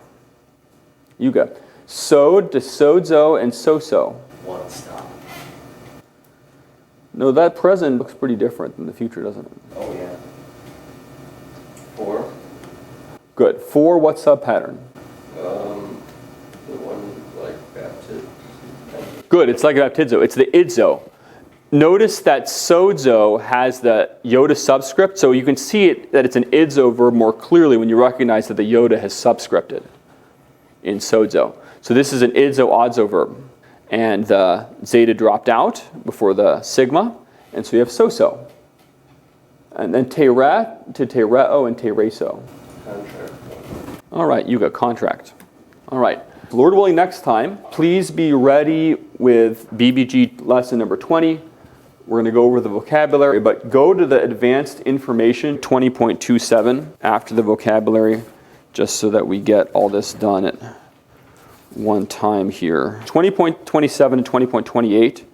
Yuga. Sod to sodzo and so-so. One stop. No, that present looks pretty different than the future, doesn't it? Oh, yeah. 4. Good. 4, what sub-pattern? The one like baptism. Good, it's like baptizo. It's the idzo. Notice that sozo has the yoda subscript, so you can see it that it's an idzo verb more clearly when you recognize that the yoda has subscripted in sozo. So this is an idzo-odzo verb. And the zeta dropped out before the sigma, and so you have so-so. And then te-re to te-reo and te-reso. Contract. All right, you got contract. All right. Lord willing, next time, please be ready with BBG lesson number 20. We're going to go over the vocabulary, but go to the advanced information 20.27 after the vocabulary, just so that we get all this done at one time here. 20.27 and 20.28,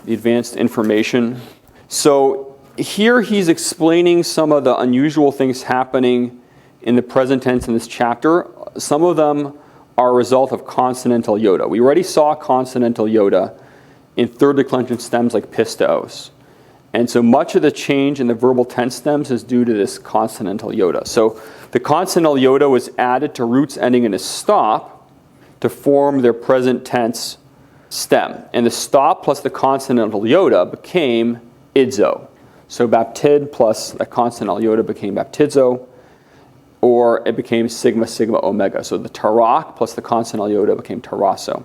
the advanced information. So here he's explaining some of the unusual things happening in the present tense in this chapter. Some of them are a result of consonantal yoda. We already saw consonantal yoda in third declension stems like pisteos. And so much of the change in the verbal tense stems is due to this consonantal yoda. So the consonantal yoda was added to roots ending in a stop to form their present tense stem. And the stop plus the consonantal yoda became idzo. So baptid plus the consonantal yoda became baptizo, or it became sigma, sigma, omega. So the tarak plus the consonantal yoda became tarasso.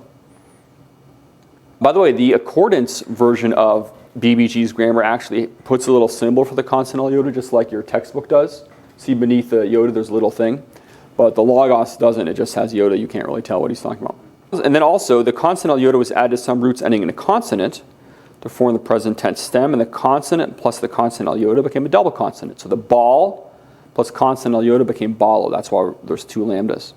By the way, the accordance version of BBG's grammar actually puts a little symbol for the consonantal yoda, just like your textbook does. See beneath the yoda, there's a little thing. But the Logos doesn't. It just has yoda. You can't really tell what he's talking about. And then also, the consonantal yoda was added to some roots ending in a consonant to form the present tense stem. And the consonant plus the consonantal yoda became a double consonant. So the ball plus consonantal yoda became ballo. That's why there's 2 lambdas.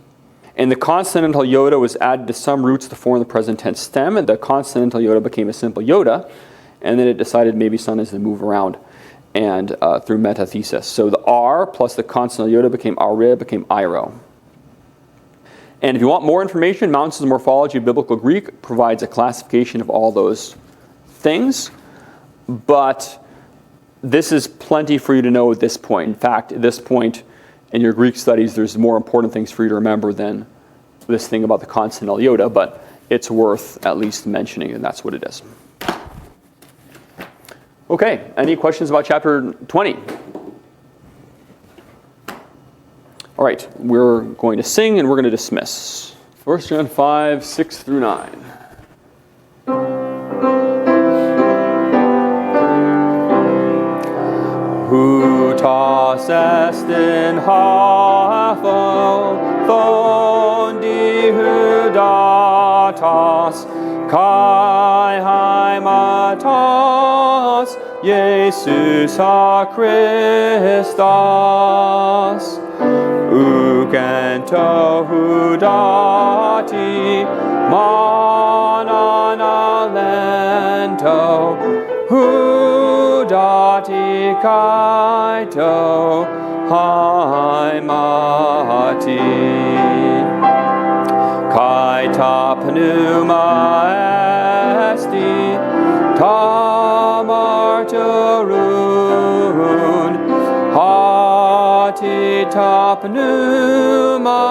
And the consonantal yoda was added to some roots to form the present tense stem, and the consonantal yoda became a simple yoda, and then it decided maybe sometimes to move around and through metathesis. So the R plus the consonantal yoda became arib, became iro. And if you want more information, Mounce's Morphology of Biblical Greek provides a classification of all those things, but this is plenty for you to know at this point. In fact, at this point, in your Greek studies, there's more important things for you to remember than this thing about the consonantal yoda, but it's worth at least mentioning, and that's what it is. Okay, any questions about chapter 20? All right, we're going to sing and we're going to dismiss. 1 John 5, 6 through 9. Who tossest in hafel, thondi hudatas, kai haimatas, Jesus a Christos. Ukento hudati, manana lento, hudati kaito, haimati. Kaita pneuma esti, tamarturun, hati tapnuma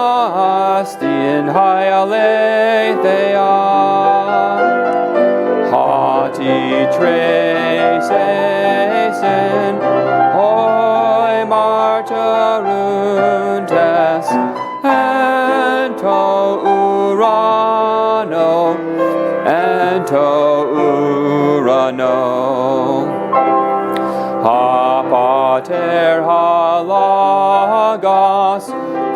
esti in hyaletheia, hati tresesin, hoi marturuntes, ento urano, ha pater halagos,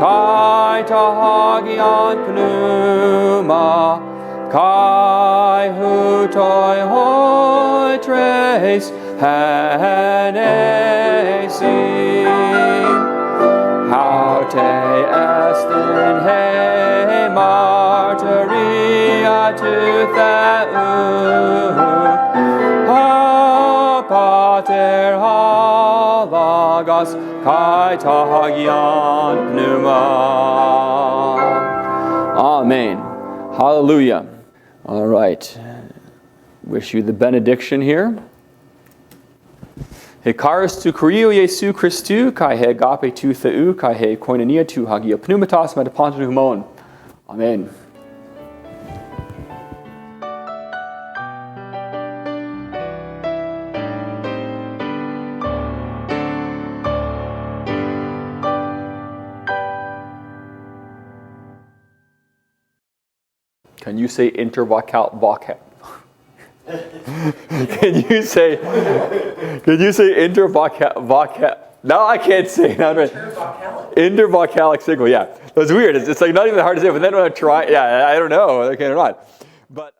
kai tahagion pneuma, kai hutoi hoi tres henesi, haute est in he martyria tu theu, ha pater halagos, kai tahagion pneuma. Amen. Hallelujah. All right. Wish you the benediction here. He charis tu Kyrio Jesu Christu, kai he agape tu theou, kai he koinonia tu hagia pneumatos metaponton humon. Amen. Can you say intervocal? Can you say intervocal? No, I can't say it. Intervocalic signal, yeah. That's weird. It's like not even hard to say, but then when I try, yeah, I don't know, I can or not. But